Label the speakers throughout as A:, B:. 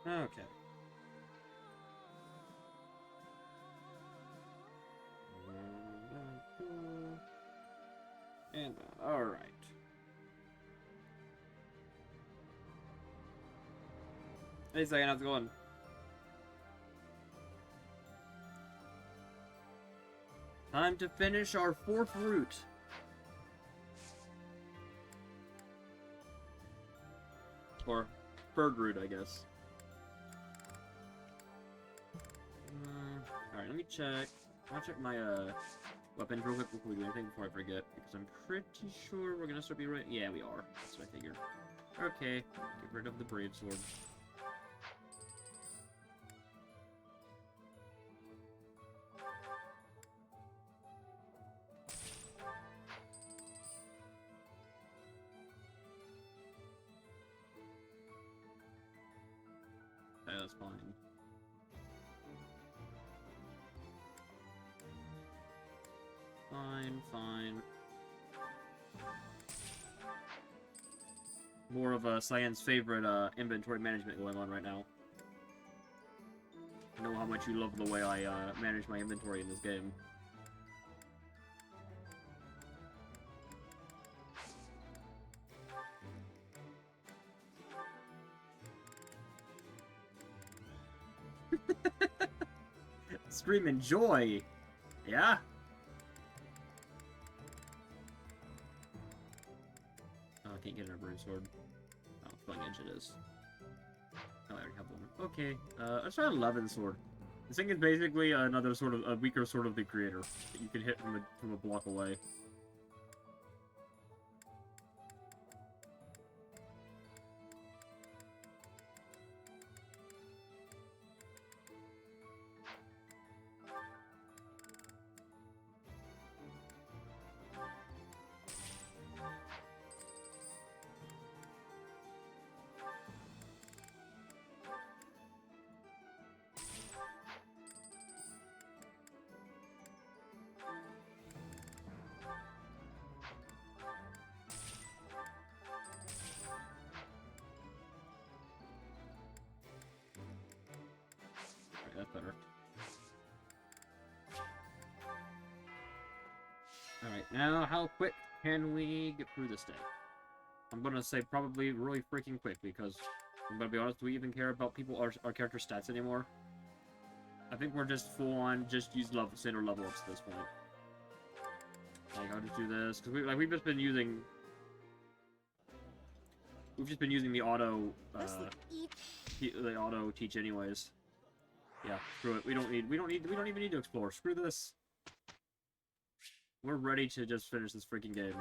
A: Okay. And alright. Hey, second, how's it going? Time to finish our 4th route. Or 3rd route, I guess. Alright, let me check. I want to check my weapons real quick before we do anything, before I forget, because I'm pretty sure we're gonna start be right. Yeah, we are. That's what I figured. Okay, get rid of the brave sword. Okay, that's fine. Fine. More of Cyan's favorite inventory management going on right now. I know how much you love the way I manage my inventory in this game. Screaming joy! Yeah? Oh, I can't get a brave sword. Oh, Flying Edge it is. Oh, I already have one. Okay, let's try an 11 sword. This thing is basically another sort of, a weaker sword of the creator that you can hit from a block away. Alright, that's better. Alright, now how quick can we get through this day? I'm gonna say probably really freaking quick, because I'm gonna be honest, do we even care about our character stats anymore? I think we're just full on just use standard level ups at this point. Like, I'll just do this, because we've just been using the auto the auto teach anyways. Yeah, screw it. We don't even need to explore. Screw this. We're ready to just finish this freaking game.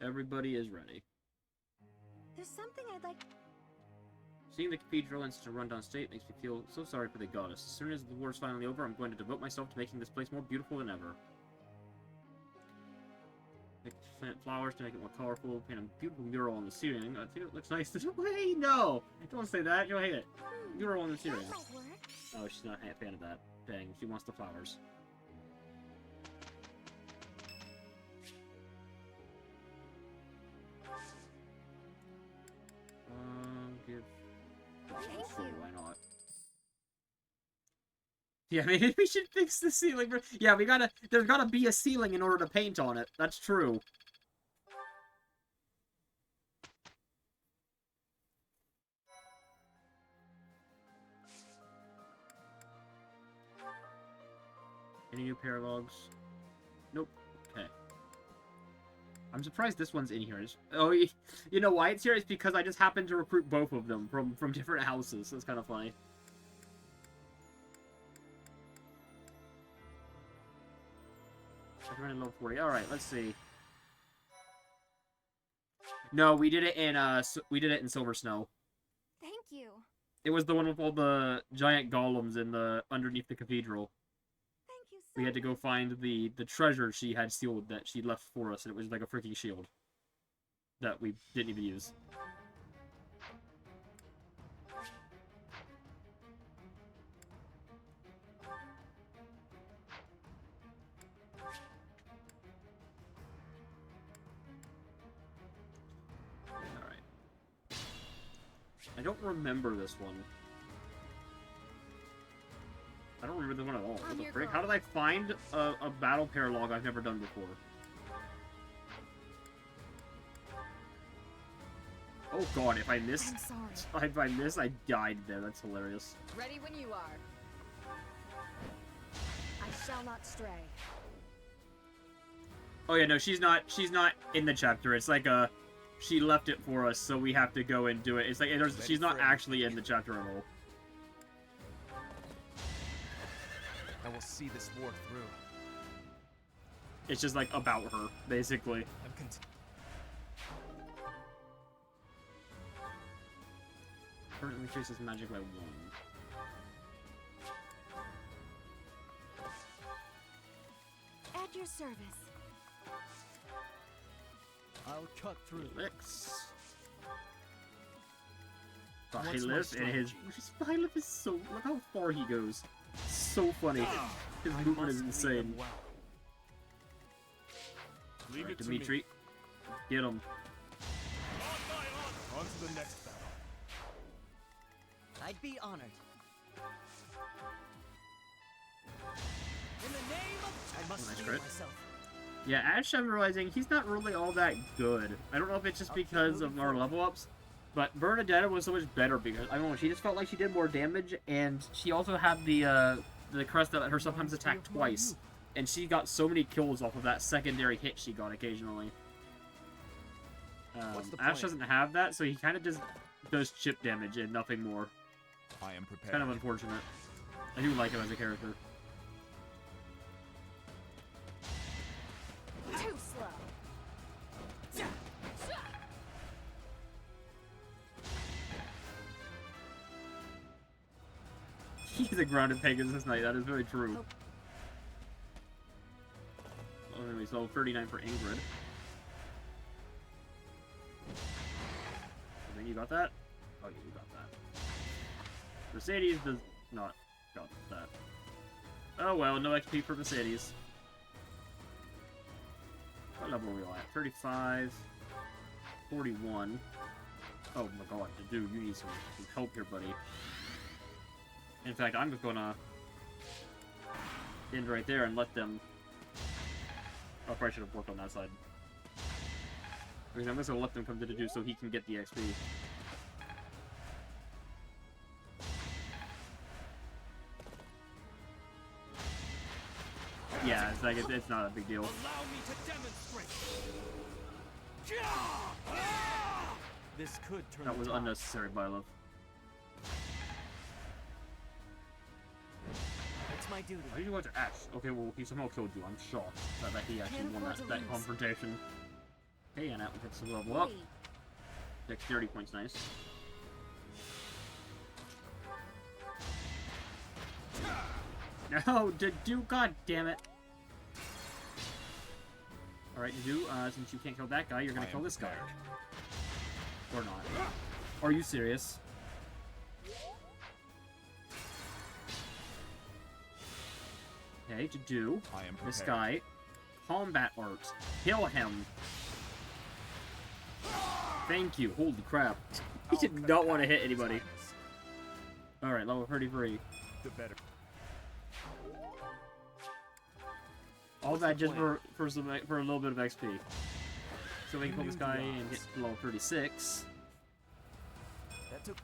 A: Everybody is ready.
B: There's something I'd like.
A: Seeing the cathedral in such a rundown state makes me feel so sorry for the goddess. As soon as the war's finally over, I'm going to devote myself to making this place more beautiful than ever. Plant flowers to make it more colorful, paint a beautiful mural on the ceiling. I think it looks nice. Hey, no! Don't say that, you'll hate it. Mural on the ceiling.
B: That might work.
A: Oh, she's not a fan of that. Dang, she wants the flowers. Give...
B: Thank you.
A: Why not? Yeah, maybe we should fix the ceiling. Yeah, there's gotta be a ceiling in order to paint on it. That's true. Any new paralogs? Nope. Okay. I'm surprised this one's in here. Oh, you know why it's here? It's because I just happened to recruit both of them from different houses. That's kind of funny. I'm running low 40. All right, let's see. No, we did it in Silver Snow.
B: Thank you.
A: It was the one with all the giant golems in the underneath the cathedral.
B: Thank you so
A: We had to go find the treasure she had sealed that she left for us, and it was like a freaking shield that we didn't even use. don't remember this one. I don't remember this one at all. What the frick? How did I find a battle paralog I've never done before? Oh god, if I miss...
B: I'm sorry.
A: If I miss, I died there. That's hilarious.
C: Ready when you are.
B: I shall not stray.
A: Oh yeah, no, she's not in the chapter. It's like she left it for us, so we have to go and do it. It's like she's not actually in the chapter at all.
D: I will see this war through.
A: It's just like about her, basically.
D: I'm content.
A: Currently chases magic by 1.
B: At your service.
D: I'll cut through.
A: Felix.
D: What's my
A: Byleth and his Byleth is so, look how far he goes. So funny. His
D: I
A: movement is
D: must lead them
A: insane.
D: well. Leave
A: Alright,
D: it to me.
A: Dimitri, get him.
D: On to the next battle.
E: I'd be honored. In the name of... I must
A: Nice
E: heal
A: crit.
E: myself.
A: Yeah, Ash, I'm realizing he's not really all that good. I don't know if it's just because of our level ups, but Bernadetta was so much better because, I don't know, she just felt like she did more damage, and she also had the crest that let her sometimes attack twice, and she got so many kills off of that secondary hit she got occasionally.
D: What's the
A: Ash
D: point?
A: doesn't have that, so he kind of just does chip damage and nothing more.
D: I am prepared.
A: Kind of unfortunate. I do like him as a character.
B: Too slow.
A: He's a grounded Pegasus Knight, that is very true. Oh, anyway, so 39 for Ingrid. I think you got that? Oh, yeah, you got that. Mercedes does not got that. Oh well, no XP for Mercedes. What level are we at? 35, 41. Oh my god, dude, you need some help here, buddy. In fact, I'm just gonna end right there and let them... Oh, I probably should have worked on that side. Because I'm just gonna let them come to the do so he can get the XP. Yeah, it's like it's not a big deal.
D: Allow me to demonstrate. This could turn
A: That
D: the
A: was
D: tide.
A: unnecessary, Byleth.
E: It's my duty.
A: Why did you go to Ash? Okay, well, he somehow killed you. I'm shocked that he actually
B: Can't
A: won
B: afford to
A: that
B: lose.
A: confrontation. Okay, and that one gets the level up.
B: Wait.
A: Dexterity points, nice. No, do god damn it. Alright, do since you can't kill that guy, you're gonna
D: I
A: kill
D: am
A: this guy.
D: prepared.
A: Or not. Are you serious? Okay, to do
D: I am prepared.
A: this guy. Combat art. Kill him. Thank you. Holy crap. He
D: I'll
A: did
D: cut
A: not want to
D: back
A: hit anybody.
D: silence.
A: Alright, level 33.
D: The better.
A: All
D: What's
A: that
D: the
A: just
D: plan?
A: for a little bit of XP. So we can pull this guy and get to level 36.
D: That took.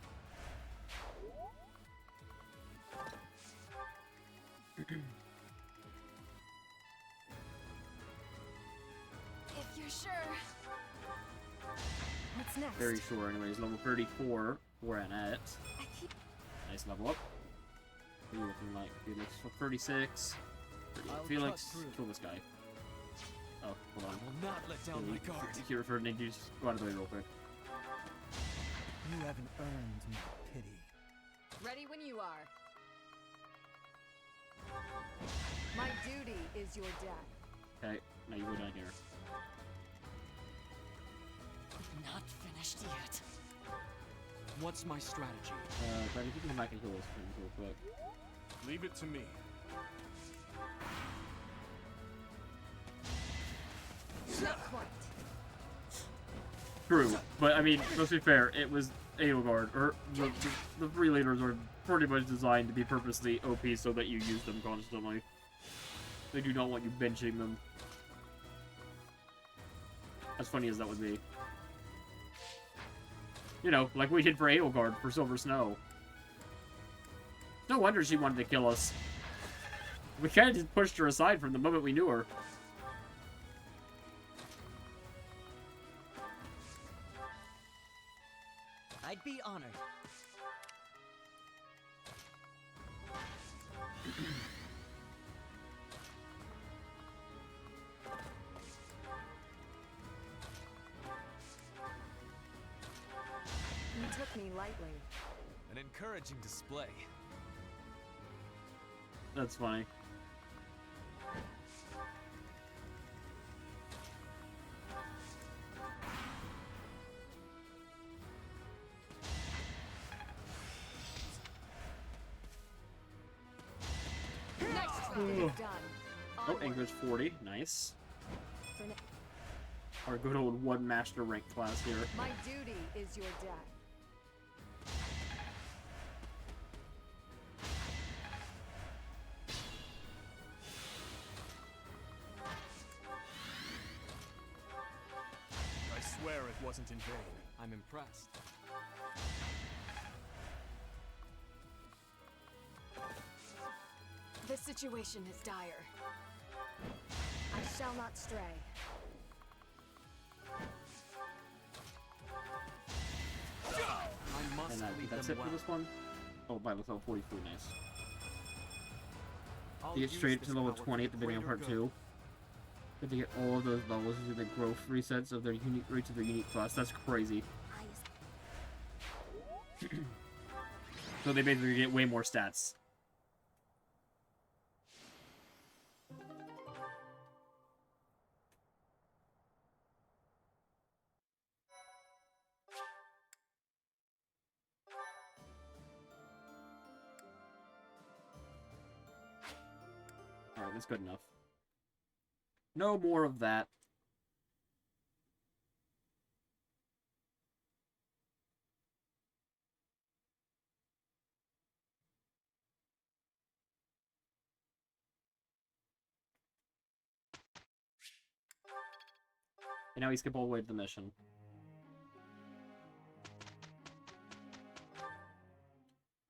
B: If you're sure. What's next?
A: Very sure, anyways. Level 34, we're at.
B: I keep
A: Nice level up. What are you looking like? Felix, 36.
D: I'll
A: Felix,
D: cut through.
A: kill this guy. Oh, hold
D: I
A: on.
D: will not let down my guard.
A: He referred to just go out of the way real quick.
E: You haven't earned my pity.
C: Ready when you are. My duty is your death.
A: Okay, now you go down here.
E: Not finished yet.
D: What's my strategy?
A: Brandon, if you can come back and heal this thing real quick.
D: Leave it to me.
C: Not quite.
A: True, but I mean, let's be fair, it was Edelgard, or the three leaders are pretty much designed to be purposely OP so that you use them constantly. They do not want you benching them. As funny as that would be. You know, like we did for Edelgard for Silver Snow. No wonder she wanted to kill us. We kind of just pushed her aside from the moment we knew her.
E: I'd be honored.
C: You took me lightly.
D: An encouraging display.
A: That's funny.
C: Next try
A: Ooh.
C: is done.
A: Oh,
C: Onward.
A: English 40. Nice.
B: For now.
A: Our good old one master rank class here.
C: My duty is your death.
D: I swear it wasn't in vain. I'm impressed.
B: The situation is dire. I shall not stray.
D: I must
A: And
D: lead
A: that's
D: them
A: it for
D: well.
A: this one. Oh, by level 43, nice.
D: I'll
A: To get
D: use
A: straight
D: this
A: to level
D: power for
A: 20 at the beginning of
D: greater
A: part
D: good.
A: 2. But to get all of those levels through the growth resets of their unique rates of their unique class. That's crazy. So they basically get way more stats. Alright, that's good enough. No more of that. And now we skip all the way to the mission.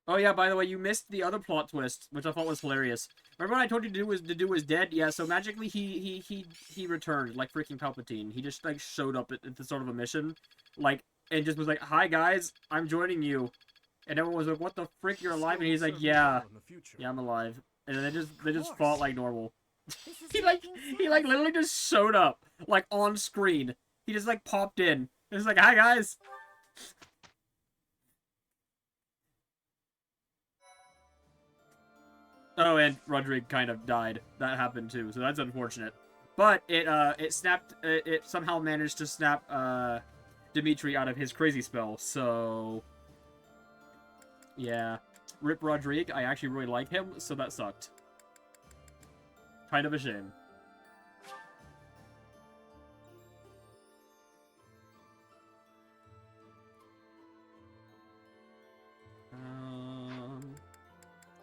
A: Oh yeah, by the way, you missed the other plot twist, which I thought was hilarious. Remember what I told you to do was dead? Yeah, so magically he returned, like freaking Palpatine. He just like showed up at the start of a mission, like, and just was like, "Hi guys, I'm joining you," and everyone was like, "What the frick? You're alive?" And he's like, "Yeah, yeah, I'm alive." And then they just fought like normal.
B: This is
A: He
B: making sense.
A: literally just showed up like on screen. He just like popped in. It was like, "Hi guys." Oh, and Rodrigue kind of died. That happened too, so that's unfortunate. But it snapped. It somehow managed to snap Dimitri out of his crazy spell. So yeah, rip Rodrigue. I actually really like him, so that sucked. Kind of a shame.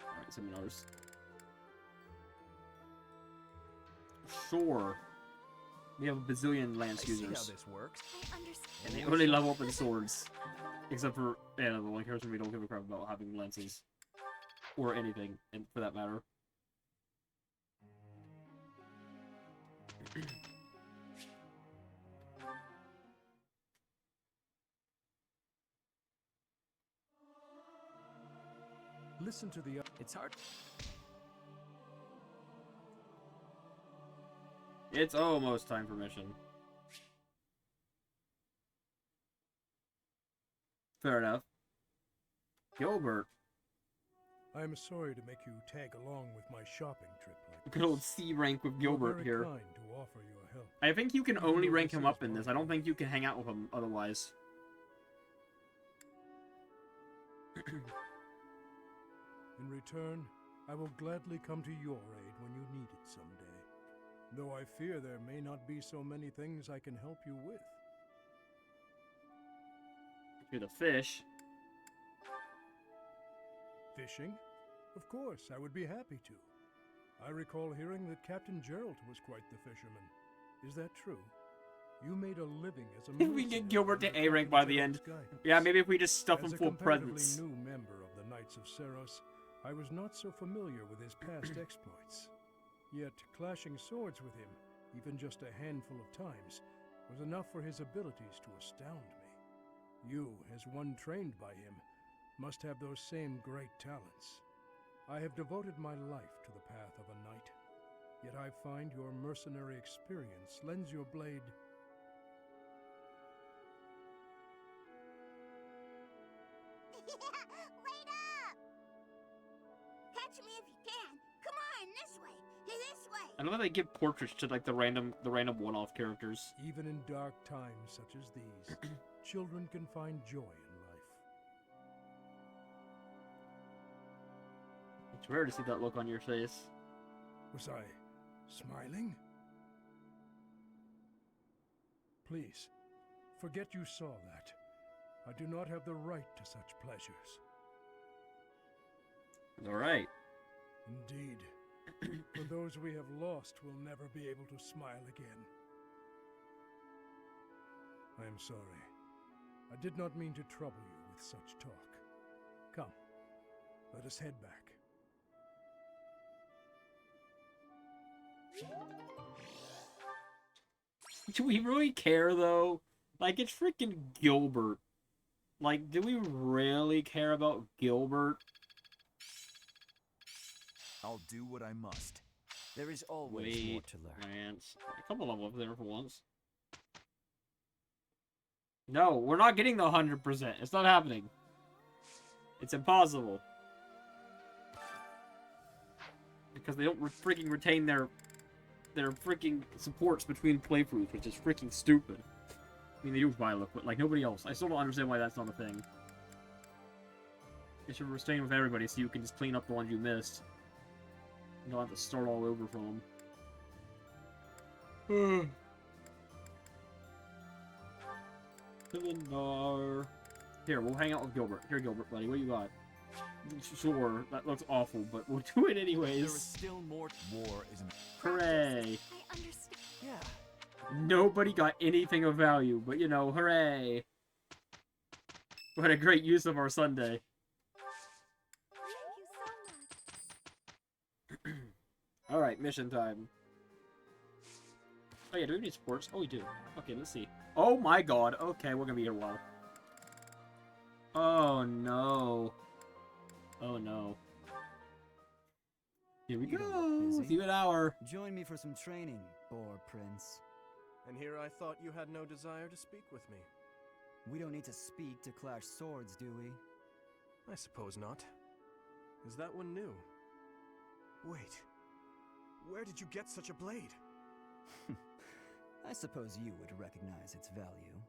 A: Alright, seminars. Sure. We have a bazillion lance
D: I see how
A: users.
D: this works.
B: I understand.
A: And they only level up with swords. Except for, yeah, the one person we don't give a crap about having lances. Or anything, and for that matter.
D: Listen to the. It's hard.
A: It's almost time for mission. Fair enough. Gilbert.
F: I am sorry to make you tag along with my shopping trip like
A: Good old C rank with
F: You were
A: Gilbert
F: very
A: here.
F: kind to offer your help.
A: I think you can
F: Even
A: only
F: though
A: rank
F: this
A: him
F: is
A: up in this. I don't think you can hang out with him otherwise.
F: In return, I will gladly come to your aid when you need it someday. Though I fear there may not be so many things I can help you with.
A: You're the fish.
F: Fishing? Of course, I would be happy to. I recall hearing that Captain Gerald was quite the fisherman. Is that true? You made a living as a
A: If we get Gilbert to A rank by the end. Yeah, maybe if we just stuff him
F: As a
A: full
F: comparatively
A: presents.
F: new member of the Knights of Seros, I was not so familiar with his past exploits. Yet clashing swords with him, even just a handful of times, was enough for his abilities to astound me. You, as one trained by him, must have those same great talents. I have devoted my life to the path of a knight, yet I find your mercenary experience lends your blade.
G: Wait up! Catch me if you can. Come on, this way. This way.
A: I know that they give portraits to like the random one-off characters.
F: Even in dark times such as these, children can find joy in life.
A: It's rare to see that look on your face.
F: Was I smiling? Please, forget you saw that. I do not have the right to such pleasures.
A: All right.
F: Indeed. For those we have lost will never be able to smile again. I am sorry. I did not mean to trouble you with such talk. Come, let us head back.
A: Do we really care though? Like, it's freaking Gilbert. Like, do we really care about Gilbert?
D: I'll do what I must.
E: There is always more
A: Wait,
E: to learn.
A: Lance. A couple level up there for once. No, we're not getting the 100%. It's not happening. It's impossible. Because they don't freaking retain their freaking supports between playthroughs, which is freaking stupid. I mean, they use Violet, but like nobody else. I still don't understand why that's not a thing. They should retain with everybody so you can just clean up the ones you missed. You don't have to start all over from them. Cylinder. Here, we'll hang out with Gilbert. Here, Gilbert, buddy, what you got? Sure, that looks awful, but we'll do it
D: There is
A: anyways.
D: still more. War isn't.
A: Hooray!
B: I understand.
D: Yeah.
A: Nobody got anything of value, but you know, hooray! What a great use of our Sunday.
B: Thank you so much.
A: Alright, mission time. Oh yeah, do we have any sports? Oh, we do. Okay, let's see. Oh my god, okay, we're gonna be here a while. Oh no. Oh no. Here we
E: You don't
A: go.
E: look busy.
A: See you an hour.
E: Join me for some training, Boar Prince.
H: And here I thought you had no desire to speak with me.
E: We don't need to speak to clash swords, do we?
H: I suppose not. Is that one new? Wait. Where did you get such a blade?
E: I suppose you would recognize its value.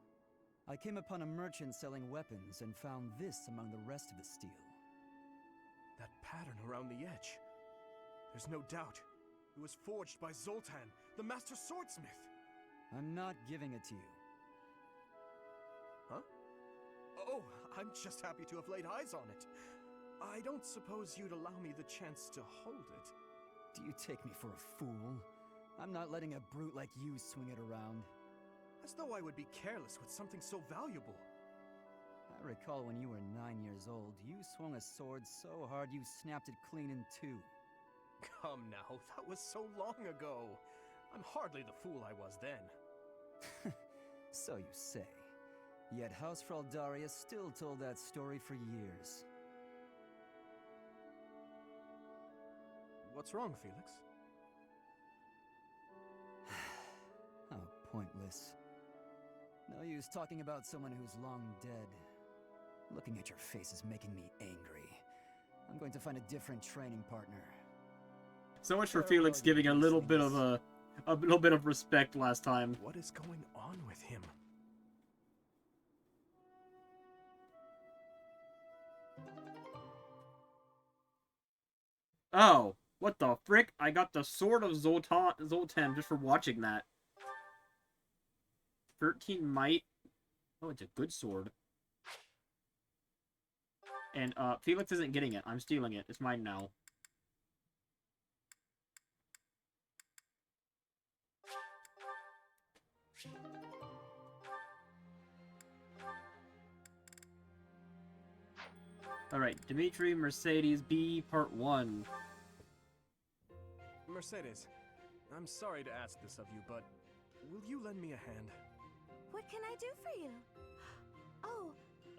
E: I came upon a merchant selling weapons and found this among the rest of the steel.
H: That pattern around the edge. There's no doubt. It was forged by Zoltan, the master swordsmith.
E: I'm not giving it to you.
H: Huh? Oh, I'm just happy to have laid eyes on it. I don't suppose you'd allow me the chance to hold it.
E: Do you take me for a fool? I'm not letting a brute like you swing it around.
H: As though I would be careless with something so valuable.
E: I recall when you were 9 years old, you swung a sword so hard you snapped it clean in two.
H: Come now, that was so long ago. I'm hardly the fool I was then.
E: So you say. Yet House Fraldaria still told that story for years.
H: What's wrong, Felix?
E: How pointless. No use talking about someone who's long dead. Looking at your face is making me angry. I'm going to find a different training partner.
A: So much for
E: Farewell,
A: Felix
E: you
A: giving a little bit
E: beastlings.
A: of a little bit of respect last time.
H: What is going on with him?
A: Oh, what the frick? I got the Sword of Zoltan just for watching that. 13 might. Oh, it's a good sword. And, Felix isn't getting it. I'm stealing it. It's mine now. Alright, Dimitri, Mercedes, B, Part 1.
H: Mercedes, I'm sorry to ask this of you, but will you lend me a hand?
B: What can I do for you? Oh,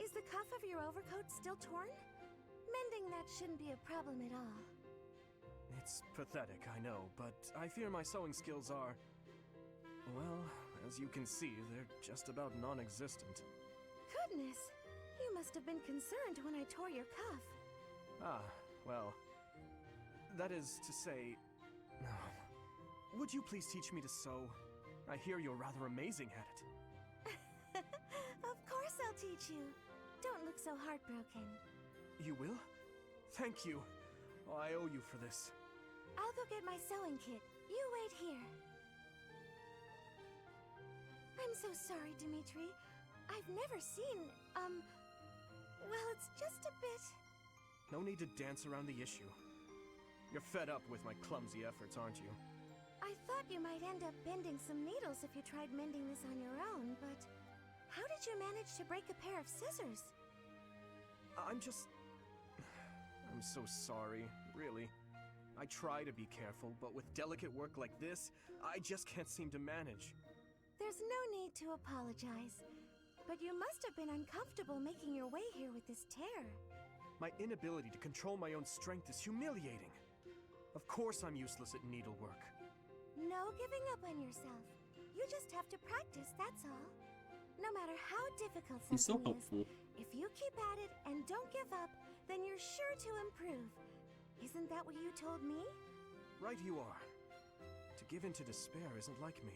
B: is the cuff of your overcoat still torn? Mending that shouldn't be a problem at all.
H: It's pathetic, I know, but I fear my sewing skills are... well, as you can see, they're just about non-existent.
B: Goodness, you must have been concerned when I tore your cuff.
H: Ah, well... that is to say... would you please teach me to sew? I hear you're rather amazing at it.
B: Of course I'll teach you. Don't look so heartbroken.
H: You will? Thank you. Oh, I owe you for this.
B: I'll go get my sewing kit. You wait here. I'm so sorry, Dimitri. I've never seen, well, it's just a bit...
H: No need to dance around the issue. You're fed up with my clumsy efforts, aren't you?
B: I thought you might end up bending some needles if you tried mending this on your own, but... how did you manage to break a pair of scissors?
H: I'm so sorry, really. I try to be careful, but with delicate work like this, I just can't seem to manage.
B: There's no need to apologize. But you must have been uncomfortable making your way here with this tear.
H: My inability to control my own strength is humiliating. Of course I'm useless at needlework.
B: No giving up on yourself. You just have to practice, that's all. No matter how difficult
A: He's so
B: something
A: helpful.
B: is, if you keep at it and don't give up, then you're sure to improve. Isn't that what you told me?
H: Right you are. To give in to despair isn't like me.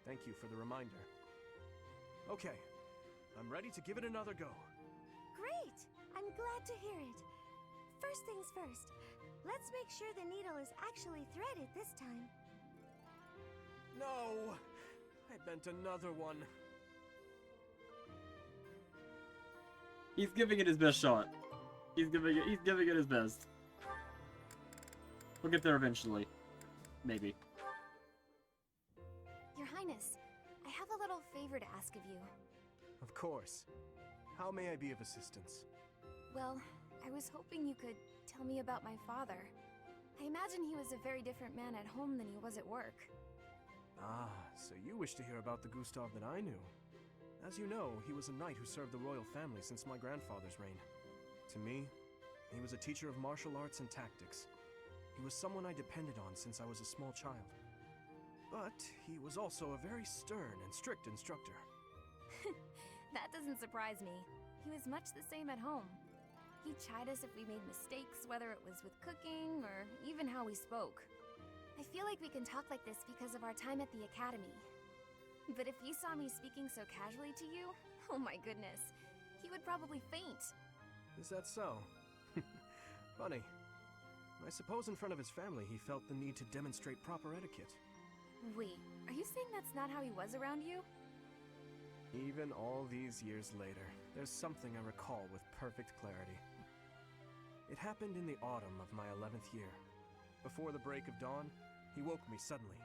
H: Thank you for the reminder. Okay, I'm ready to give it another go.
B: Great! I'm glad to hear it. First things first, let's make sure the needle is actually threaded this time.
H: No! I bent another one.
A: He's giving it his best shot. He's giving it his best. We'll get there eventually. Maybe.
I: Your Highness, I have a little favor to ask of you.
H: Of course. How may I be of assistance?
I: Well, I was hoping you could tell me about my father. I imagine he was a very different man at home than he was at work.
H: Ah, so you wish to hear about the Gustav that I knew. As you know, he was a knight who served the royal family since my grandfather's reign. To me, he was a teacher of martial arts and tactics. He was someone I depended on since I was a small child. But he was also a very stern and strict instructor.
I: That doesn't surprise me. He was much the same at home. He'd chide us if we made mistakes, whether it was with cooking or even how we spoke. I feel like we can talk like this because of our time at the academy. But if you saw me speaking so casually to you, oh my goodness, he would probably faint.
H: Is that so? Funny. I suppose in front of his family he felt the need to demonstrate proper etiquette.
I: Wait, are you saying that's not how he was around you?
H: Even all these years later, there's something I recall with perfect clarity. It happened in the autumn of my 11th year. Before the break of dawn, he woke me suddenly,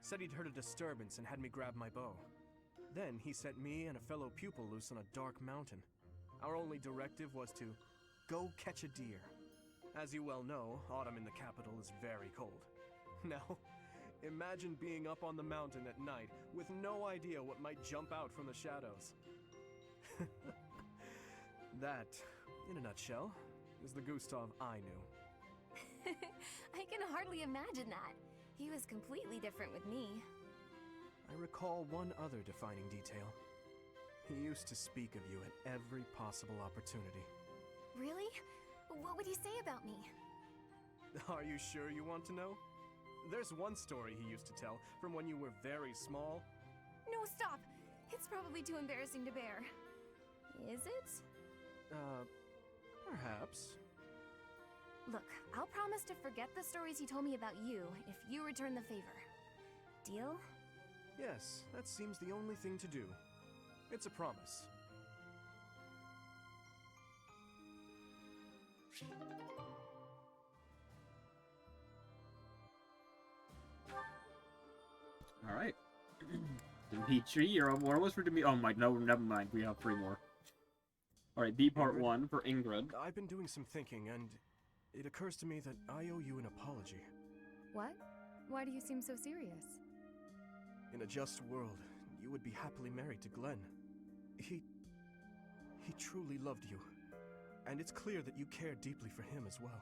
H: said he'd heard a disturbance and had me grab my bow. Then he sent me and a fellow pupil loose on a dark mountain. Our only directive was to go catch a deer. As you well know, autumn in the capital is very cold. Now, imagine being up on the mountain at night with no idea what might jump out from the shadows. That, in a nutshell, is the Gustav I knew.
I: I can hardly imagine that. He was completely different with me.
H: I recall one other defining detail. He used to speak of you at every possible opportunity.
I: Really? What would he say about me?
H: Are you sure you want to know? There's one story he used to tell from when you were very small.
I: No, stop! It's probably too embarrassing to bear. Is it?
H: Perhaps.
I: Look, I'll promise to forget the stories he told me about you if you return the favor. Deal?
H: Yes, that seems the only thing to do. It's a promise.
A: Alright. Dimitri, you're almost for Dimitri. Oh my, no, never mind. We have 3 more. Alright, B part
H: Ingrid?
A: 1 for Ingrid.
H: I've been doing some thinking, and it occurs to me that I owe you an apology.
C: What? Why do you seem so serious?
H: In a just world, you would be happily married to Glenn. He truly loved you, and it's clear that you care deeply for him as well.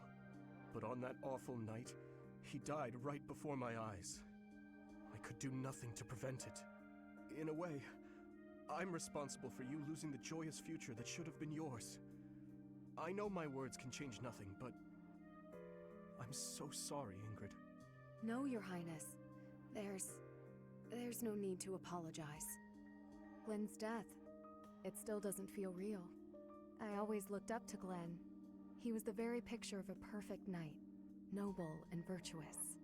H: But on that awful night, he died right before my eyes. I could do nothing to prevent it. In a way, I'm responsible for you losing the joyous future that should have been yours. I know my words can change nothing, but I'm so sorry, Ingrid.
C: No, Your Highness. There's no need to apologize. Glenn's death, it still doesn't feel real. I always looked up to Glenn. He was the very picture of a perfect knight, noble and virtuous.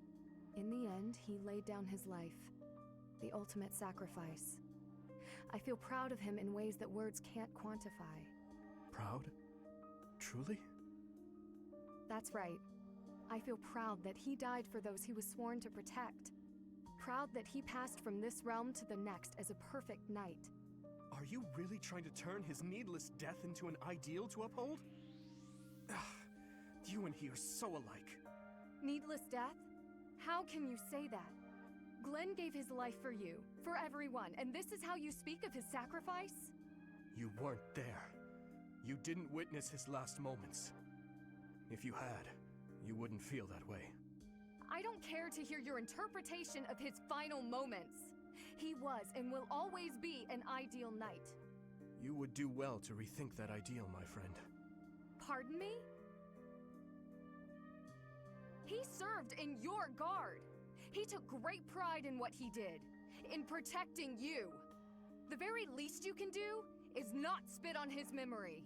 C: In the end, he laid down his life, the ultimate sacrifice. I feel proud of him in ways that words can't quantify.
H: Proud? Truly?
C: That's right. I feel proud that he died for those he was sworn to protect. Proud that he passed from this realm to the next as a perfect knight.
H: Are you really trying to turn his needless death into an ideal to uphold? You and he are so alike.
C: Needless death? How can you say that? Glenn gave his life for you, for everyone, and this is how you speak of his sacrifice?
H: You weren't there. You didn't witness his last moments. If you had, you wouldn't feel that way.
C: I don't care to hear your interpretation of his final moments. He was and will always be an ideal knight.
H: You would do well to rethink that ideal, my friend.
C: Pardon me? He served in your guard. He took great pride in what he did, in protecting you. The very least you can do is not spit on his memory.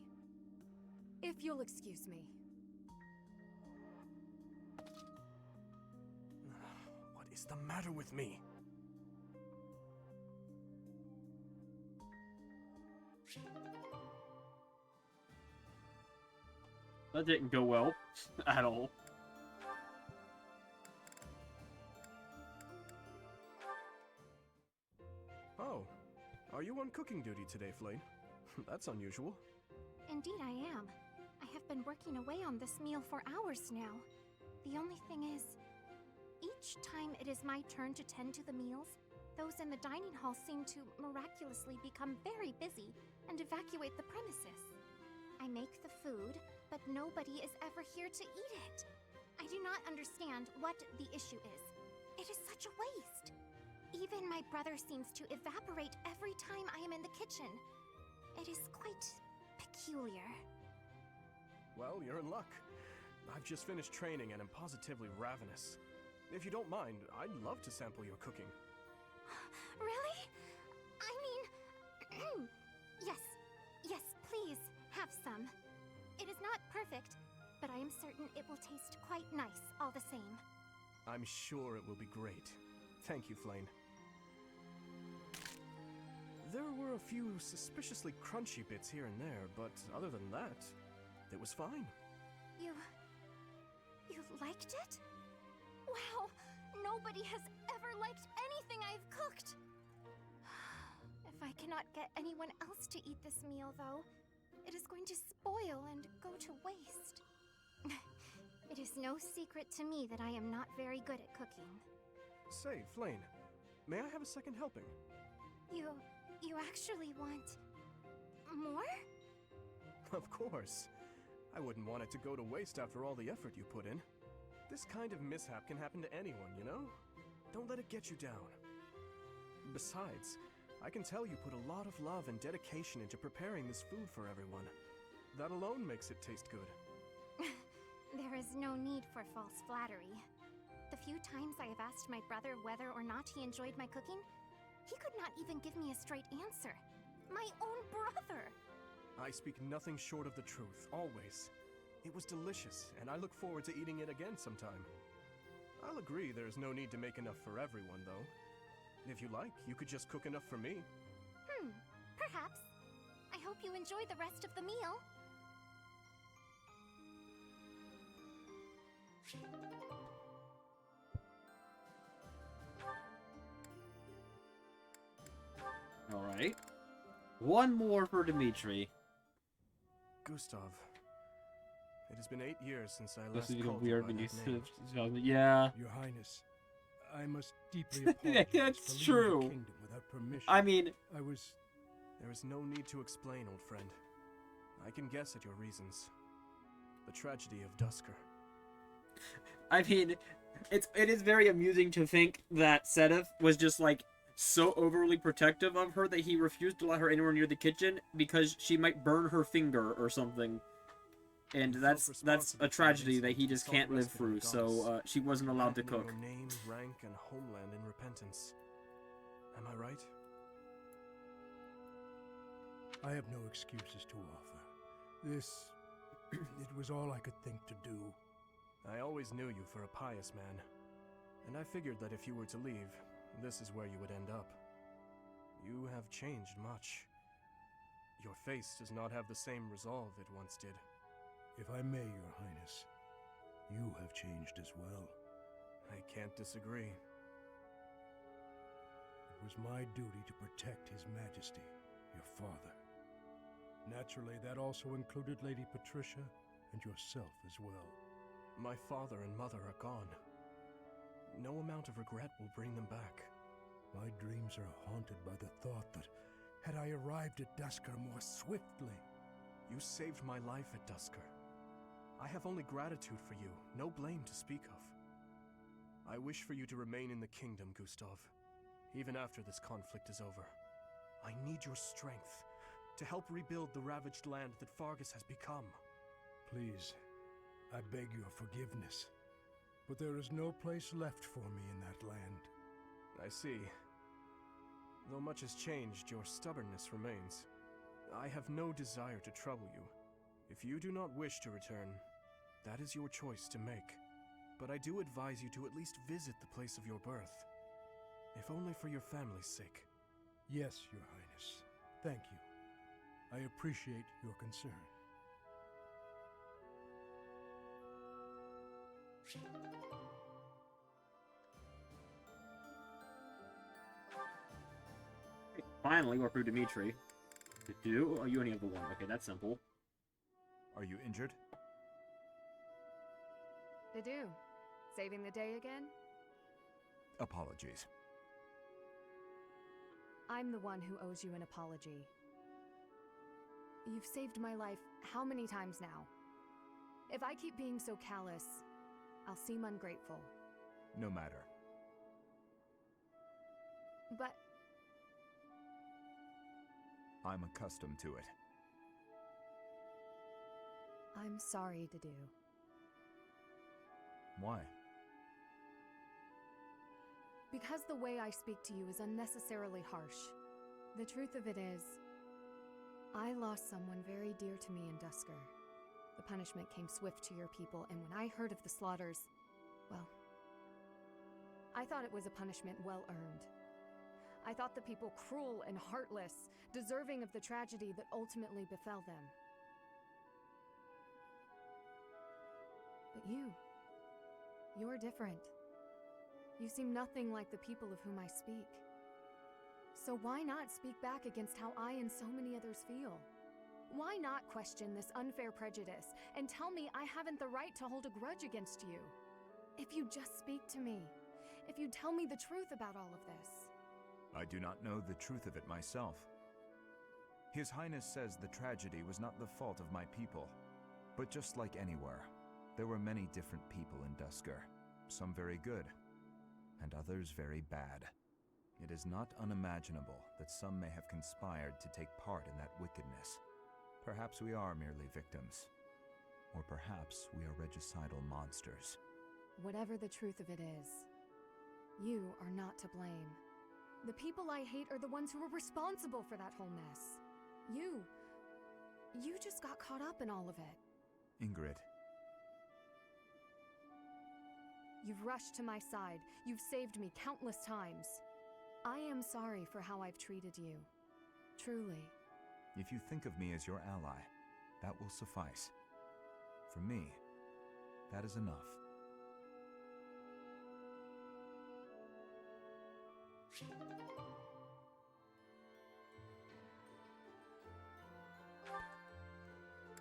C: If you'll excuse me.
H: What is the matter with me?
A: That didn't go well at all.
H: Oh, are you on cooking duty today, Flame? That's unusual.
G: Indeed I am. I have been working away on this meal for hours now. The only thing is, each time it is my turn to tend to the meals, those in the dining hall seem to miraculously become very busy and evacuate the premises. I make the food, but nobody is ever here to eat it. I do not understand what the issue is. It is such a waste. Even my brother seems to evaporate every time I am in the kitchen. It is quite peculiar.
H: Well, you're in luck. I've just finished training and am positively ravenous. If you don't mind, I'd love to sample your cooking.
G: Really? I mean, yes, please, have some. It is not perfect, but I am certain it will taste quite nice all the same.
H: I'm sure it will be great. Thank you, Flame. There were a few suspiciously crunchy bits here and there, but other than that, it was fine.
G: You liked it? Wow, nobody has ever liked anything I've cooked. If I cannot get anyone else to eat this meal, though, it is going to spoil and go to waste. It is no secret to me that I am not very good at cooking.
H: Say, Flame, may I have a second helping?
G: You actually want more?
H: Of course. I wouldn't want it to go to waste after all the effort you put in. This kind of mishap can happen to anyone, you know? Don't let it get you down. Besides, I can tell you put a lot of love and dedication into preparing this food for everyone. That alone makes it taste good.
G: There is no need for false flattery. The few times I have asked my brother whether or not he enjoyed my cooking, he could not even give me a straight answer. My own brother!
H: I speak nothing short of the truth, always. It was delicious, and I look forward to eating it again sometime. I'll agree there's no need to make enough for everyone, though. If you like, you could just cook enough for me.
G: Perhaps. I hope you enjoy the rest of the meal.
A: Alright. One more for Dimitri.
H: Gustav, it has been 8 years since I
A: This
H: last
A: is
H: called
A: weird
H: you
A: when
H: by
A: you
H: that name.
A: yeah.
F: Your Highness, I must deeply apologize
A: That's
F: for leaving
A: true.
F: the kingdom without permission.
A: I mean,
F: I was...
H: There is no need to explain, old friend. I can guess at your reasons. The tragedy of Dusker.
A: it is very amusing to think that Sedith was just like so overly protective of her that he refused to let her anywhere near the kitchen because she might burn her finger or something. And that's a tragedy that he just can't live through, so she wasn't allowed to cook.
H: Your name, rank, and homeland in repentance. Am I right?
F: I have no excuses to offer. This... it was all I could think to do.
H: I always knew you for a pious man, and I figured that if you were to leave, this is where you would end up. You have changed much. Your face does not have the same resolve it once did.
F: If I may, Your Highness, you have changed as well.
H: I can't disagree.
F: It was my duty to protect His Majesty, your father. Naturally, that also included Lady Patricia and yourself as well.
H: My father and mother are gone. No amount of regret will bring them back.
F: My dreams are haunted by the thought that, had I arrived at Dusker more swiftly...
H: You saved my life at Dusker. I have only gratitude for you, no blame to speak of. I wish for you to remain in the kingdom, Gustav, even after this conflict is over. I need your strength to help rebuild the ravaged land that Fargus has become.
F: Please, I beg your forgiveness, but there is no place left for me in that land.
H: I see. Though much has changed, your stubbornness remains. I have no desire to trouble you. If you do not wish to return, that is your choice to make. But I do advise you to at least visit the place of your birth, if only for your family's sake.
F: Yes, Your Highness. Thank you. I appreciate your concern.
A: Finally, we're through Dimitri. Oh, you only have the one. Okay, that's simple.
D: Are you injured?
C: They do. Saving the day again?
D: Apologies.
C: I'm the one who owes you an apology. You've saved my life how many times now? If I keep being so callous, I'll seem ungrateful.
D: No matter.
C: But
D: I'm accustomed to it.
C: I'm sorry, Dedu.
D: Why?
C: Because the way I speak to you is unnecessarily harsh. The truth of it is, I lost someone very dear to me in Dusker. The punishment came swift to your people, and when I heard of the slaughters, well, I thought it was a punishment well earned. I thought the people cruel and heartless, deserving of the tragedy that ultimately befell them. But you're different. You seem nothing like the people of whom I speak. So why not speak back against how I and so many others feel? Why not question this unfair prejudice and tell me I haven't the right to hold a grudge against you? If you just speak to me, if you tell me the truth about all of this.
D: I do not know the truth of it myself. His Highness says the tragedy was not the fault of my people. But just like anywhere, there were many different people in Dusker. Some very good, and others very bad. It is not unimaginable that some may have conspired to take part in that wickedness. Perhaps we are merely victims. Or perhaps we are regicidal monsters.
C: Whatever the truth of it is, you are not to blame. The people I hate are the ones who are responsible for that whole mess. You just got caught up in all of it.
D: Ingrid.
C: You've rushed to my side. You've saved me countless times. I am sorry for how I've treated you. Truly.
D: If you think of me as your ally, that will suffice. For me, that is enough.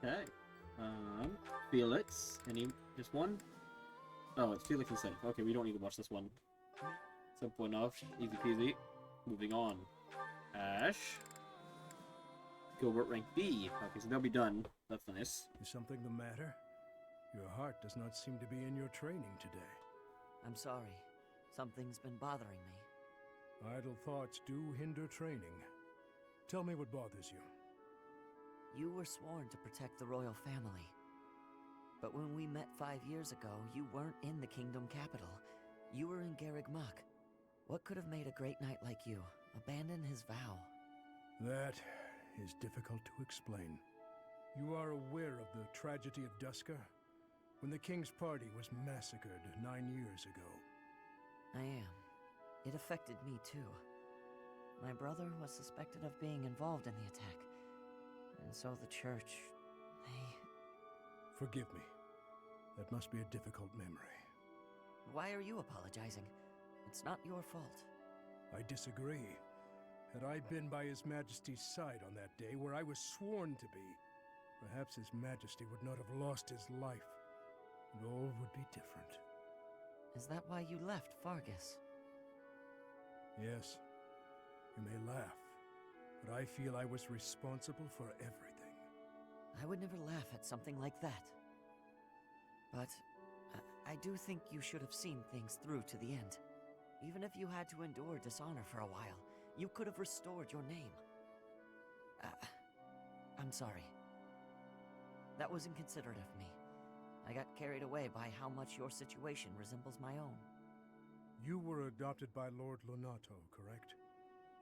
A: Okay. Felix. Just one? Oh, it's Felix and Seth. Okay, we don't need to watch this one. Simple enough. Easy peasy. Moving on. Ash. Gilbert rank B. Okay, so they'll be done. That's nice.
F: Is something the matter? Your heart does not seem to be in your training today.
J: I'm sorry. Something's been bothering me.
F: Idle thoughts do hinder training. Tell me what bothers you.
J: You were sworn to protect the royal family. But when we met 5 years ago, you weren't in the kingdom capital. You were in Garreg Mach. What could have made a great knight like you abandon his vow?
F: That is difficult to explain. You are aware of the tragedy of Dusker? When the king's party was massacred 9 years ago.
J: I am. It affected me too. My brother was suspected of being involved in the attack. And so the church, they...
F: Forgive me. That must be a difficult memory.
J: Why are you apologizing? It's not your fault.
F: I disagree. Had I been by His Majesty's side on that day where I was sworn to be, perhaps His Majesty would not have lost his life, and all would be different.
J: Is that why you left Fargus?
F: Yes. You may laugh, but I feel I was responsible for everything.
J: I would never laugh at something like that. But I do think you should have seen things through to the end. Even if you had to endure dishonor for a while, you could have restored your name. I'm sorry. That was inconsiderate of me. I got carried away by how much your situation resembles my own.
F: You were adopted by Lord Lonato, correct?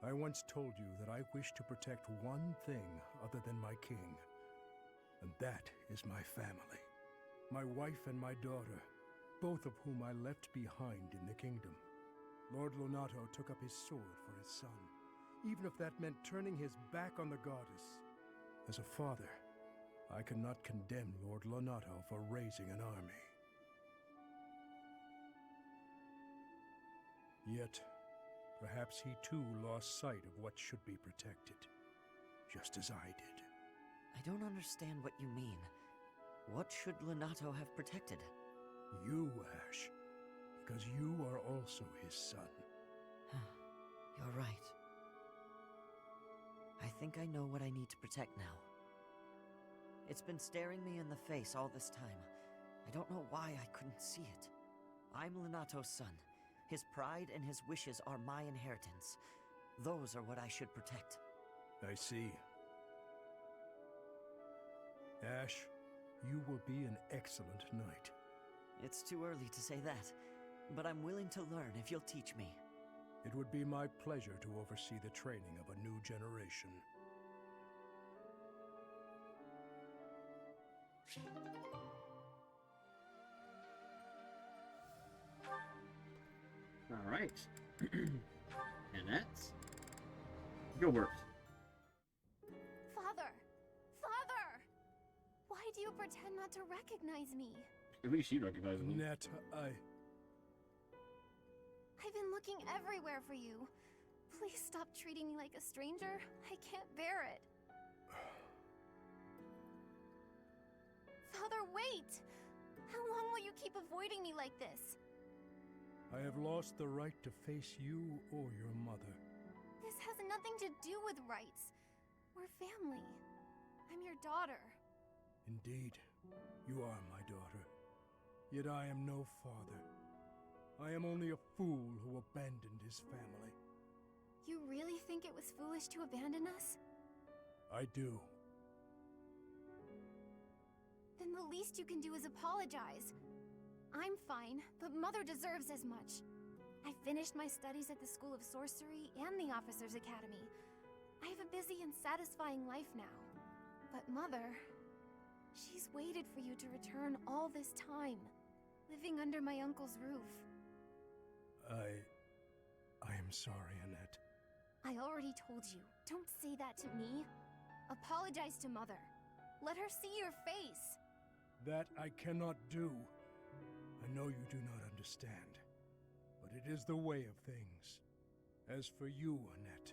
F: I once told you that I wish to protect one thing other than my king. And that is my family. My wife and my daughter, both of whom I left behind in the kingdom. Lord Lonato took up his sword for his son, even if that meant turning his back on the goddess. As a father, I cannot condemn Lord Lonato for raising an army. Yet, perhaps he too lost sight of what should be protected, just as I did.
J: I don't understand what you mean. What should Lonato have protected?
F: You, Ash, because you are also his son.
J: You're right. I think I know what I need to protect now. It's been staring me in the face all this time. I don't know why I couldn't see it. I'm Lonato's son. His pride and his wishes are my inheritance. Those are what I should protect.
F: I see. Ash, you will be an excellent knight.
J: It's too early to say that, but I'm willing to learn if you'll teach me.
F: It would be my pleasure to oversee the training of a new generation.
A: Alright. And that's... Gilbert.
G: Father! Father! Why do you pretend not to recognize me?
A: At least she recognizes me.
F: Netta,
G: I've been looking everywhere for you. Please stop treating me like a stranger. I can't bear it. Father, wait! How long will you keep avoiding me like this?
F: I have lost the right to face you or your mother.
G: This has nothing to do with rights. We're family. I'm your daughter.
F: Indeed, you are my daughter. Yet I am no father. I am only a fool who abandoned his family.
G: You really think it was foolish to abandon us?
F: I do.
G: Then the least you can do is apologize. I'm fine, but Mother deserves as much. I finished my studies at the School of Sorcery and the Officers' Academy. I have a busy and satisfying life now. But Mother, she's waited for you to return all this time, living under my uncle's roof.
F: I am sorry, Annette.
G: I already told you, don't say that to me. Apologize to Mother. Let her see your face.
F: That I cannot do. I know you do not understand, but it is the way of things. As for you, Annette,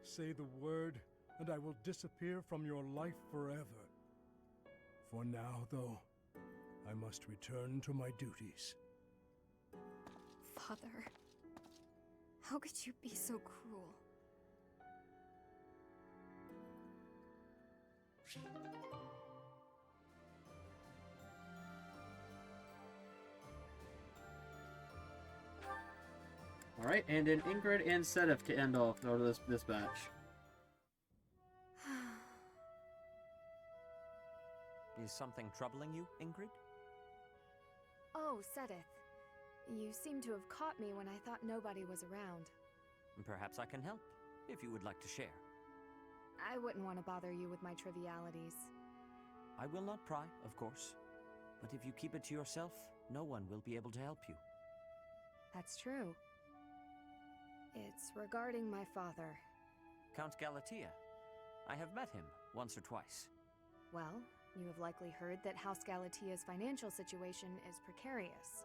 F: say the word, and I will disappear from your life forever. For now, though, I must return to my duties.
G: Father, how could you be so cruel?
A: Alright, and then Ingrid and Sedef to end off this batch.
J: Is something troubling you, Ingrid?
C: Oh, Sedith. You seem to have caught me when I thought nobody was around.
J: Perhaps I can help, if you would like to share.
C: I wouldn't want to bother you with my trivialities.
J: I will not pry, of course. But if you keep it to yourself, no one will be able to help you.
C: That's true. It's regarding my father.
J: Count Galatea. I have met him once or twice.
C: Well, you have likely heard that House Galatea's financial situation is precarious.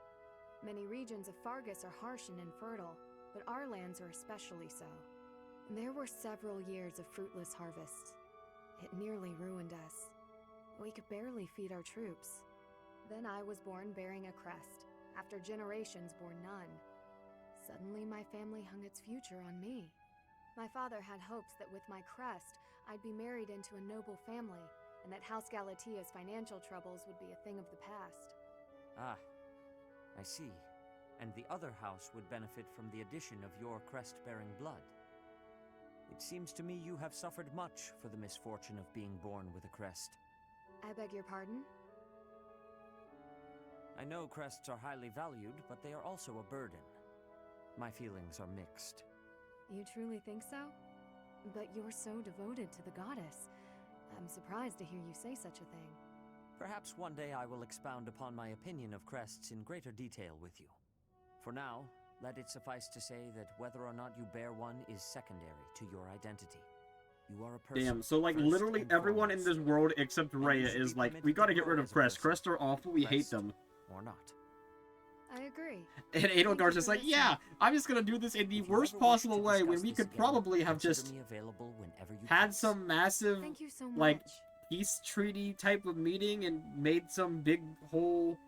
C: Many regions of Fargus are harsh and infertile, but our lands are especially so. There were several years of fruitless harvests. It nearly ruined us. We could barely feed our troops. Then I was born bearing a crest, after generations bore none. Suddenly my family hung its future on me. My father had hopes that with my crest, I'd be married into a noble family, and that House Galatea's financial troubles would be a thing of the past.
J: Ah, I see. And the other house would benefit from the addition of your crest-bearing blood. It seems to me you have suffered much for the misfortune of being born with a crest.
C: I beg your pardon?
J: I know crests are highly valued, but they are also a burden. My feelings are mixed.
C: You truly think so? But you're so devoted to the goddess. I'm surprised to hear you say such a thing.
J: Perhaps one day I will expound upon my opinion of crests in greater detail with you. For now, let it suffice to say that whether or not you bear one is secondary to your identity. You are a person.
A: Damn, so like literally everyone in this world except Rhea is like, we gotta get rid of crests. Crests are awful, we hate them.
J: Or not.
C: I agree.
A: And Edelgard's just like, yeah, I'm just gonna do this in the worst possible way when we could probably have just had some massive,
C: Thank you so much.
A: like, peace treaty type of meeting and made some big whole,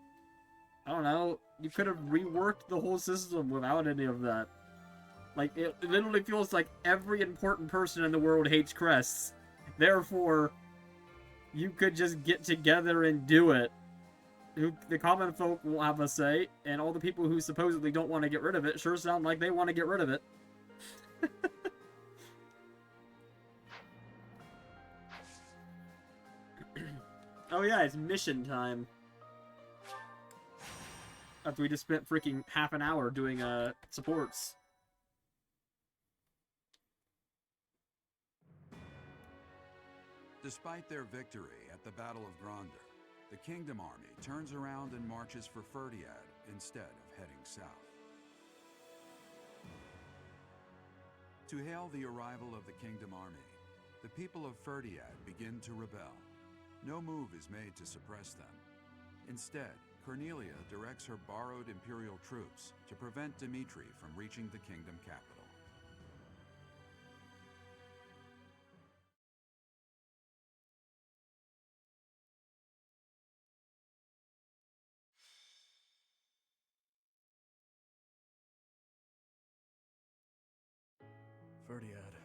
A: I don't know, you could have reworked the whole system without any of that. Like, it literally feels like every important person in the world hates crests. Therefore, you could just get together and do it. The common folk won't have a say, and all the people who supposedly don't want to get rid of it sure sound like they want to get rid of it. Oh yeah, it's mission time. After we just spent freaking half an hour doing supports.
K: Despite their victory at the Battle of Gronder, the Kingdom Army turns around and marches for Ferdiad instead of heading south. To hail the arrival of the Kingdom Army, the people of Ferdiad begin to rebel. No move is made to suppress them. Instead, Cornelia directs her borrowed Imperial troops to prevent Dimitri from reaching the kingdom capital.
H: Ferdiad.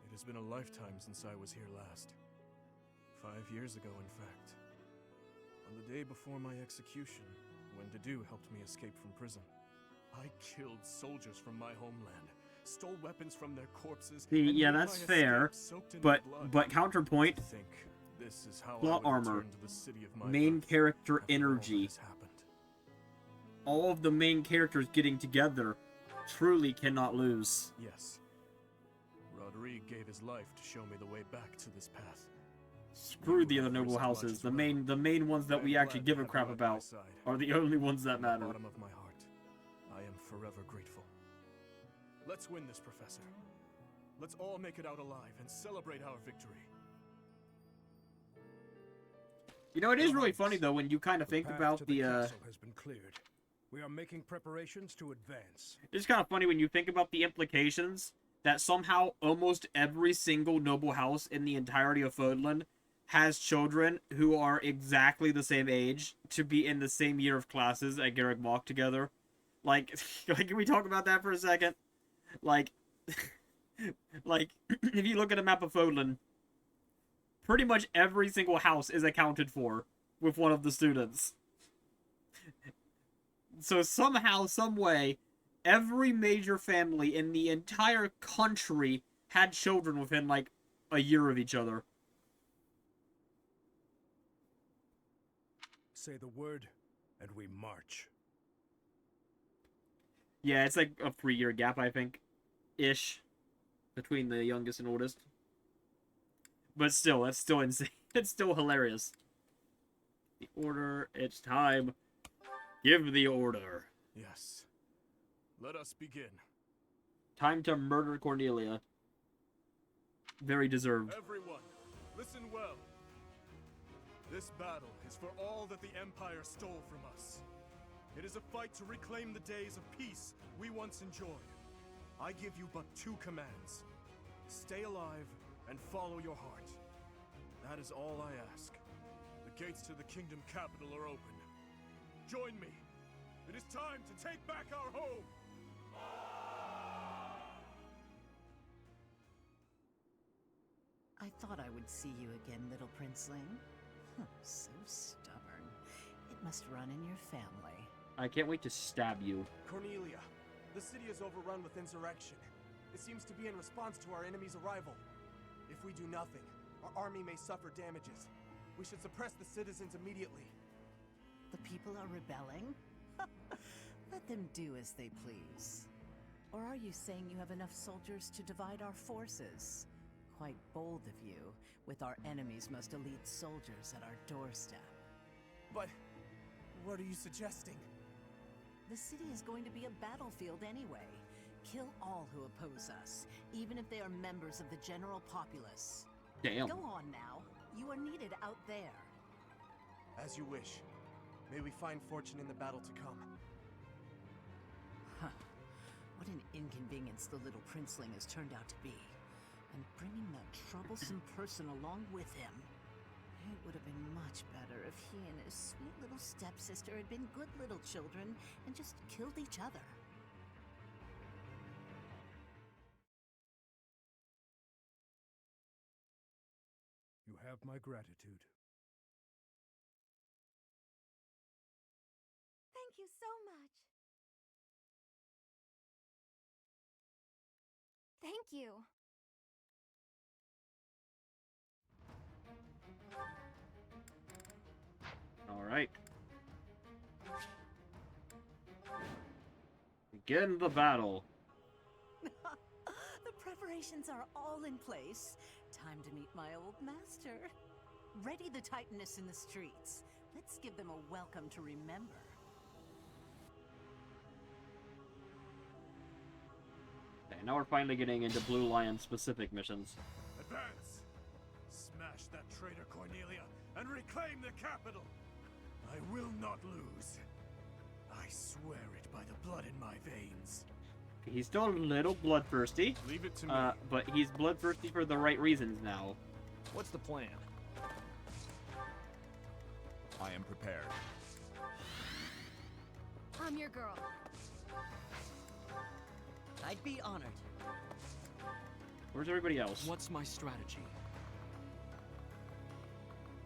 H: It has been a lifetime since I was here last. 5 years ago, in fact. On the day before my execution, when Dedu helped me escape from prison. I killed soldiers from my homeland, stole weapons from their corpses.
A: See, yeah, that's fair, but counterpoint,
H: this is how
A: plot
H: I would
A: armor,
H: return to the city of my
A: main
H: birth
A: character
H: after
A: energy,
H: all
A: all of the main characters getting together truly cannot lose.
H: Yes. Rodrigue gave his life to show me the way back to this path.
A: Screw the other noble houses. The main ones that we actually give a crap about are the only ones that matter.
H: From the bottom of my heart, I am forever grateful. Let's win this, Professor. Let's all make it out alive and celebrate our victory.
A: You know, it is really funny though when you kind of think about the
F: castle has been cleared. We are making preparations to advance.
A: It's kind of funny when you think about the implications that somehow almost every single noble house in the entirety of Fodlan has children who are exactly the same age to be in the same year of classes at Garrick Walk together. Like, can we talk about that for a second? Like, like, if you look at a map of Fodlan, pretty much every single house is accounted for with one of the students. So somehow, some way, every major family in the entire country had children within, like, a year of each other.
F: Say the word, and we march.
A: Yeah, it's like a 3-year gap, I think, ish, between the youngest and oldest. But still, that's still insane. It's still hilarious. The order, it's time. Give the order.
H: Yes. Let us begin.
A: Time to murder Cornelia. Very deserved.
H: Everyone, listen well. This battle is for all that the Empire stole from us. It is a fight to reclaim the days of peace we once enjoyed. I give you but 2 commands. Stay alive and follow your heart. That is all I ask. The gates to the kingdom capital are open. Join me. It is time to take back our home.
L: I thought I would see you again, little princeling. So stubborn. It must run in your family.
A: I can't wait to stab you.
H: Cornelia, the city is overrun with insurrection. It seems to be in response to our enemy's arrival. If we do nothing, our army may suffer damages. We should suppress the citizens immediately.
L: The people are rebelling? Let them do as they please. Or are you saying you have enough soldiers to divide our forces? Quite bold of you, with our enemy's most elite soldiers at our doorstep.
H: But what are you suggesting?
L: The city is going to be a battlefield anyway. Kill all who oppose us, even if they are members of the general populace.
A: Damn.
L: Go on now. You are needed out there.
H: As you wish. May we find fortune in the battle to come.
L: Huh. What an inconvenience the little princeling has turned out to be. And bringing that troublesome person along with him. It would have been much better if he and his sweet little stepsister had been good little children and just killed each other.
F: You have my gratitude.
B: Thank you so much.
G: Thank you.
A: Alright. Begin the battle.
L: The preparations are all in place. Time to meet my old master. Ready the Titaness in the streets. Let's give them a welcome to remember.
A: Okay, now we're finally getting into Blue Lion specific missions.
H: Advance! Smash that traitor Cornelia and reclaim the capital! I will not lose. I swear it by the blood in my veins.
A: He's still a little bloodthirsty.
H: Leave it to me.
A: But he's bloodthirsty for the right reasons now.
M: What's the plan?
D: I am prepared.
I: I'm your girl.
J: I'd be honored.
A: Where's everybody else?
M: What's my strategy?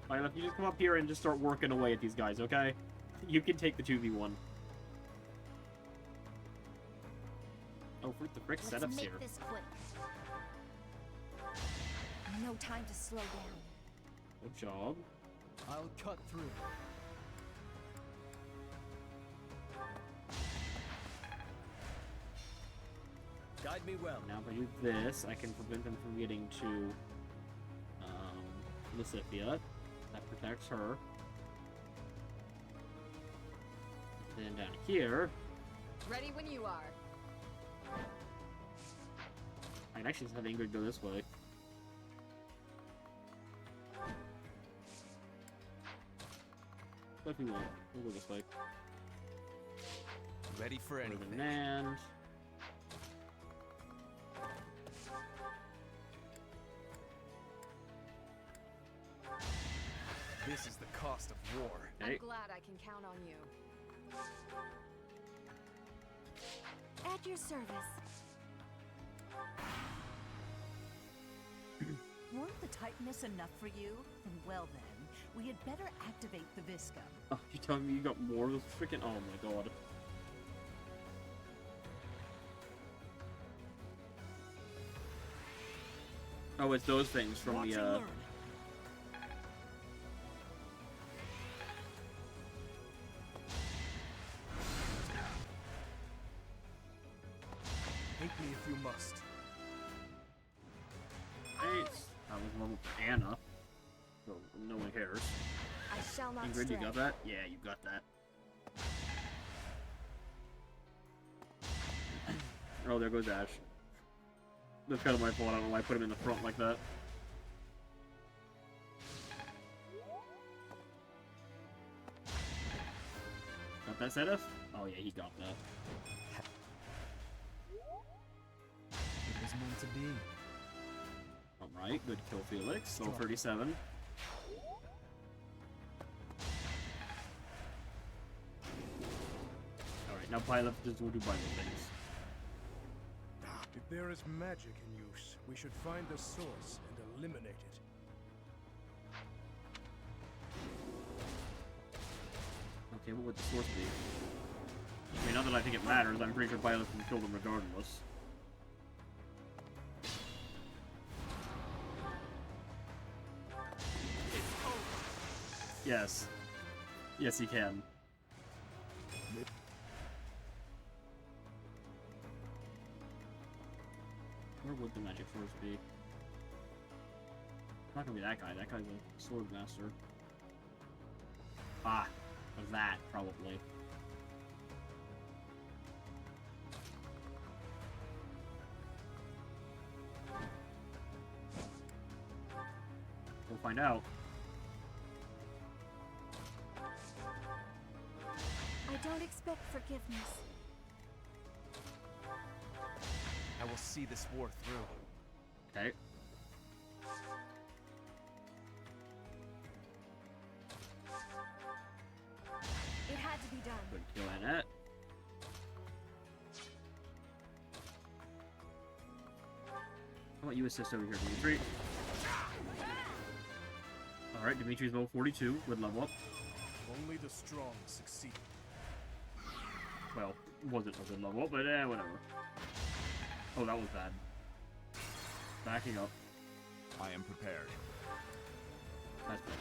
A: Alright, if you just come up here and just start working away at these guys, okay? You can take the 2v1. Oh, fruit the frick
I: Let's
A: setups
I: make
A: here.
I: this quick. No time to slow down.
A: Good job.
E: I'll cut through.
J: Guide me well.
A: Now if I do this, I can prevent them from getting to Lysithia. That protects her. Then down here,
I: Ready when you are.
A: I can actually just have Ingrid go this way. But if we won't, we'll go this way.
M: Ready for
A: Go to
M: anything.
A: the Nand.
H: This is the cost of war.
A: Okay.
C: I'm glad I can count on you.
B: At your service.
L: Weren't the Titanus enough for you? Well then, we had better activate the Viscum.
A: Oh, you telling me you got more of those freaking? Oh my god. Oh, it's those things from
L: Watch
A: the
L: and learn.
H: Hate me if you must.
A: Thanks. That was level for Anna. So no one cares.
B: I shall not
A: Ingrid,
B: stray.
A: you got that? Yeah, you got that. Oh, there goes Ash. That's kind of my fault. I don't know why I put him in the front like that. Got that set us? Oh yeah, he got that.
E: It was meant to be.
A: Alright, good kill, Felix. Level 37. Alright, now Pilot just will do Pilot things.
F: If there is magic in use, we should find the source and eliminate it.
A: Okay, what would the source be? I mean, not that I think it matters, I'm pretty sure Pilot can kill them regardless. Yes. Yes, he can. Where would the magic source be? It's not gonna be that guy. That guy's a sword master. Ah, that probably. We'll find out.
B: I don't expect forgiveness.
H: I will see this war through.
A: Okay.
B: It had to be done.
A: Good kill, Annette. How about you assist over here, Dimitri? Alright, Dimitri's level 42 with level up.
H: Only the strong succeed.
A: Well, wasn't a good level up, but whatever. Oh, that was bad. Backing up.
D: I am prepared.
A: That's better.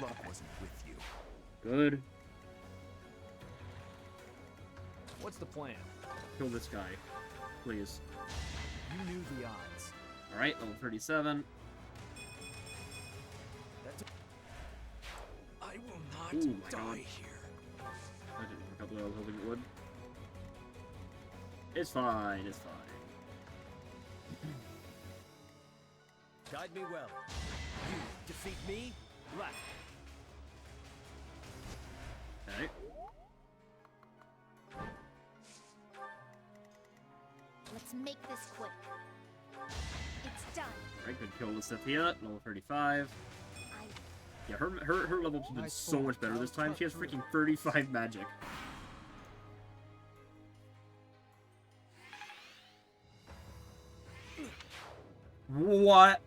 D: Luck wasn't with you.
A: Good.
M: What's the plan?
A: Kill this guy. Please.
H: You knew the odds.
A: Alright, level 37.
H: I will not
A: Ooh, my
H: die
A: God.
H: here.
A: That didn't work out the way I was hoping it would. It's fine, it's fine.
E: Guide me well. You defeat me? Left.
A: Okay.
G: Let's make this quick. It's done.
A: Alright, good kill with Cynthia, level 35. Yeah, her level's been
E: Nice
A: so
E: form.
A: much better this time. She has
E: I'll cut
A: freaking 35 magic. What?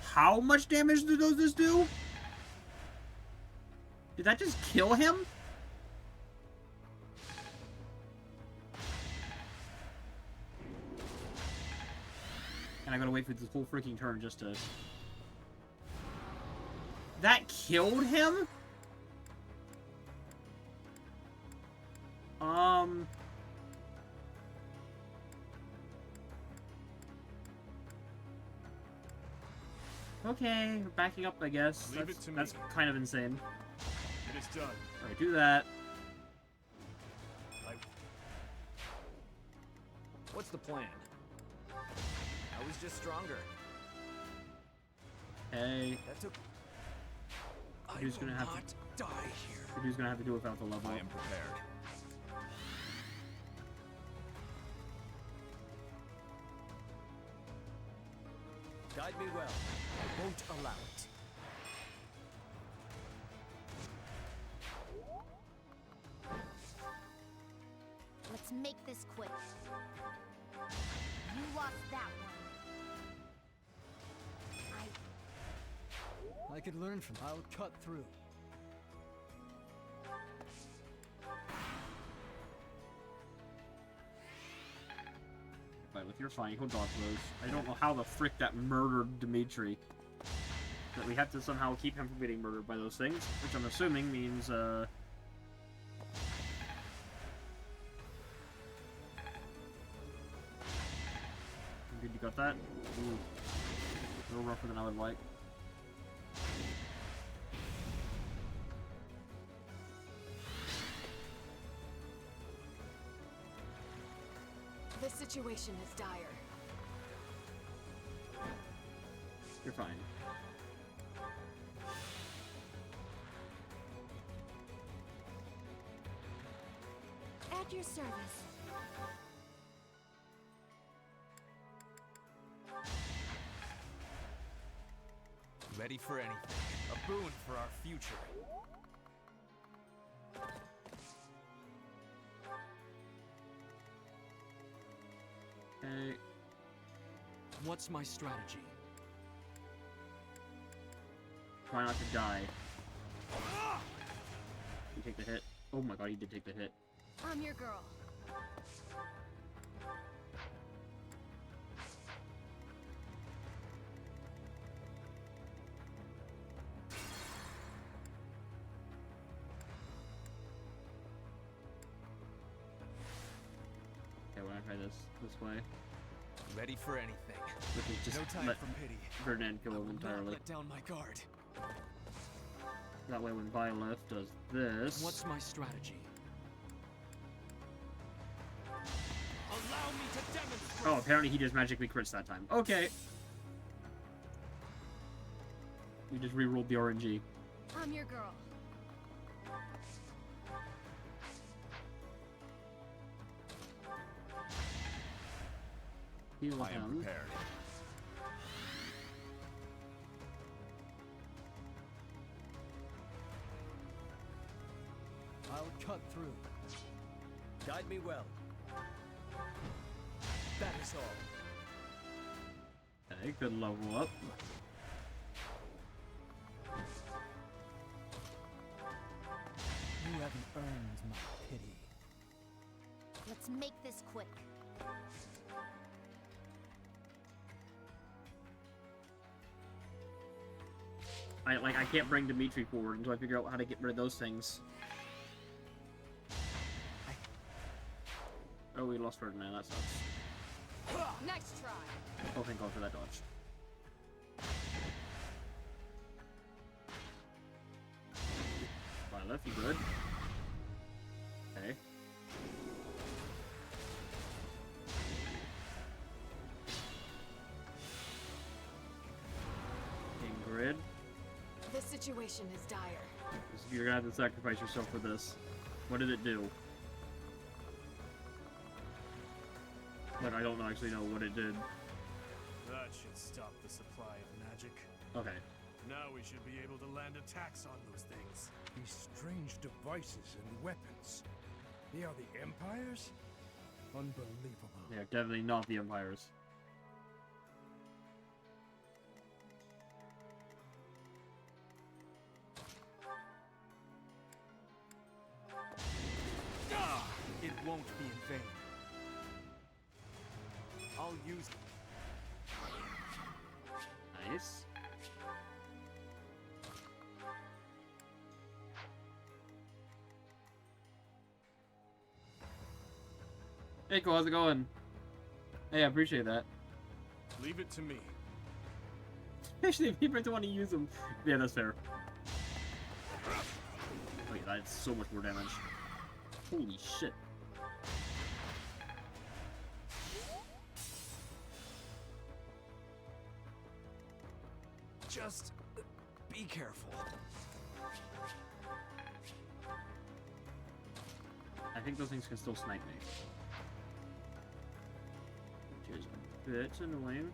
A: How much damage does this do? Did that just kill him? And I gotta wait for this whole freaking turn just to... That killed him? Okay, we're backing up, I guess.
H: Leave it to me.
A: That's kind of insane.
H: It is done.
A: Alright, do that.
M: What's the plan? I was just stronger.
A: Hey,
H: That took. I
A: Who's
H: will
A: gonna have
H: not
A: to-
H: die here.
A: who's gonna have to do it without the level
D: I
A: up?
D: am prepared.
E: Guide me well. I won't allow it.
G: Let's make this quick. You lost that one.
E: I could learn from. I'll cut through.
A: Violet, you're fine. He'll dodge those. I don't know how the frick that murdered Dimitri. That we have to somehow keep him from getting murdered by those things, which I'm assuming means, Good, you got that? Ooh. A little rougher than I would like.
C: The situation is dire.
A: You're fine.
B: At your service.
E: Ready for anything. A boon for our future.
A: Okay.
E: What's my strategy?
A: Try not to die. You take the hit. Oh my god, he did take the hit.
C: I'm your girl.
A: Okay, when I try this way.
E: Ready for anything.
A: Which is just
E: no time
A: let
E: for pity.
A: Ferdinand kill him entirely.
E: Let down my guard.
A: That way when Violet does this...
E: What's my strategy? Allow me to demonstrate.
A: Oh, apparently he just magically crits that time. Okay. We just re-rolled the RNG.
C: I'm your girl.
A: Heal
D: I am
A: him.
D: prepared.
E: I'll cut through. Guide me well. That is all.
A: Okay, good level up.
E: You haven't earned my pity.
G: Let's make this quick.
A: I can't bring Dimitri forward until I figure out how to get rid of those things. Oh, we lost Ferdinand, that sucks.
C: Nice try.
A: Oh, thank God for that dodge. Violet, you good? Okay. Ingrid.
C: The situation is dire.
A: You're gonna have to sacrifice yourself for this. What did it do? Like, I don't actually know what it did.
H: That should stop the supply of magic.
A: Okay.
H: Now we should be able to land attacks on those things.
F: These strange devices and weapons. They are the Empire's? Unbelievable.
A: Yeah, definitely not the Empires.
E: It won't be in vain. I'll use...
A: Nice. Hey, cool, how's it going? Hey, I appreciate that.
H: Leave it to me.
A: Especially if people don't want to use them. Yeah, that's fair. Wait, that's so much more damage. Holy shit.
E: Just be careful.
A: I think those things can still snipe me. Which is a bit annoying.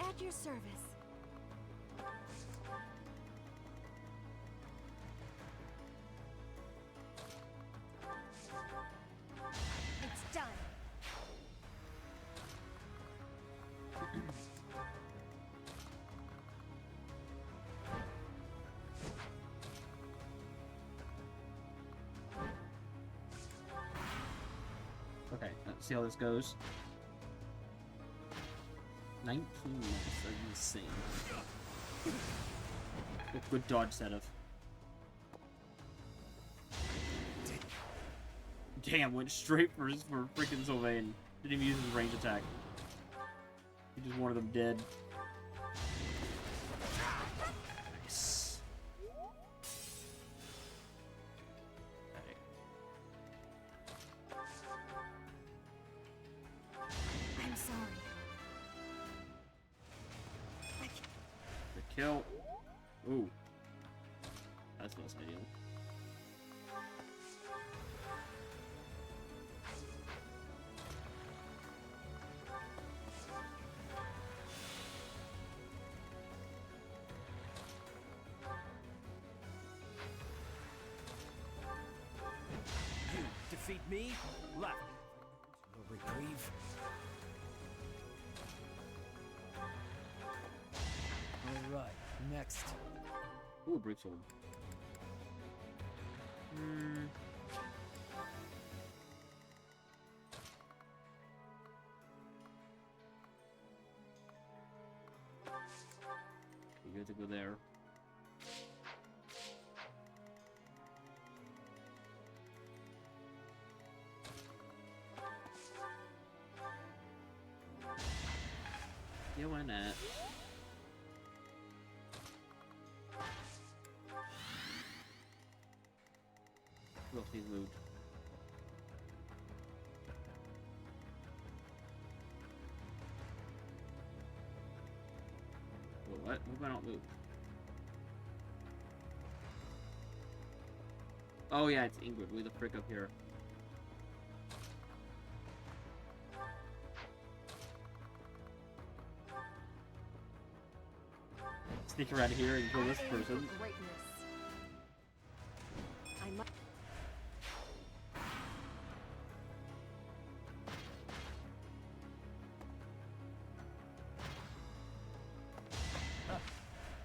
B: At your service. It's done.
A: Okay, let's see how this goes. 19 minutes, that's insane. Good dodge setup. Damn, went straight for freaking Sylvain. Didn't even use his range attack. He just wanted them dead. Nice. Okay.
B: I'm sorry.
A: The kill. Ooh. That's less ideal.
H: You defeat me? Left. No reprieve.
E: Alright, next.
A: Ooh, a brick sword. You good to go there. Yeah, why not? Who else needs moved? Wait, what? Who am I not moved? Oh yeah, it's Ingrid. We the frick up here. Sneak around here and kill this person.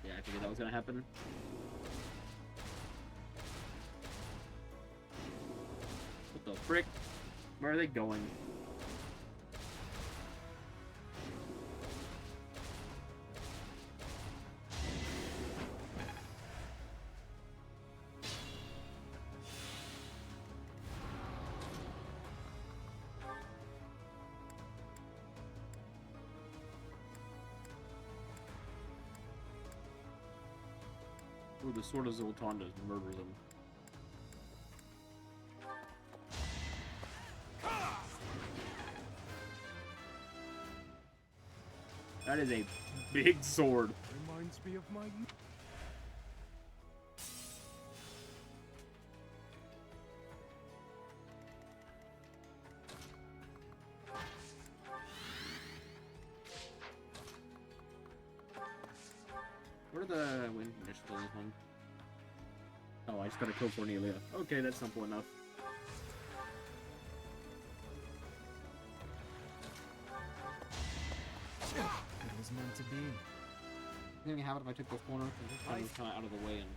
A: Yeah, I figured that was gonna happen. What the frick? Where are they going? Ooh, the Sword of Zoltan just murders him. That is a big sword.
F: Reminds me of my youth.
A: What are the win conditions on this one? Oh, I just gotta kill Cornelia. Okay, that's simple enough.
E: It was meant to be.
A: Anything happen if I took this corner? This kind of out of the way and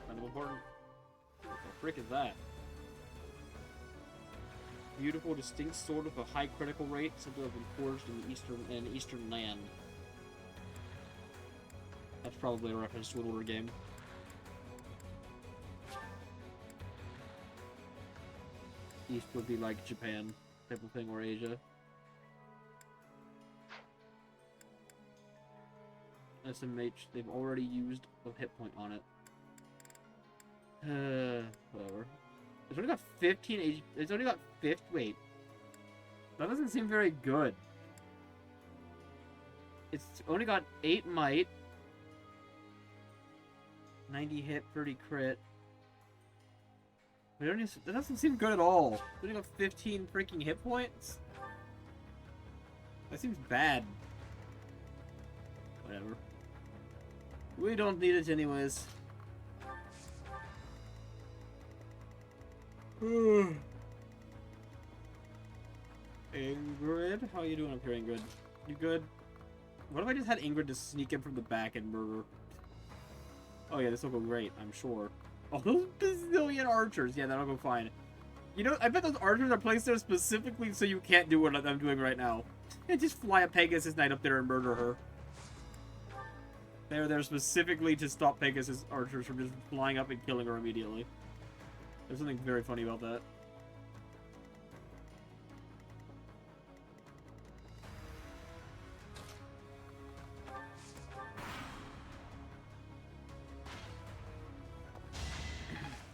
A: kind of important. What the frick is that? Beautiful, distinct sword with a high critical rate, said to have been forged in the eastern land. That's probably a reference to an older game. East would be like Japan type of thing, or Asia. SMH, they've already used a hit point on it. Whatever. It's only got 15 HP. It's only got 50. Wait. That doesn't seem very good. It's only got 8 might. 90 hit, 30 crit. That doesn't seem good at all. It's only got 15 freaking hit points. That seems bad. Whatever. We don't need it anyways. Ingrid? How you doing up here, Ingrid? You good? What if I just had Ingrid to sneak in from the back and murder? Oh yeah, this will go great, I'm sure. Oh, those bazillion archers. Yeah, that'll go fine. You know, I bet those archers are placed there specifically so you can't do what I'm doing right now. And just fly a Pegasus Knight up there and murder her. They're there specifically to stop Pegasus archers from just flying up and killing her immediately. There's something very funny about that.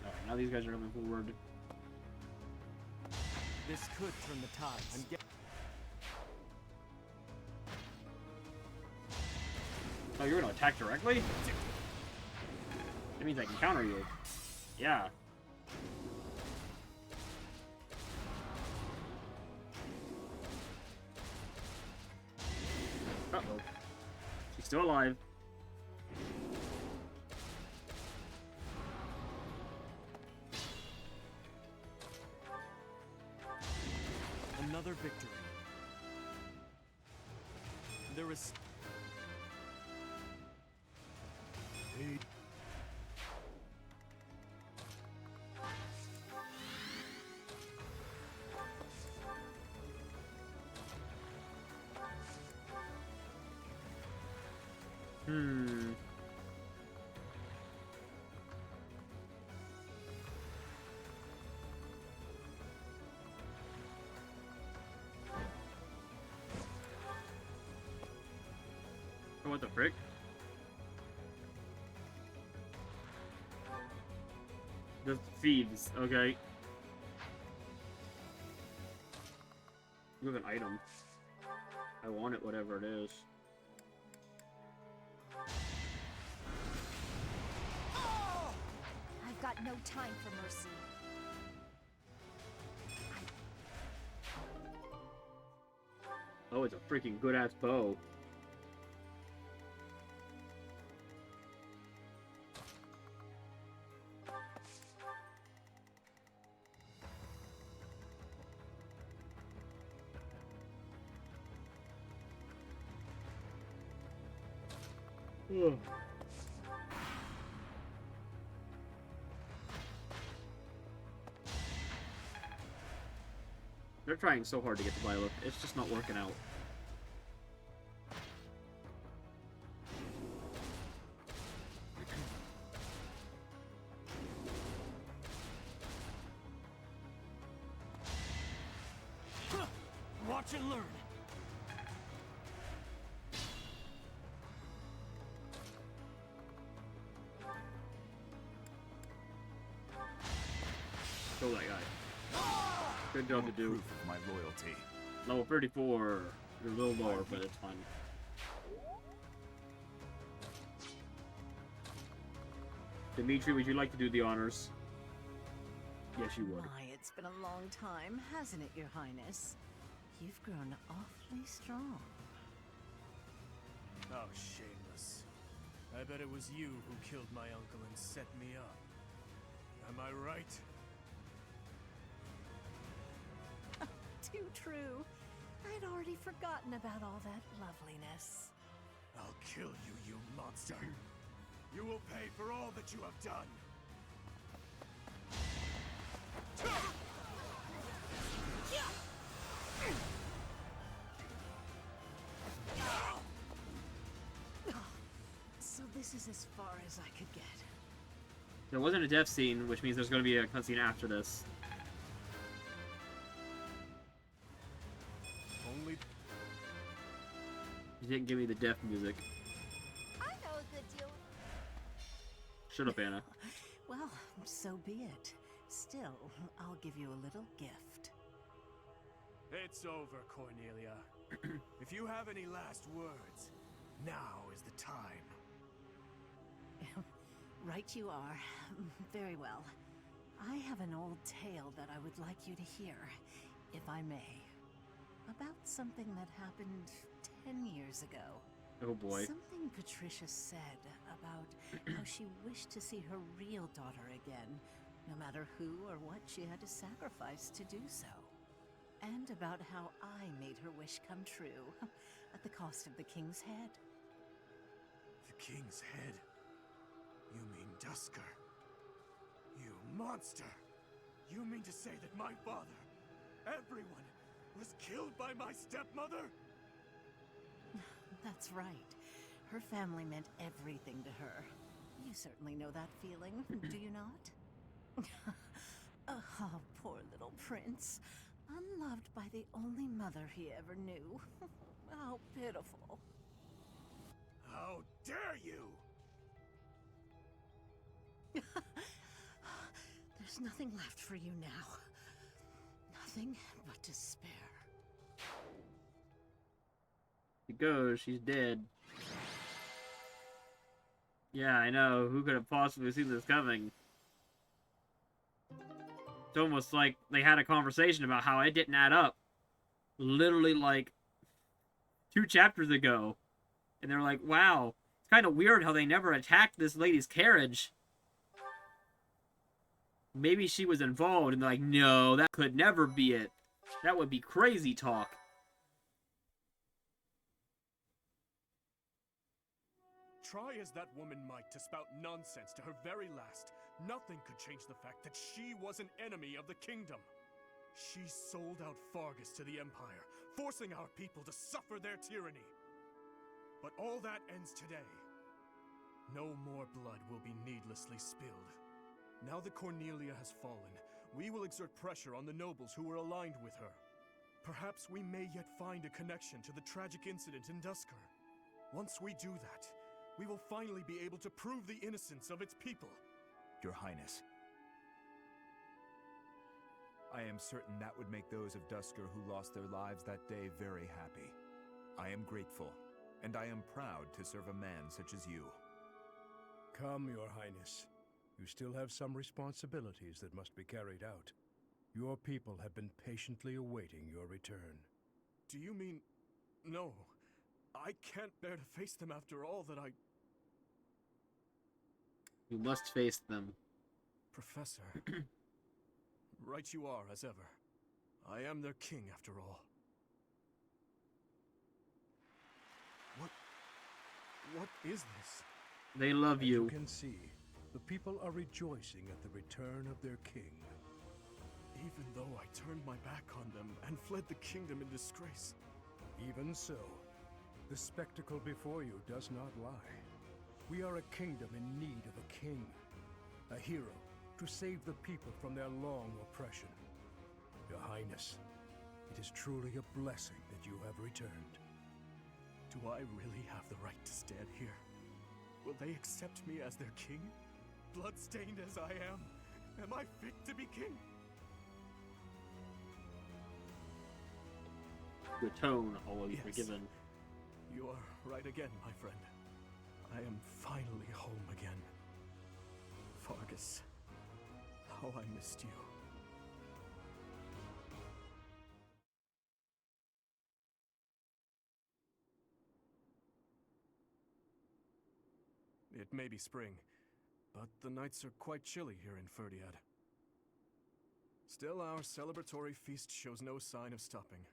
A: Alright, now these guys are coming forward.
H: This could turn the tides.
A: Oh, you're gonna attack directly? That means I can counter you. Yeah. Uh-oh. She's still alive.
H: Another victory. There is...
A: Oh, what the frick? The thieves, okay. You have an item. I want it, whatever it is.
I: I've got no time for mercy.
A: Oh, it's a freaking good-ass bow. Ugh. They're trying so hard to get to Violet. It's just not working out.
H: Watch and learn.
A: Kill that guy. Good job to do.
D: Proof of my loyalty.
A: Level 34. You're a little lower, but it's fine. Dimitri, would you like to do the honors? Yes, you would.
L: My, it's been a long time, hasn't it, Your Highness? You've grown awfully strong.
H: Oh, shameless. I bet it was you who killed my uncle and set me up. Am I right?
L: Too true. I'd already forgotten about all that loveliness.
H: I'll kill you, you monster. You will pay for all that you have done.
L: So this is as far as I could get.
A: There wasn't a death scene, which means there's going to be a cutscene after this.
H: Only...
A: You didn't give me the death music.
I: I know the deal.
A: Shut up, Anna.
L: Well, so be it. Still, I'll give you a little gift.
H: It's over, Cornelia. If you have any last words, now is the time.
L: Right you are. Very well. I have an old tale that I would like you to hear, if I may. About something that happened 10 years ago.
A: Oh boy.
L: Something Patricia said about how she wished to see her real daughter again, no matter who or what she had to sacrifice to do so. And about how I made her wish come true, at the cost of the king's head.
H: The king's head? You mean Dusker? You monster! You mean to say that my father, everyone, was killed by my stepmother?
L: That's right. Her family meant everything to her. You certainly know that feeling, do you not? Oh, poor little prince. Unloved by the only mother he ever knew. How pitiful.
H: How dare you!
L: There's nothing left for you now. Nothing but despair.
A: She goes, she's dead. Yeah, I know. Who could have possibly seen this coming? It's almost like they had a conversation about how it didn't add up. Literally, like, 2 chapters ago. And they're like, wow, it's kind of weird how they never attacked this lady's carriage. Maybe she was involved. And they're like, no, that could never be it. That would be crazy talk.
H: Try as that woman might to spout nonsense to her very last, nothing could change the fact that she was an enemy of the kingdom. She sold out Fargus to the Empire, forcing our people to suffer their tyranny. But all that ends today. No more blood will be needlessly spilled. Now that Cornelia has fallen, we will exert pressure on the nobles who were aligned with her. Perhaps we may yet find a connection to the tragic incident in Dusker. Once we do that, we will finally be able to prove the innocence of its people.
D: Your Highness. I am certain that would make those of Dusker who lost their lives that day very happy. I am grateful, and I am proud to serve a man such as you.
F: Come, Your Highness. You still have some responsibilities that must be carried out. Your people have been patiently awaiting your return.
H: Do you mean... No. I can't bear to face them after all that I...
A: You must face them.
H: Professor. Right you are, as ever. I am their king, after all. What is this?
A: They love
F: As
A: you.
F: you can see, the people are rejoicing at the return of their king.
H: Even though I turned my back on them and fled the kingdom in disgrace.
F: Even so, the spectacle before you does not lie. We are a kingdom in need of a king, a hero to save the people from their long oppression. Your Highness, it is truly a blessing that you have returned.
H: Do I really have the right to stand here? Will they accept me as their king? Bloodstained as I am I fit to be king?
A: The tone always
H: Yes.
A: forgiven.
H: You are right again, my friend. I am finally home again. Fargus, how I missed you. It may be spring, but the nights are quite chilly here in Ferdiad. Still, our celebratory feast shows no sign of stopping.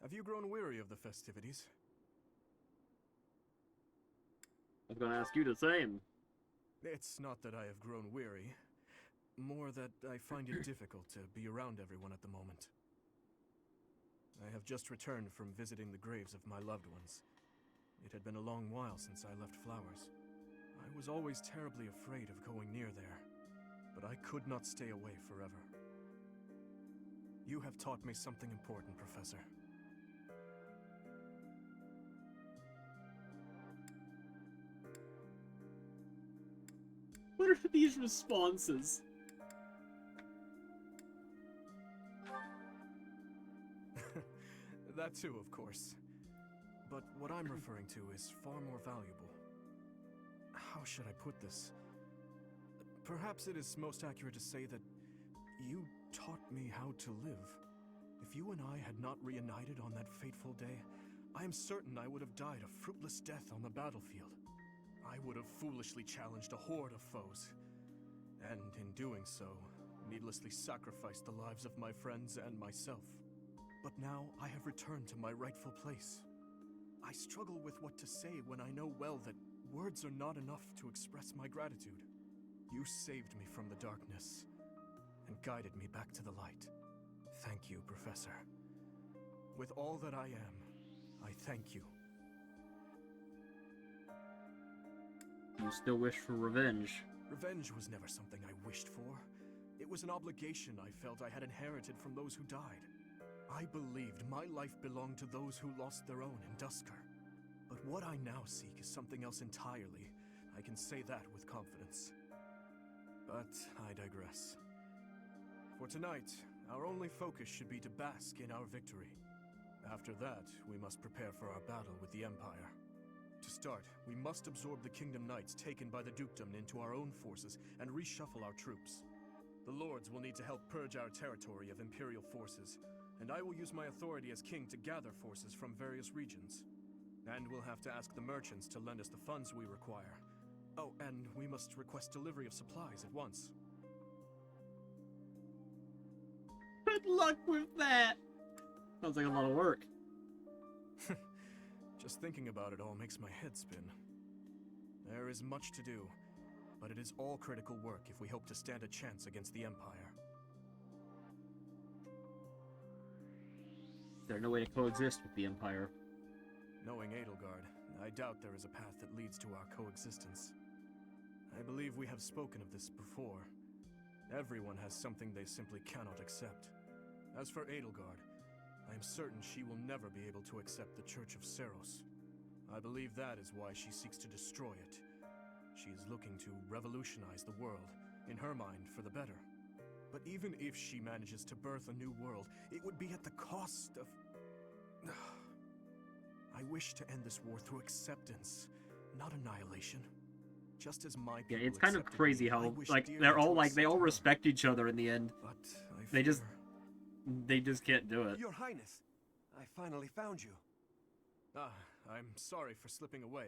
H: Have you grown weary of the festivities?
A: I was gonna ask you the same.
H: It's not that I have grown weary. More that I find it difficult to be around everyone at the moment. I have just returned from visiting the graves of my loved ones. It had been a long while since I left Flowers. I was always terribly afraid of going near there, but I could not stay away forever. You have taught me something important, Professor.
A: What are these responses?
H: That too, of course. But what I'm referring to is far more valuable. How should I put this? Perhaps it is most accurate to say that you taught me how to live. If you and I had not reunited on that fateful day, I am certain I would have died a fruitless death on the battlefield. I would have foolishly challenged a horde of foes, and in doing so, needlessly sacrificed the lives of my friends and myself. But now I have returned to my rightful place. I struggle with what to say when I know well that words are not enough to express my gratitude. You saved me from the darkness and guided me back to the light. Thank you, Professor. With all that I am, I thank you.
A: You still wish for revenge.
H: Revenge was never something I wished for. It was an obligation I felt I had inherited from those who died. I believed my life belonged to those who lost their own in Duscur. But what I now seek is something else entirely. I can say that with confidence. But I digress. For tonight, our only focus should be to bask in our victory. After that, we must prepare for our battle with the Empire. To start, we must absorb the Kingdom Knights taken by the Dukedom into our own forces and reshuffle our troops. The Lords will need to help purge our territory of Imperial forces, and I will use my authority as king to gather forces from various regions. And we'll have to ask the merchants to lend us the funds we require. Oh, and we must request delivery of supplies at once.
A: Good luck with that! Sounds like a lot of work.
H: Just thinking about it all makes my head spin. There is much to do, but it is all critical work if we hope to stand a chance against the Empire.
A: Is there no way to coexist with the Empire?
H: Knowing Edelgard, I doubt there is a path that leads to our coexistence. I believe we have spoken of this before. Everyone has something they simply cannot accept. As for Edelgard, I am certain she will never be able to accept the Church of Seiros. I believe that is why she seeks to destroy it. She is looking to revolutionize the world, in her mind, for the better. But even if she manages to birth a new world, it would be at the cost of... I wish to end this war through acceptance, not annihilation. Just as my people
A: it's kind of
H: accepted
A: crazy
H: me, I
A: how,
H: wish
A: like,
H: dearly
A: they're all,
H: to
A: like, they all
H: accept her.
A: respect each other in the end.
H: But I
A: They just...
H: fear-
A: They just can't do it.
N: Your Highness, I finally found you.
H: I'm sorry for slipping away.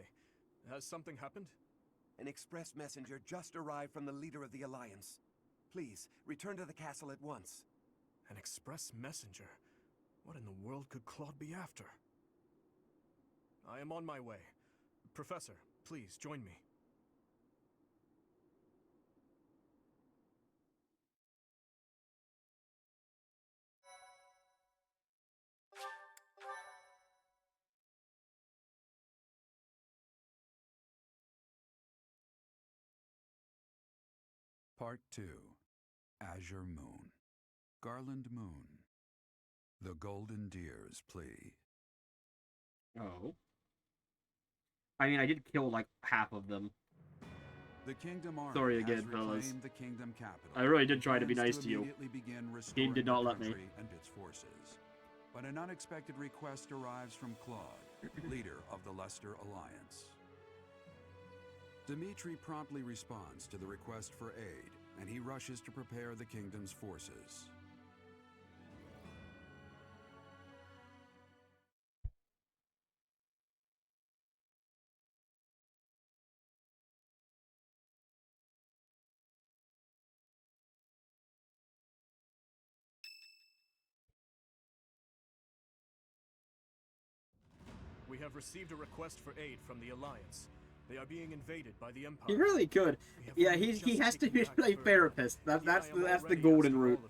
H: Has something happened?
N: An express messenger just arrived from the leader of the Alliance. Please, return to the castle at once.
H: An express messenger? What in the world could Claude be after? I am on my way. Professor, please join me.
K: Part 2. Azure Moon. Garland Moon. The Golden Deer's Plea.
A: Oh. I mean, I did kill, like, half of them.
K: The Kingdom Army
A: Sorry
K: has
A: again, fellas.
K: reclaimed the Kingdom capital.
A: I really did try to
K: and
A: be
K: plans
A: nice to you.
K: immediately begin
A: Game
K: restoring
A: did not
K: the
A: let me.
K: country and its forces. But an unexpected request arrives from Claude, leader of the Leicester Alliance. Dimitri promptly responds to the request for aid, and he rushes to prepare the kingdom's forces.
H: We have received a request for aid from the Alliance. They are being invaded by the Empire.
A: He really could. Yeah, he has to be a therapist. That's the golden route.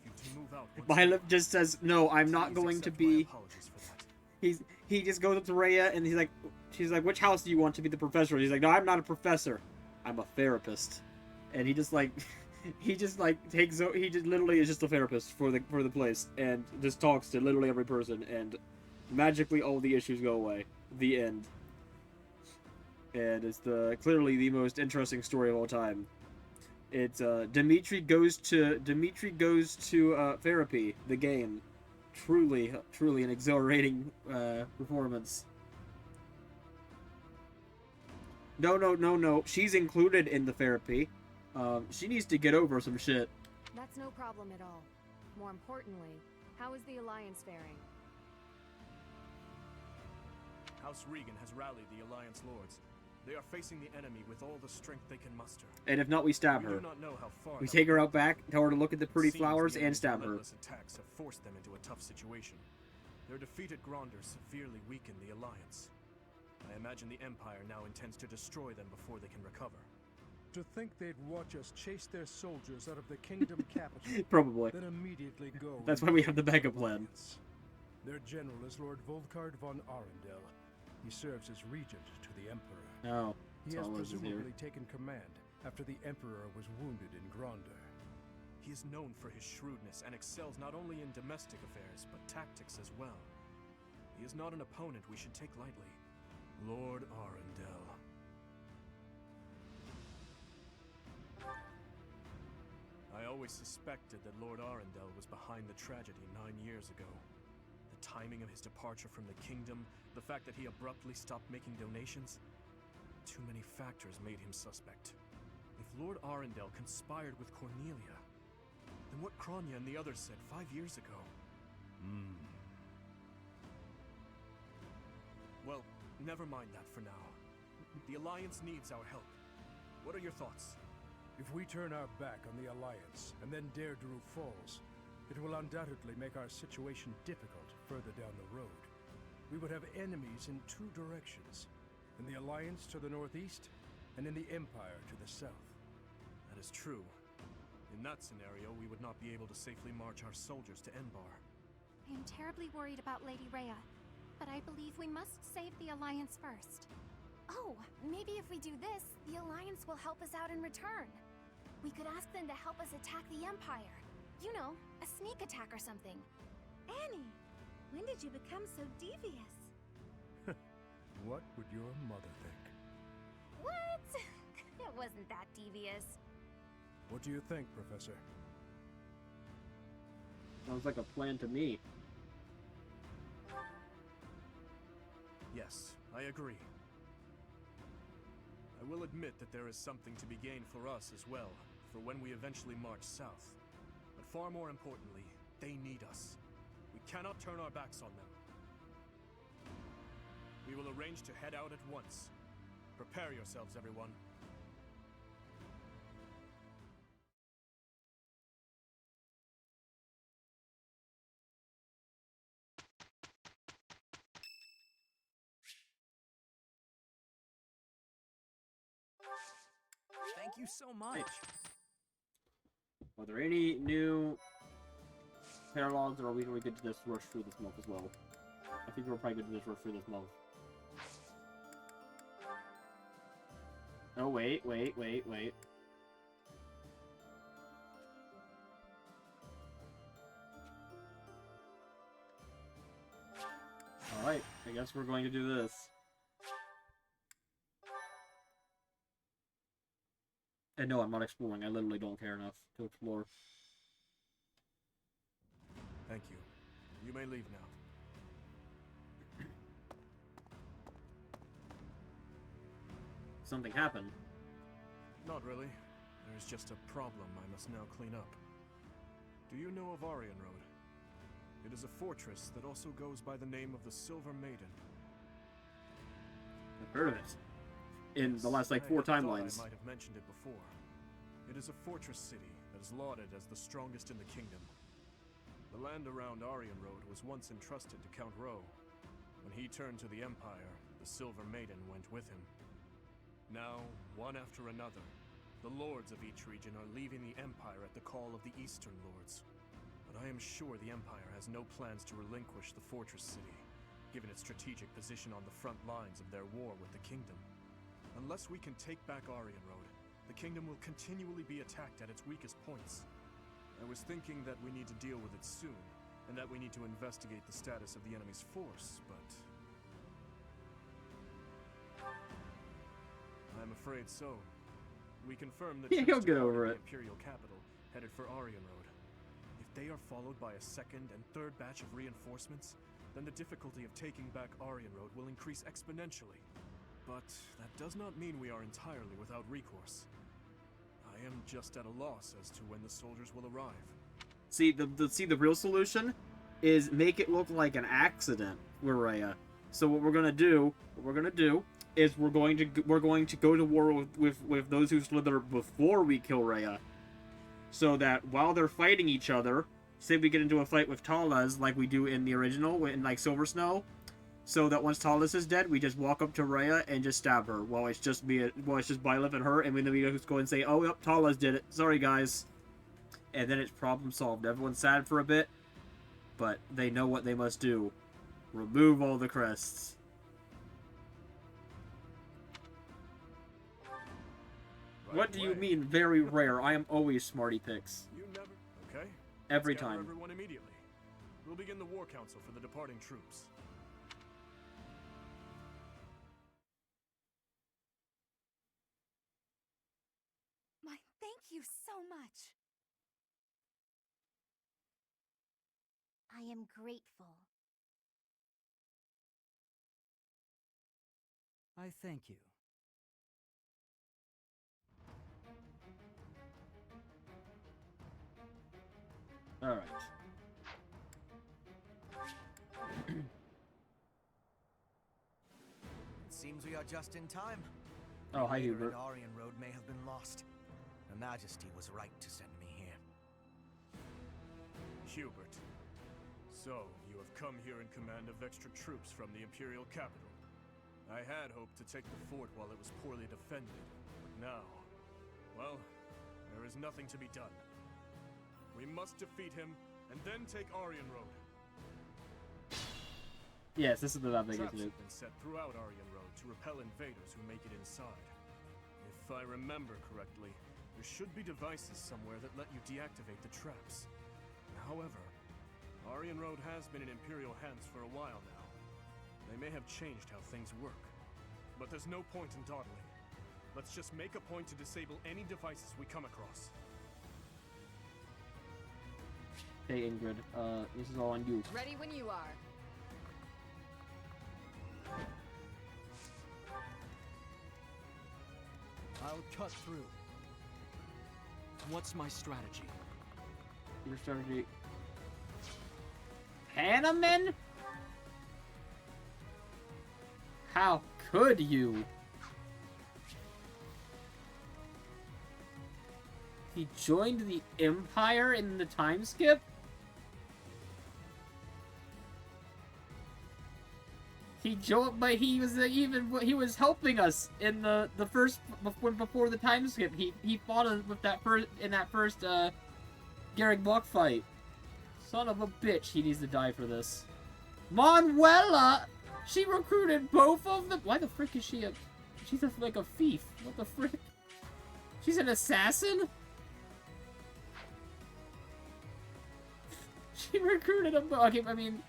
A: Violet just says, no, I'm not going to be... He just goes up to Rhea and she's like, which house do you want to be the professor? He's like, no, I'm not a professor. I'm a therapist. And he just literally is just a therapist for the place and just talks to literally every person and magically all the issues go away. The end. And it's clearly the most interesting story of all time. It's Dimitri goes to therapy, the game. Truly an exhilarating performance. No. She's included in the therapy. She needs to get over some shit.
C: That's no problem at all. More importantly, how is the Alliance faring?
H: House Regan has rallied the Alliance lords. They are facing the enemy with all the strength they can muster.
A: And if not, we stab
H: We
A: her.
H: do not know how far
A: We
H: that
A: take her
H: will
A: out back, tell her to look at the pretty
H: It seems
A: flowers,
H: the
A: and
H: enemy's
A: stab her.
H: relentless attacks have forced them into a tough situation. Their defeat at Gronder severely weakened the Alliance. I imagine the Empire now intends to destroy them before they can recover.
F: To think they'd watch us chase their soldiers out of the kingdom capital,
A: Probably.
F: then immediately go.
A: That's
F: and
A: why we have the
F: defeat
A: backup plan.
F: Alliance. Their general is Lord Volkard von Arundel. He serves as regent to the Emperor.
A: Oh,
F: He has
A: that's all it is here.
F: presumably taken command after the Emperor was wounded in Gronder.
H: He is known for his shrewdness and excels not only in domestic affairs, but tactics as well. He is not an opponent we should take lightly. Lord Arundel. I always suspected that Lord Arundel was behind the tragedy 9 years ago. The timing of his departure from the kingdom, the fact that he abruptly stopped making donations. Too many factors made him suspect. If Lord Arundel conspired with Cornelia, then what Kronya and the others said 5 years ago? Well, never mind that for now. The Alliance needs our help. What are your thoughts?
F: If we turn our back on the Alliance and then Deirdre falls, it will undoubtedly make our situation difficult further down the road. We would have enemies in two directions. In the Alliance to the northeast, and in the Empire to the south.
H: That is true. In that scenario, we would not be able to safely march our soldiers to Enbar.
G: I am terribly worried about Lady Rhea, but I believe we must save the Alliance first.
I: Oh, maybe if we do this, the Alliance will help us out in return. We could ask them to help us attack the Empire. You know, a sneak attack or something.
B: Annie, when did you become so devious?
F: What would your mother think?
I: What? It wasn't that devious.
F: What do you think, Professor?
A: Sounds like a plan to me.
H: Yes, I agree. I will admit that there is something to be gained for us as well, for when we eventually march south. But far more importantly, they need us. We cannot turn our backs on them. We will arrange to head out at once. Prepare yourselves, everyone.
E: Thank you so much.
A: Are there any new paralogs, or are we good to just rush through this month as well? I think we're probably good to just rush through this month. Oh, wait. Alright, I guess we're going to do this. And no, I'm not exploring. I literally don't care enough to explore.
H: Thank you. You may leave now.
A: Something happened.
H: Not really. There's just a problem I must now clean up. Do you know of Arian Road? It is a fortress that also goes by the name of the Silver Maiden.
A: I've heard of it. In the last, like, 4 timelines.
H: I might have mentioned it before. It is a fortress city that is lauded as the strongest in the kingdom. The land around Arian Road was once entrusted to Count Rowe. When he turned to the Empire, the Silver Maiden went with him. Now, one after another, the lords of each region are leaving the Empire at the call of the Eastern Lords. But I am sure the Empire has no plans to relinquish the fortress city, given its strategic position on the front lines of their war with the kingdom. Unless we can take back Arian Road, the kingdom will continually be attacked at its weakest points. I was thinking that we need to deal with it soon, and that we need to investigate the status of the enemy's force, but... I'm afraid so. We confirmed that
A: Yeah, he'll get over it.
H: the Imperial capital, headed for Arian Road. If they are followed by a second and third batch of reinforcements, then the difficulty of taking back Arian Road will increase exponentially. But that does not mean we are entirely without recourse. I am just at a loss as to when the soldiers will arrive.
A: See, the real solution is make it look like an accident, Rhea. So what we're gonna do is we're going to go to war with those who slither before we kill Rhea, so that while they're fighting each other, say we get into a fight with Talas like we do in the original in like Silver Snow, so that once Talas is dead, we just walk up to Rhea and just stab her while it's just Byleth and her, and then we just go and say, "Oh, yep, Talas did it. Sorry, guys," and then it's problem solved. Everyone's sad for a bit, but they know what they must do: remove all the crests. What do you mean, very rare? I am always smarty picks.
H: You never... Okay.
A: Every
H: Let's gather
A: time.
H: everyone immediately. We'll begin the war council for the departing troops.
B: My thank you so much.
I: I am grateful.
E: I thank you.
A: Alright.
O: It seems we are just in time.
A: Oh, hi,
O: Later,
A: Hubert.
O: an Aryan road may have been lost. Her Majesty was right to send me here.
H: Hubert. So, you have come here in command of extra troops from the Imperial capital. I had hoped to take the fort while it was poorly defended, but now... well, there is nothing to be done. We must defeat him, and then take Aryan Road.
A: Yes, this is the bad thing to
H: Traps
A: do.
H: have been set throughout Aryan Road to repel invaders who make it inside. If I remember correctly, there should be devices somewhere that let you deactivate the traps. However, Aryan Road has been in Imperial hands for a while now. They may have changed how things work. But there's no point in dawdling. Let's just make a point to disable any devices we come across.
A: Hey, Ingrid, this is all on you.
C: Ready when you are.
E: I'll cut through.
P: What's my strategy?
A: Your strategy... Hanneman? How could you? He joined the Empire in the time skip? He joined, but he was he was helping us in the first before the time skip. He fought us with that first Garrick Buck fight. Son of a bitch, he needs to die for this. Manuela, she recruited both of them. Why the frick is she she's like a thief? What the frick? She's an assassin? She recruited them. Okay, I mean,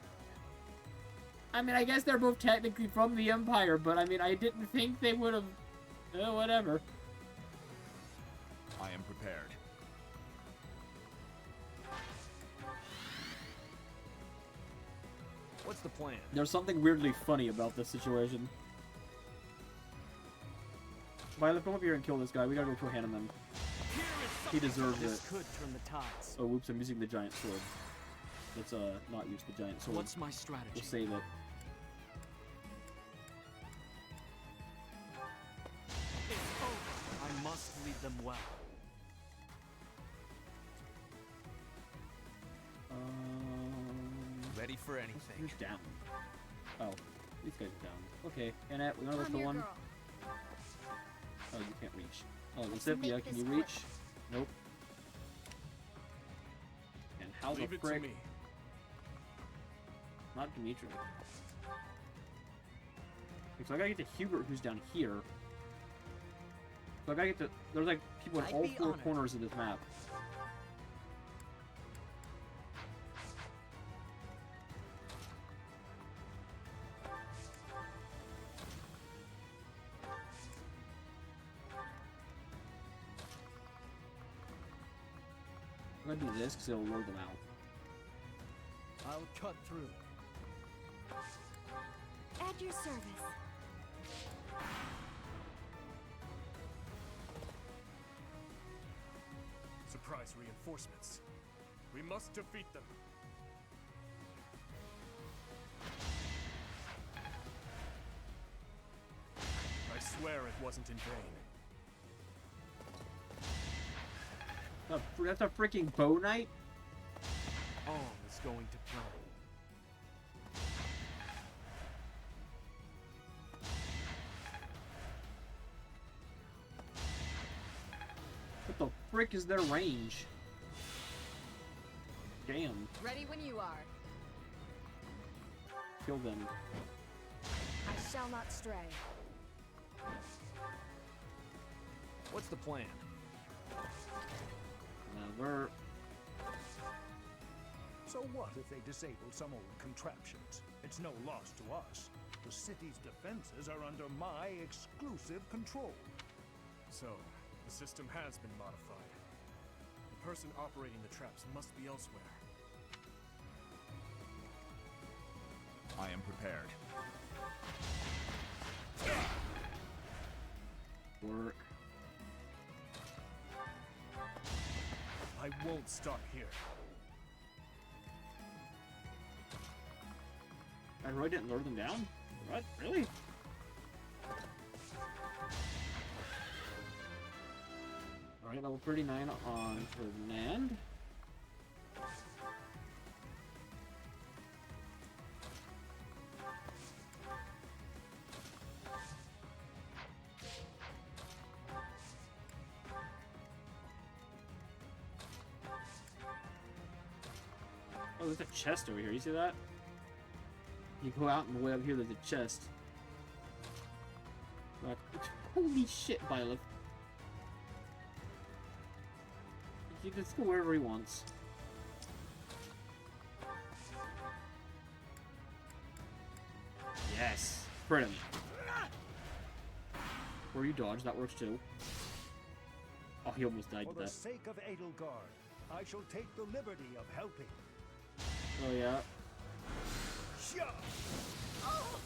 A: I guess they're both technically from the Empire, but I mean, I didn't think they would have... whatever.
D: I am prepared.
M: What's the plan?
A: There's something weirdly funny about this situation. Violet, come over here and kill this guy. We gotta go kill Hanneman. He deserves it.
P: This could turn the tides.
A: Oh, whoops, I'm using the giant sword. Let's, not use the giant sword.
P: What's my strategy?
A: We'll save it.
P: I must lead them well.
O: Ready for anything.
A: Who's down? Oh, these guys are down. Okay, Annette, we wanna look for one. Oh, you can't reach. Oh, Lucipia, can you reach? Nope. And how the
H: Leave it to
A: frick?
H: me.
A: Not Dimitri. So I gotta get to Hubert, who's down here. So I gotta get to... There's like people in all four corners of this map. I'm gonna do this because it'll load them out.
E: I'll cut through.
B: At your service.
H: Surprise reinforcements. We must defeat them. wasn't in vain.
A: That's a freaking bow knight?
H: All is going to plan.
A: What the frick is their range? Damn.
C: Ready when you are.
A: Kill them.
C: I shall not stray.
M: What's the plan?
A: We're...
Q: So what if they disable some old contraptions? It's no loss to us. The city's defenses are under my exclusive control.
H: So, the system has been modified. The person operating the traps must be elsewhere.
D: I am prepared.
A: Work.
H: I won't stop here.
A: I really didn't lure them down? What? Really? Alright, level 39 on Ferdinand. Oh, there's a chest over here. You see that? You go out and way up here, there's a chest. Like, holy shit, Violet. He can just go wherever he wants. Yes! Crit him. Or you dodge, that works too. Oh, he almost died
Q: For
A: to
Q: the
A: that.
Q: sake of Edelgard, I shall take the liberty of helping.
A: Oh, yeah.
Q: Oh.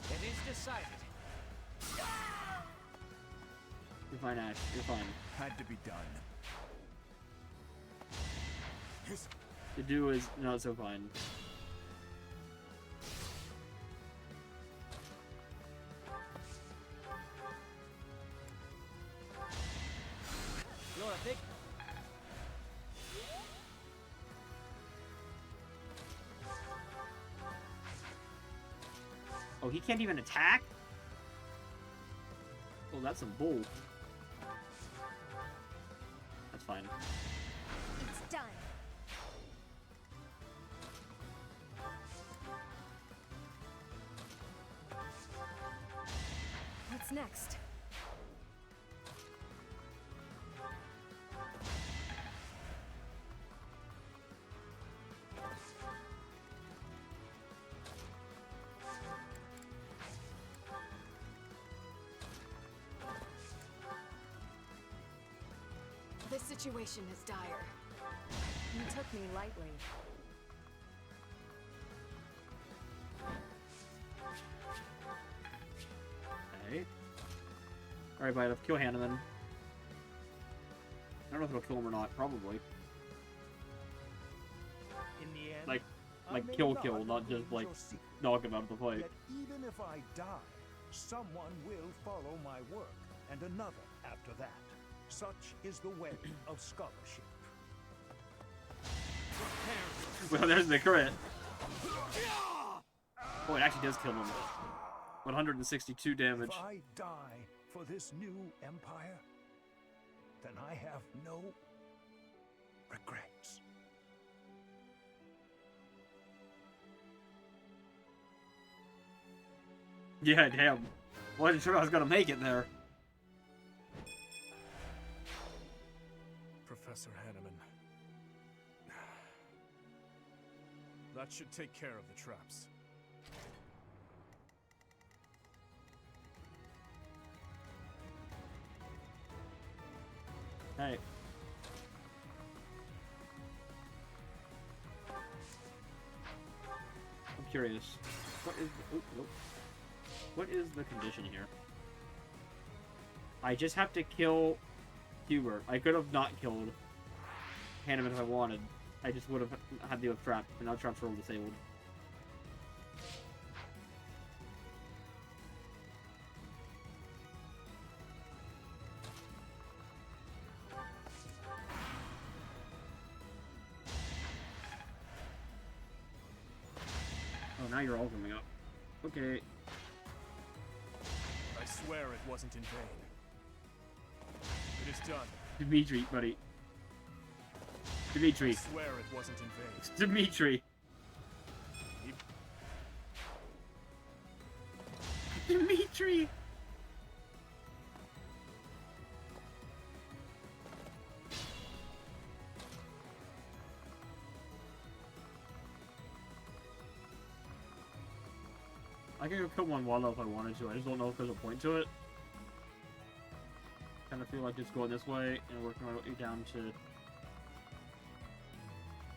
M: It is decided.
A: You're fine, Ash. You're fine.
D: Had to be done.
A: The duo is not so fine.
M: You're a big...
A: Oh, he can't even attack? Oh, that's some bull. That's fine.
B: It's done. What's next?
C: This situation is dire. You took me lightly.
A: Okay. Alright, Violet, kill Hanneman. I don't know if it'll kill him or not, probably.
Q: In the end,
A: Like
Q: I may
A: kill,
Q: not
A: not just
Q: lose
A: like
Q: your secret.
A: knock him out of the fight.
Q: Yet even if I die, someone will follow my work, and another after that. Such is the way of scholarship.
A: Well, there's the crit. Oh, it actually does kill him. 162 damage.
Q: If I die for this new empire, then I have no regrets.
A: Yeah, damn. Wasn't sure I was gonna make it there.
H: Professor Hanneman. That should take care of the traps.
A: Hey. I'm curious. What is the, nope. What is the condition here? I just have to kill Hubert. I could have not killed Hanneman if I wanted. I just would have had the trap, and now traps are all disabled. Oh, now you're all coming up. Okay.
H: I swear it wasn't in vain. It is done.
A: Dimitri, buddy. Dimitri.
H: I swear it wasn't in vain.
A: It's Dimitri. Dimitri! I can go kill one Wallow if I wanted to. I just don't know if there's a point to it. Kind of feel like just going this way and working my way down to...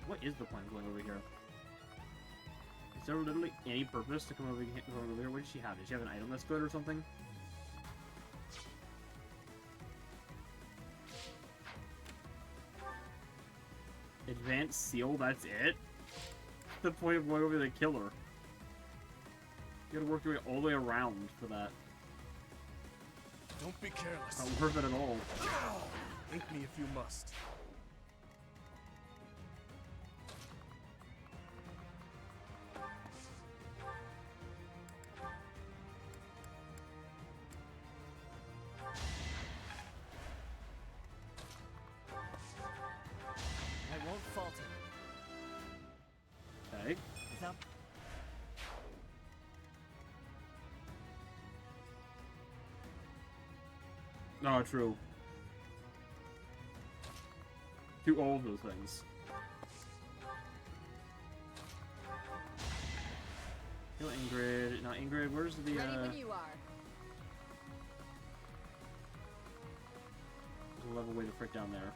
A: What is the point of going over here? Is there literally any purpose to come over here? What does she have? Does she have an item that's good or something? Advanced seal, that's it? What's the point of going over to kill her? You gotta work your way all the way around for that.
H: Don't be careless.
A: Not worth it at all.
H: Ink me if you must.
E: I won't falter.
A: Okay.
E: Without...
A: No, true. Do all of those things. Kill Ingrid. Now, Ingrid, where's the,
R: Ready when you are.
A: There's a level way to frick down there.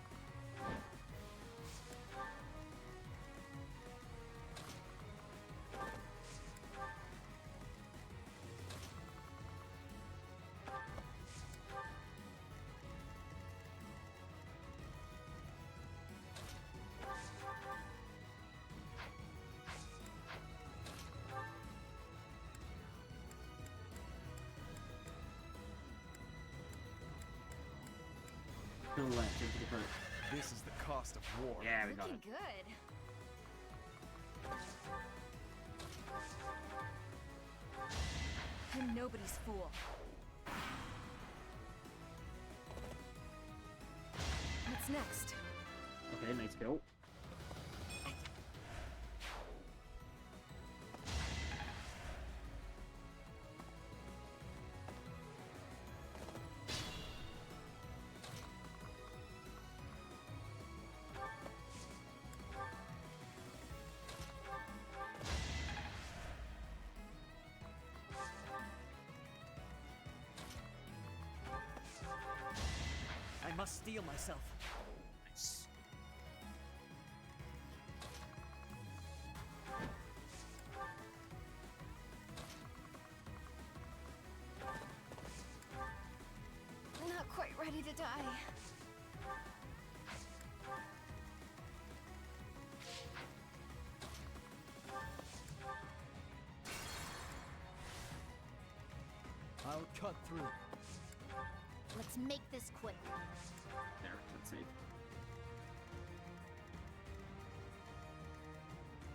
A: To the left, into the front.
H: This is the cost of war.
A: Yeah, we got it.
I: Looking good. I'm nobody's fool. What's next?
A: Okay, nice kill.
E: I must steel myself.
A: Nice.
I: I'm not quite ready to die.
E: I'll cut through.
G: Let's make this quick.
A: There, that's safe.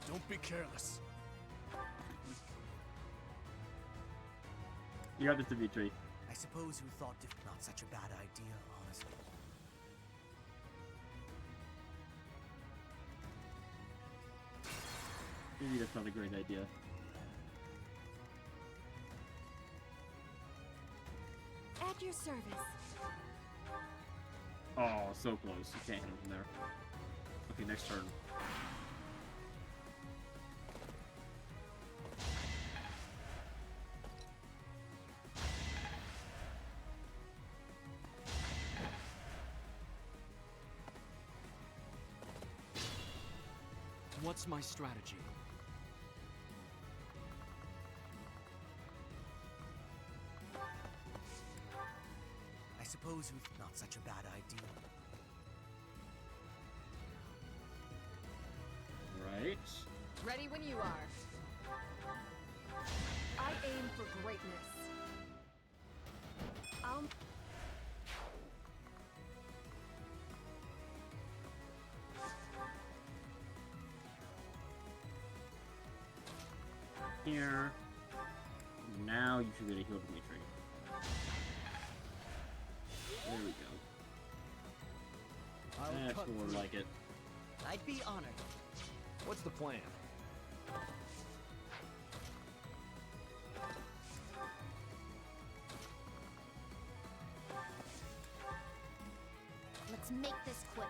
H: Don't be careless.
A: You got this, Dimitri.
O: I suppose who thought not such a bad idea, honestly.
A: Maybe that's not a great idea.
B: At your service.
A: Oh, so close. You can't hit him from there. Okay, next turn.
P: What's my strategy?
O: I suppose tooth not such a bad idea.
A: Right.
C: Ready when you are. I aim for greatness.
A: Here. Now you should get a heal, Dimitri. There we go. That's more like it.
J: I'd be honored.
M: What's the plan?
G: Let's make this quick.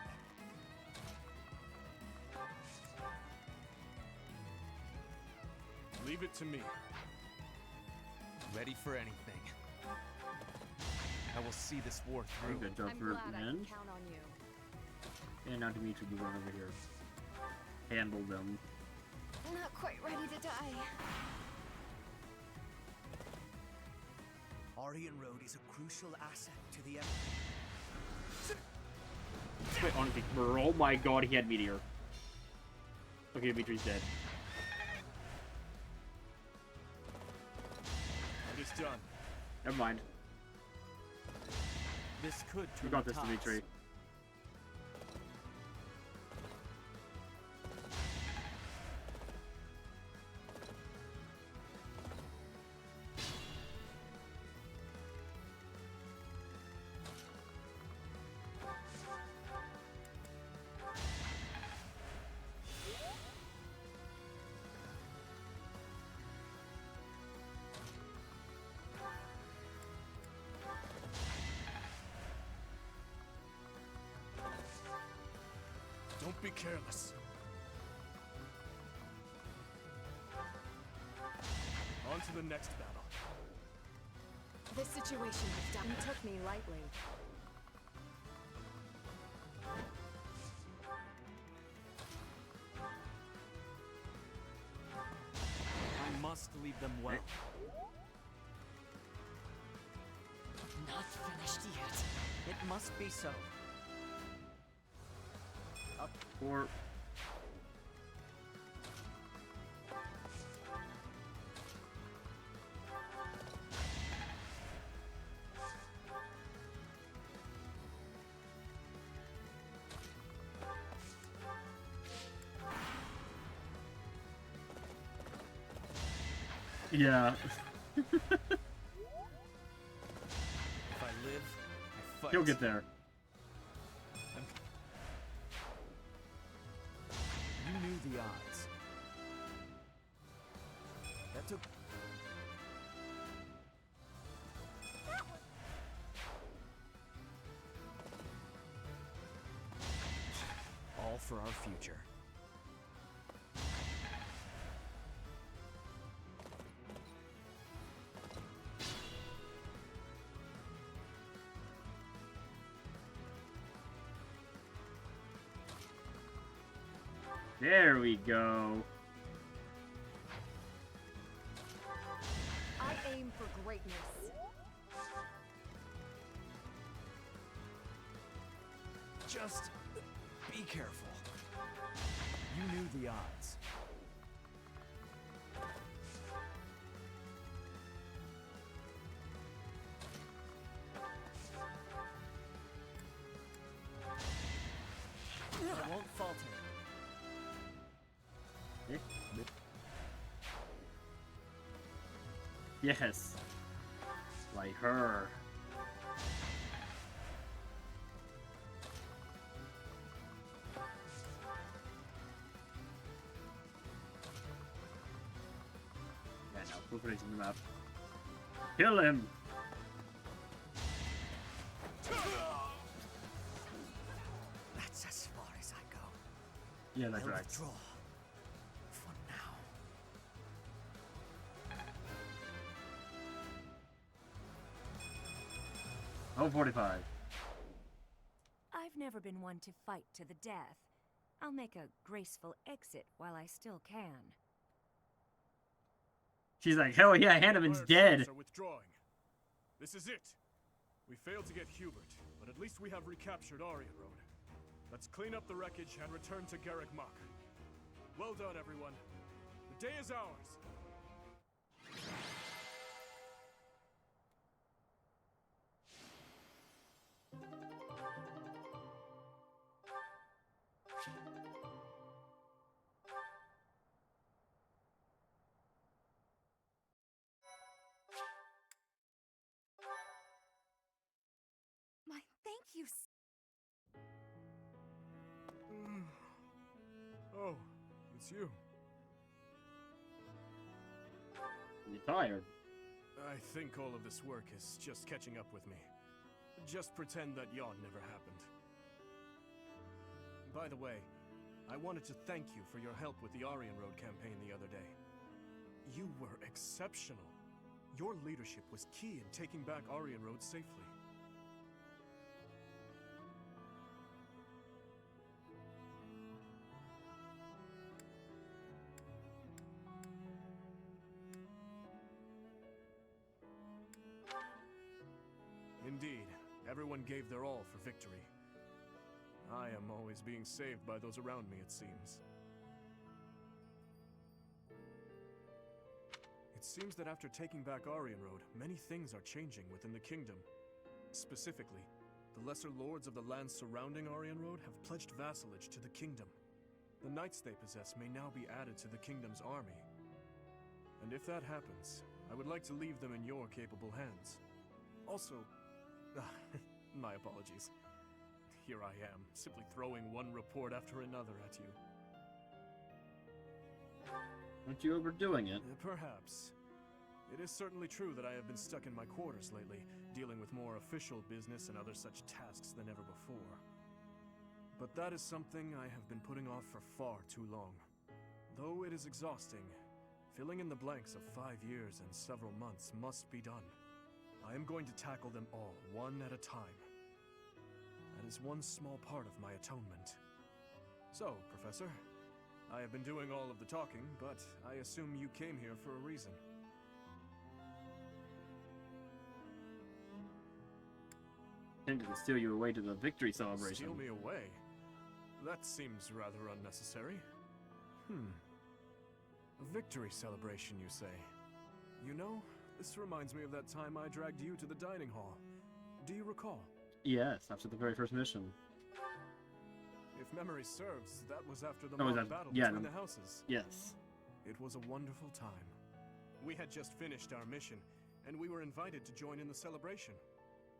H: Leave it to me.
O: Ready for anything. I will see this war through.
A: Good job
C: I'm
A: for
C: glad I can
A: end.
C: count on you.
A: And now Dimitri, you run over here. Handle them.
B: Not quite ready to die.
O: Aryan Road is a crucial asset to the
A: Wait, honestly, oh my god, he had Meteor. Okay, Dimitri's dead.
H: It is done.
A: Never mind.
P: This could turn
A: You got this,
P: the tides.
A: Dimitri.
H: Don't be careless. On to the next battle.
C: This situation has done took me lightly.
P: I must lead them well.
J: Not finished yet. It must be so.
A: Or yeah.
P: If I live, I fight.
A: He'll get there.
P: You knew the odds.
O: That took...
M: All for our future.
A: There we go.
C: I aim for greatness.
M: Just be careful. You knew the odds.
J: I won't falter.
A: Yes. Like her. Yeah, no, we're putting him up. Kill him!
O: That's as far as I go.
A: Yeah, that's
O: I'll
A: right.
O: withdraw. For now.
A: Oh, 45.
I: I've never been one to fight to the death. I'll make a graceful exit while I still can.
A: She's like, hell yeah, Hanneman's
H: Fire
A: dead.
H: troops are withdrawing. This is it. We failed to get Hubert, but at least we have recaptured Aryan Road. Let's clean up the wreckage and return to Garrick Mach. Well done, everyone. The day is ours!
B: My thank you.
H: Oh, it's you.
A: You're tired.
H: I think all of this work is just catching up with me. Just pretend that yawn never happened. By the way, I wanted to thank you for your help with the Aryan Road campaign the other day. You were exceptional. Your leadership was key in taking back Aryan Road safely. Indeed, everyone gave their all for victory. I am always being saved by those around me, it seems. It seems that after taking back Aryan Road, many things are changing within the kingdom. Specifically, the lesser lords of the lands surrounding Aryan Road have pledged vassalage to the kingdom. The knights they possess may now be added to the kingdom's army. And if that happens, I would like to leave them in your capable hands. Also, my apologies. Here I am, simply throwing one report after another at you.
A: Aren't you overdoing it?
H: Perhaps. It is certainly true that I have been stuck in my quarters lately, dealing with more official business and other such tasks than ever before. But that is something I have been putting off for far too long. Though it is exhausting, filling in the blanks of 5 years and several months must be done. I am going to tackle them all, one at a time. That is one small part of my atonement. So, Professor, I have been doing all of the talking, but I assume you came here for a reason.
A: Intended to steal you away to the victory celebration.
H: Steal me away? That seems rather unnecessary. A victory celebration, you say? You know, this reminds me of that time I dragged you to the dining hall. Do you recall?
A: Yes, after the very first mission.
H: If memory serves, that was after the
A: Oh,
H: battle
A: yeah,
H: between the houses.
A: Yes.
H: It was a wonderful time. We had just finished our mission, and we were invited to join in the celebration.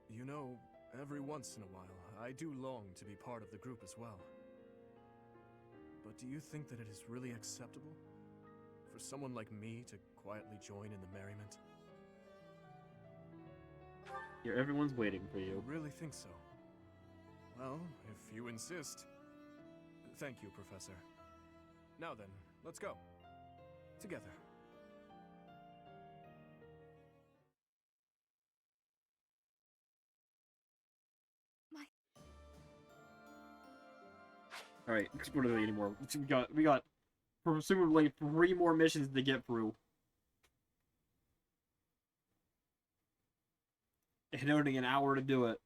H: You know, every once in a while, I do long to be part of the group as well. But do you think that it is really acceptable for someone like me to quietly join in the merriment?
A: Here, everyone's waiting for you.
H: I really think so. Well, if you insist. Thank you, Professor. Now then, let's go. Together.
A: All right, what are they anymore? We got presumably 3 more missions to get through. And only an hour to do it.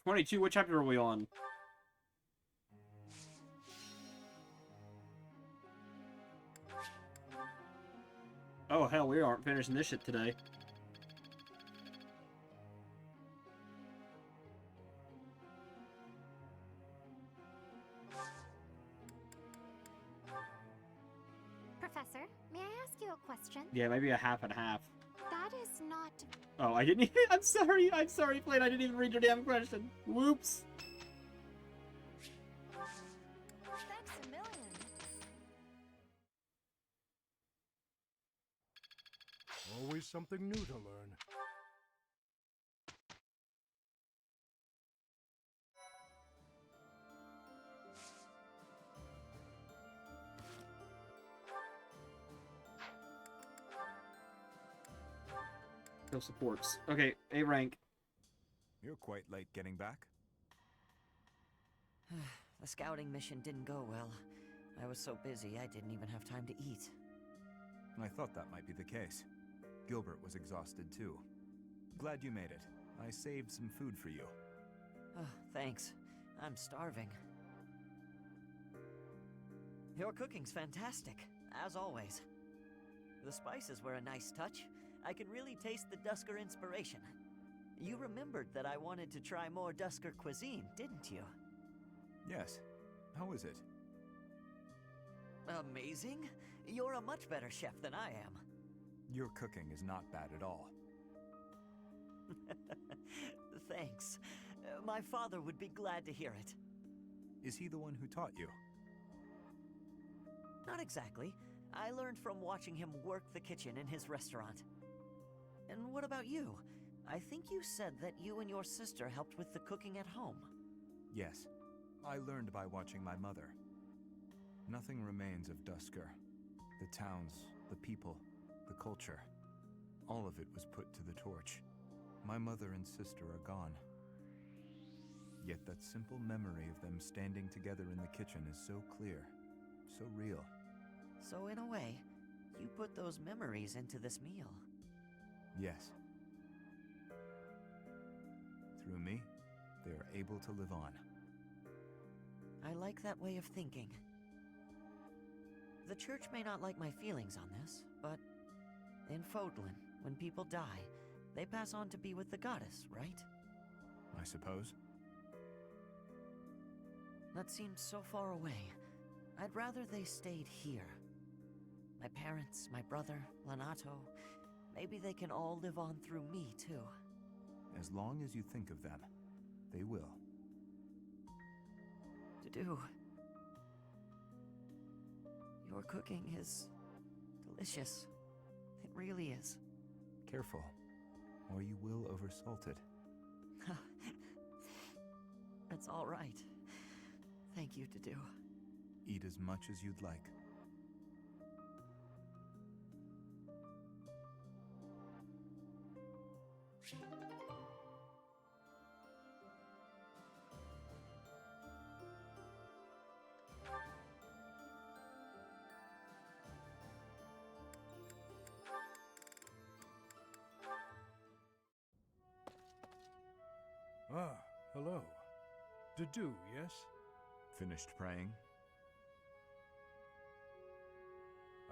A: '22. What chapter are we on? Oh hell, we aren't finishing this shit today.
G: Professor, may I ask you a question?
A: Yeah, maybe a half and half.
G: That is not...
A: Oh, I didn't even... I'm sorry, Flynn, I didn't even read your damn question. Whoops.
B: Thanks a million.
F: Always something new to learn.
A: No supports. Okay, A rank.
D: You're quite late getting back.
J: The scouting mission didn't go well. I was so busy I didn't even have time to eat.
D: I thought that might be the case. Gilbert was exhausted too. Glad you made it. I saved some food for you.
J: Oh, thanks. I'm starving. Your cooking's fantastic, as always. The spices were a nice touch. I can really taste the Dusker inspiration. You remembered that I wanted to try more Dusker cuisine, didn't you?
D: Yes. How is it?
J: Amazing? You're a much better chef than I am.
D: Your cooking is not bad at all.
J: Thanks. My father would be glad to hear it.
D: Is he the one who taught you?
J: Not exactly. I learned from watching him work the kitchen in his restaurant. And what about you? I think you said that you and your sister helped with the cooking at home.
D: Yes. I learned by watching my mother. Nothing remains of Dusker. The towns, the people, the culture. All of it was put to the torch. My mother and sister are gone. Yet that simple memory of them standing together in the kitchen is so clear, so real.
J: So in a way, you put those memories into this meal.
D: Yes. Through me, they are able to live on.
J: I like that way of thinking. The church may not like my feelings on this, but in Fodlan, when people die, they pass on to be with the goddess, right?
D: I suppose.
J: That seems so far away. I'd rather they stayed here. My parents, my brother, Lanato, maybe they can all live on through me, too.
D: As long as you think of them, they will.
J: Dudu, your cooking is delicious. It really is.
D: Careful, or you will oversalt it.
J: That's all right. Thank you, Dudu.
D: Eat as much as you'd like.
F: Ah, hello. Dudu, yes?
D: Finished praying?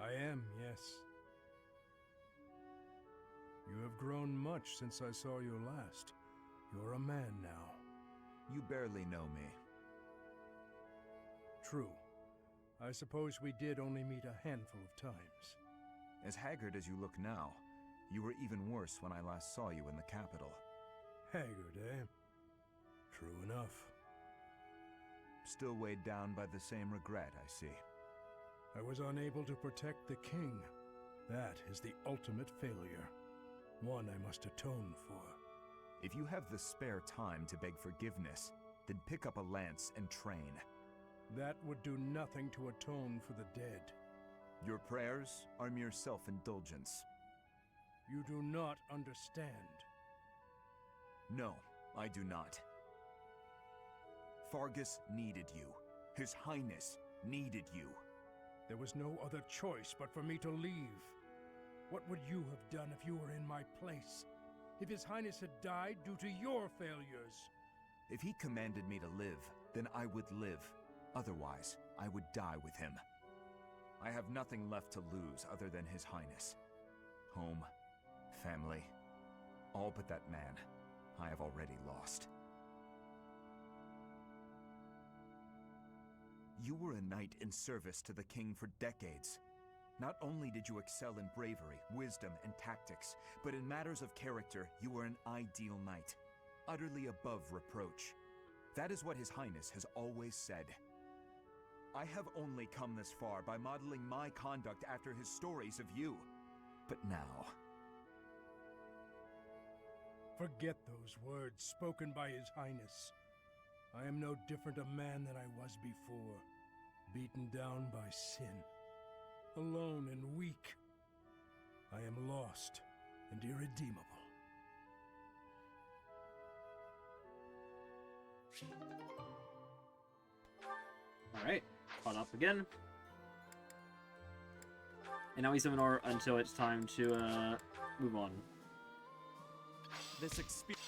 F: I am, yes. You have grown much since I saw you last. You're a man now.
D: You barely know me.
F: True. I suppose we did only meet a handful of times.
D: As haggard as you look now, you were even worse when I last saw you in the capital.
F: Haggard, eh? True enough.
D: Still weighed down by the same regret, I see.
F: I was unable to protect the king. That is the ultimate failure. One I must atone for.
D: If you have the spare time to beg forgiveness, then pick up a lance and train.
F: That would do nothing to atone for the dead.
D: Your prayers are mere self-indulgence.
F: You do not understand.
D: No, I do not. Fargus needed you. His Highness needed you.
F: There was no other choice but for me to leave. What would you have done if you were in my place? If His Highness had died due to your failures?
D: If he commanded me to live, then I would live. Otherwise, I would die with him. I have nothing left to lose other than His Highness. Home, family, all but that man I have already lost. You were a knight in service to the king for decades. Not only did you excel in bravery, wisdom, and tactics, but in matters of character, you were an ideal knight, utterly above reproach. That is what His Highness has always said. I have only come this far by modeling my conduct after his stories of you. But now...
F: Forget those words spoken by His Highness. I am no different a man than I was before, beaten down by sin, alone and weak. I am lost and irredeemable.
A: Alright, caught up again. And now we summon our until it's time to move on.
P: This experience.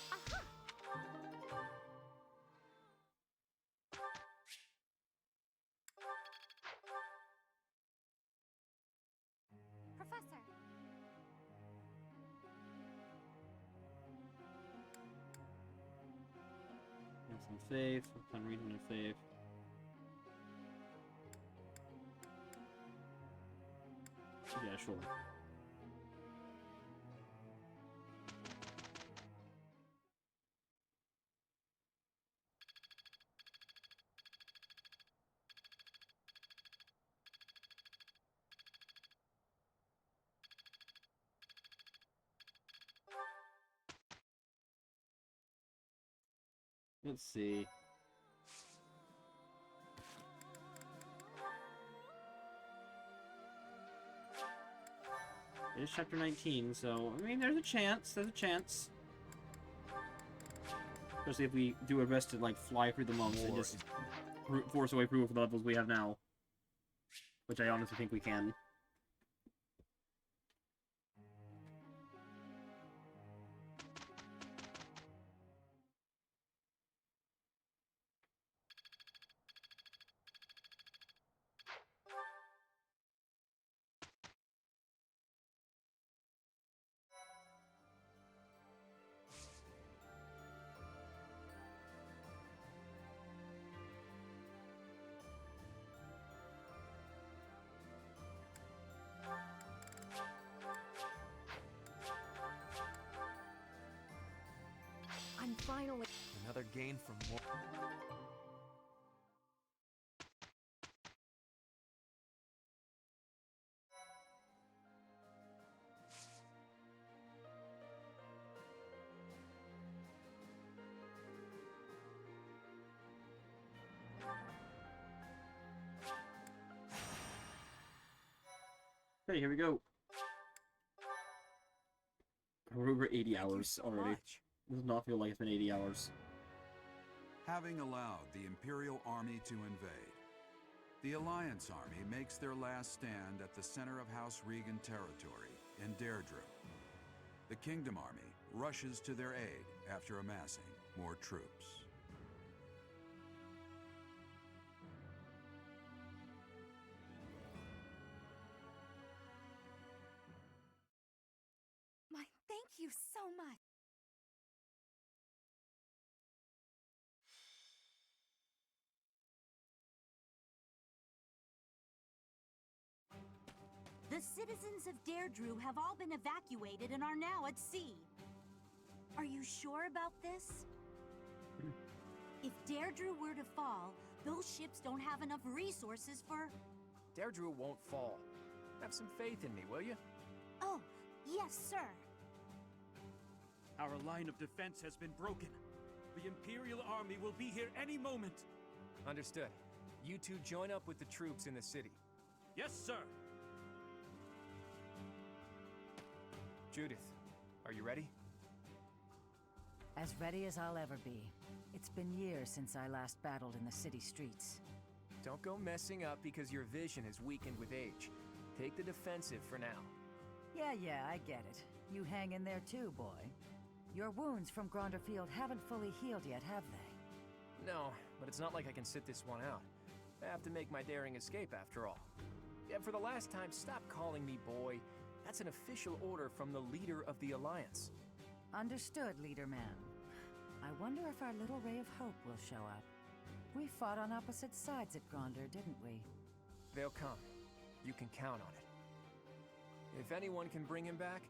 G: Professor.
A: Have some faith. Some reason to faith. Yeah, sure. Let's see. It is chapter 19, so I mean, there's a chance. There's a chance. Especially if we do our best to like fly through the months and just force away proof of the levels we have now, which I honestly think we can.
C: I'm finally...
O: Another gain from more.
A: Okay, here we go. We're over 80 hours already. Does not feel like it's been 80 hours.
K: Having allowed the Imperial Army to invade, the Alliance Army makes their last stand at the center of House Regan territory in Deirdre. The Kingdom Army rushes to their aid after amassing more troops.
B: My thank you so much.
R: The citizens of Deirdre have all been evacuated and are now at sea. Are you sure about this? If Deirdre were to fall, those ships don't have enough resources for...
H: Deirdre won't fall. Have some faith in me, will you?
R: Oh, yes, sir.
P: Our line of defense has been broken. The Imperial Army will be here any moment.
H: Understood. You two join up with the troops in the city.
P: Yes, sir.
H: Judith, are you ready?
S: As ready as I'll ever be. It's been years since I last battled in the city streets.
H: Don't go messing up because your vision is weakened with age. Take the defensive for now.
S: Yeah, I get it. You hang in there too, boy. Your wounds from Gronderfield haven't fully healed yet, have they?
H: No, but it's not like I can sit this one out. I have to make my daring escape after all. Yeah, for the last time, stop calling me boy. That's an official order from the leader of the Alliance.
S: Understood, Leader Man. I wonder if our little ray of hope will show up. We fought on opposite sides at Gronder, didn't we?
H: They'll come. You can count on it. If anyone can bring him back,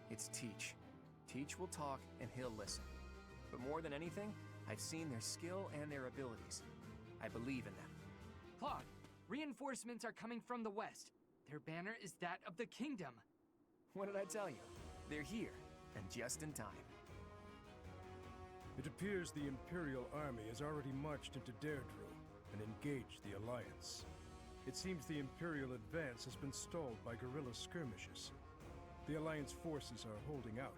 H: it's Teach. Teach will talk and he'll listen. But more than anything, I've seen their skill and their abilities. I believe in them.
T: Claude, reinforcements are coming from the west. Their banner is that of the kingdom.
H: What did I tell you? They're here, and just in time.
F: It appears the Imperial Army has already marched into Deirdre and engaged the Alliance. It seems the Imperial advance has been stalled by guerrilla skirmishes. The Alliance forces are holding out,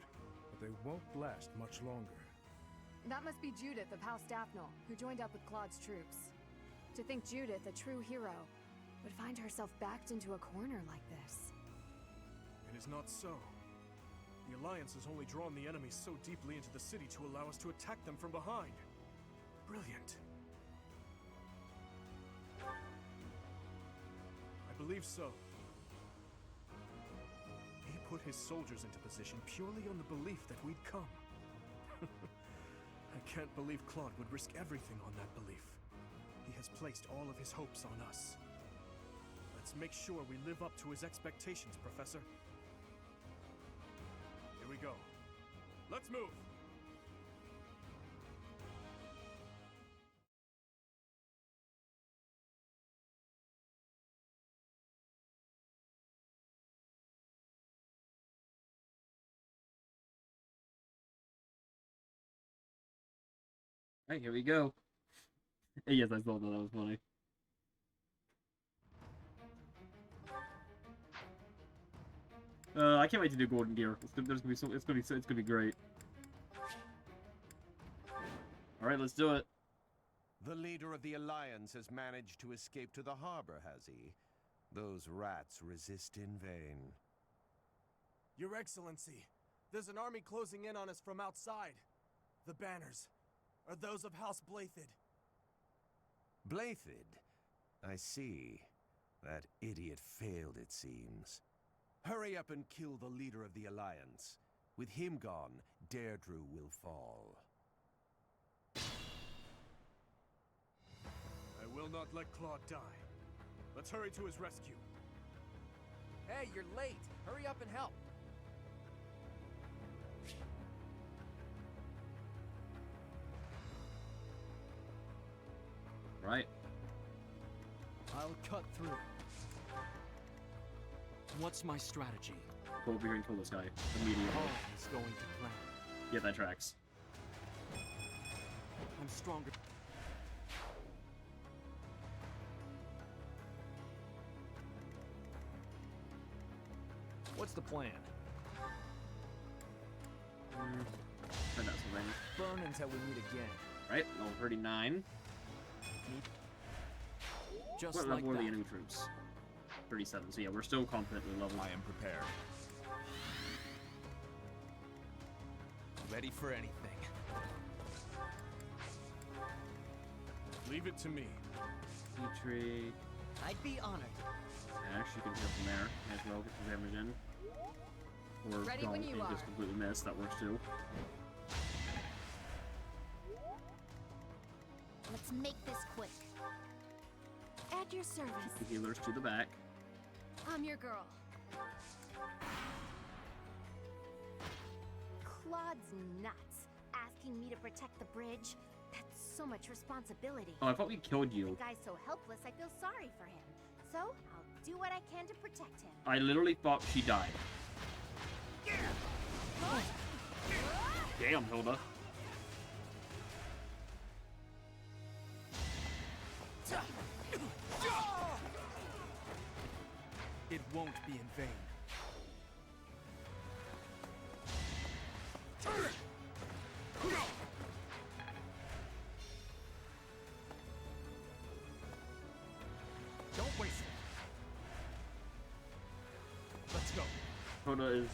F: but they won't last much longer.
C: That must be Judith of House Daphne, who joined up with Claude's troops. To think Judith, a true hero, would find herself backed into a corner like this.
H: is not so. The Alliance has only drawn the enemies so deeply into the city to allow us to attack them from behind. Brilliant. I believe so. He put his soldiers into position purely on the belief that we'd come. I can't believe Claude would risk everything on that belief. He has placed all of his hopes on us. Let's make sure we live up to his expectations, Professor. Here we go. Let's move!
A: Alright, here we go. Yes, I saw that. That was funny. I can't wait to do Golden Gear. It's gonna be great. All right, let's do it.
N: The leader of the Alliance has managed to escape to the harbor, has he? Those rats resist in vain.
H: Your Excellency, there's an army closing in on us from outside. The banners are those of House Blathid.
N: Blathid? I see. That idiot failed, it seems. Hurry up and kill the leader of the Alliance. With him gone, Deirdre will fall.
H: I will not let Claude die. Let's hurry to his rescue.
T: Hey, you're late. Hurry up and help.
A: Right.
T: I'll cut through. What's my strategy?
A: Go over here and kill this guy immediately.
T: All is going to plan.
A: Yeah, that tracks.
T: I'm stronger. What's the plan?
A: Find out something.
T: Burn until we meet again.
A: Right, level 39.
T: Just
A: what
T: like
A: level are the
T: that.
A: enemy troops? 37. So yeah, we're still confidently leveled.
O: I am prepared. Ready for anything.
H: Leave it to me.
A: Tree.
J: I'd be honored.
A: Ash, you can heal from there as well, get some damage in. Or
I: Ready
A: don't
I: when you
A: and
I: are.
A: just completely miss, that works too.
I: Let's make this quick.
B: At your service.
A: The healers to the back.
I: I'm your girl.
B: Claude's nuts. Asking me to protect the bridge. That's so much responsibility.
A: Oh, I thought we killed
B: The
A: you.
B: guy's so helpless, I feel sorry for him. So, I'll do what I can to protect him.
A: I literally thought she died. Damn, Hilda.
T: It won't be in vain. Don't waste it. Let's go.
A: Hilda is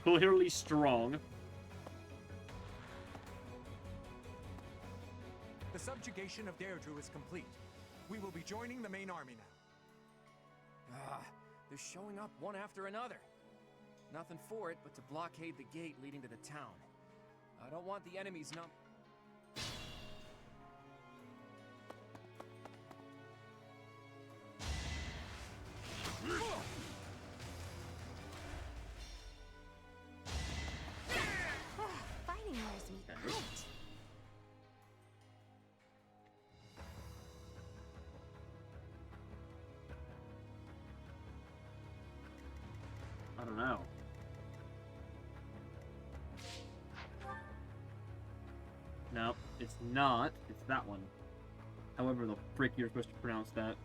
A: clearly strong.
P: The subjugation of Deirdre is complete. We will be joining the main army now.
T: They're showing up one after another. Nothing for it but to blockade the gate leading to the town. I don't want the enemies
B: Fighting wears me out.
A: I don't know. No, it's not. It's that one. However the frick you're supposed to pronounce that.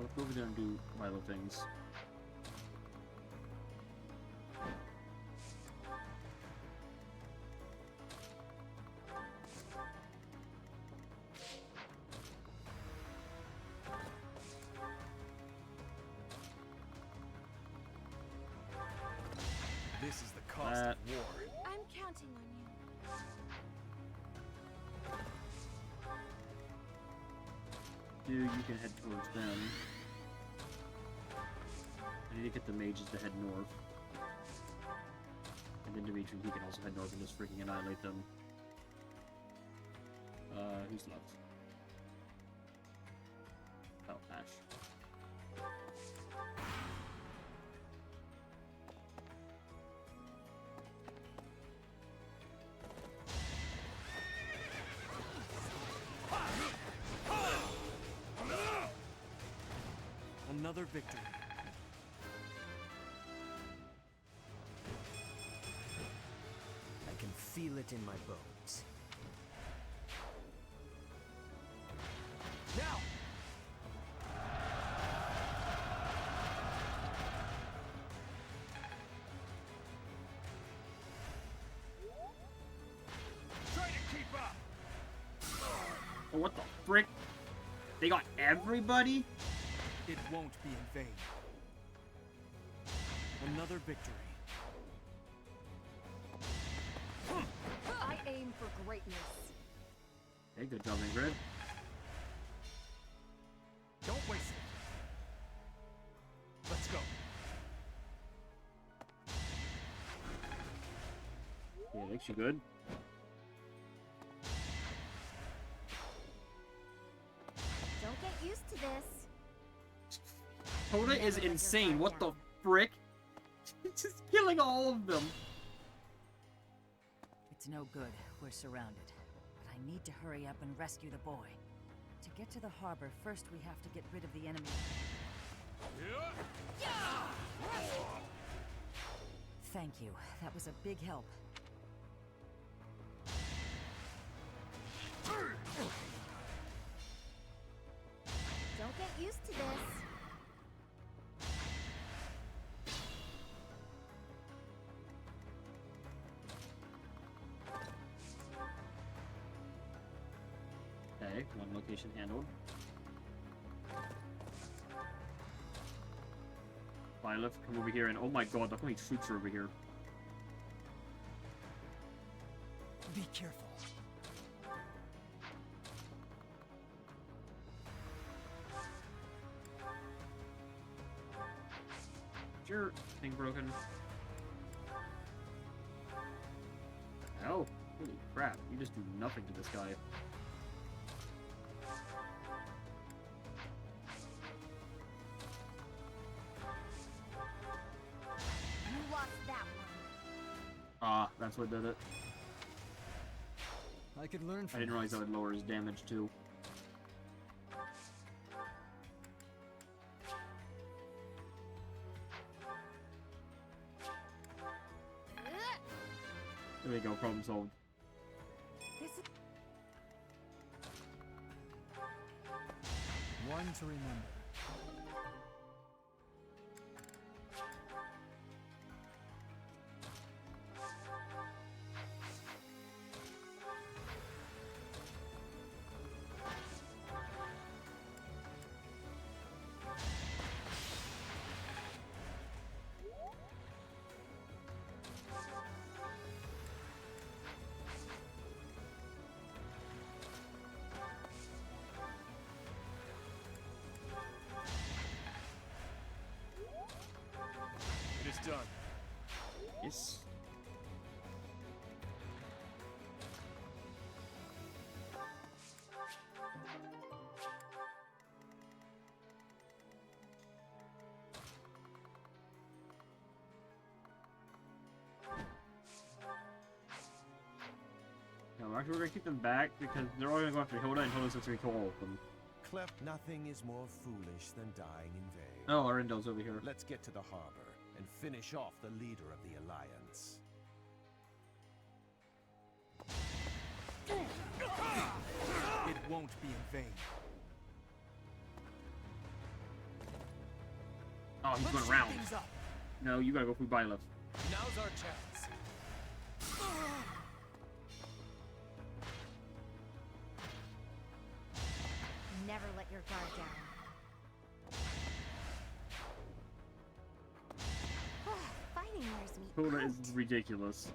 A: let's go over there and do Milo things.
H: This is the cost of war.
B: I'm counting on you.
A: Dude, you can head towards them. I need to get the mages to head north. And then Dimitri, he can also head north and just freaking annihilate them. Who's left? Oh, Ash.
H: Another victory.
O: I can feel it in my bones.
H: Now!
P: Try to keep up!
A: Oh, what the frick? They got everybody?
H: It won't be in vain. Another victory.
C: I aim for greatness.
A: Hey, good job, Ingrid.
H: Don't waste it. Let's go.
A: Yeah, I think she's good.
I: Don't get used to this.
A: Hoda is insane. What the frick? Just killing all of them.
S: It's no good. We're surrounded. But I need to hurry up and rescue the boy. To get to the harbor, first we have to get rid of the enemy. Thank you. That was a big help.
I: Don't get used to this.
A: Okay, one location handled. Violet, come over here and oh my god, look how many troops are over here.
E: Be careful.
A: Is your thing broken? Hell, holy crap, you just do nothing to this guy.
I: You lost that one.
A: Ah, that's what did it.
E: I could learn from
A: I didn't realize
E: this.
A: that would lower his damage too. There we go, problem solved.
C: This is
E: One to remember.
H: It is done.
A: Yes. No, actually we're gonna keep them back because they're all gonna go after Hilda and Hilda's gonna kill all of them.
N: Cleft, nothing is more foolish than dying in vain.
A: Oh, Arendel's over here.
N: Let's get to the harbor and finish off the leader of the Alliance.
H: It won't be in vain.
A: Oh, he's
T: Let's
A: going
T: shake
A: around.
T: things up.
A: No, you gotta go through Byleth.
T: Now's our chance.
I: Never let your guard down. Fighting wears me
A: Coda
I: out.
A: is ridiculous.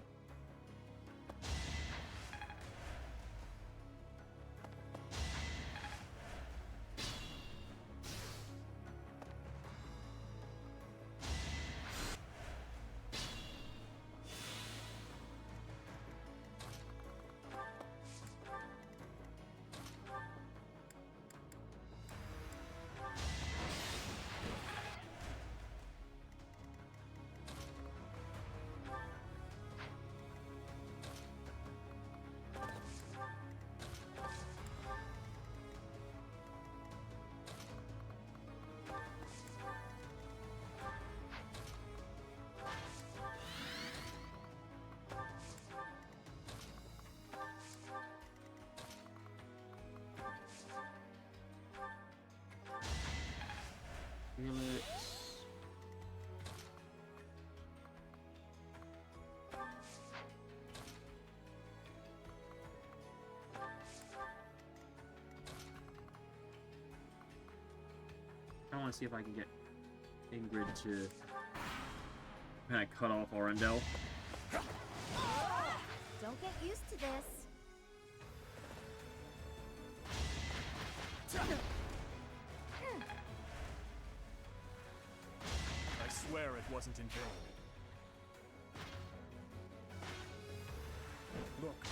A: Felix. I want to see if I can get Ingrid to kind of cut off Arundel.
I: Don't get used to this.
H: I swear it wasn't in vain. Look.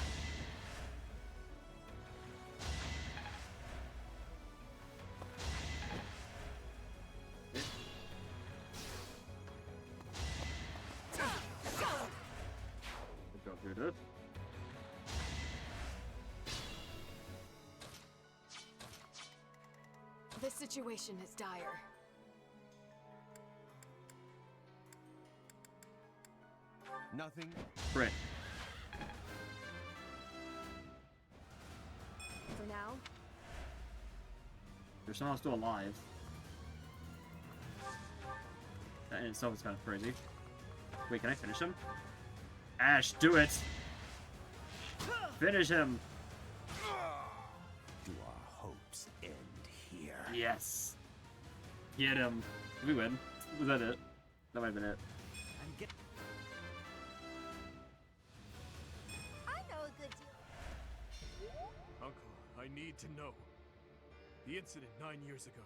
A: Go through this.
C: This situation is dire.
N: Nothing.
A: Crit.
C: For now,
A: There's someone still alive. That in itself is kind of crazy. Wait, can I finish him? Ash, do it! Finish him!
N: Do our hopes end here?
A: Yes! Get him! Did we win? Was that it? That might have been it.
B: I know a good deal.
H: Uncle, I need to know. The incident 9 years ago.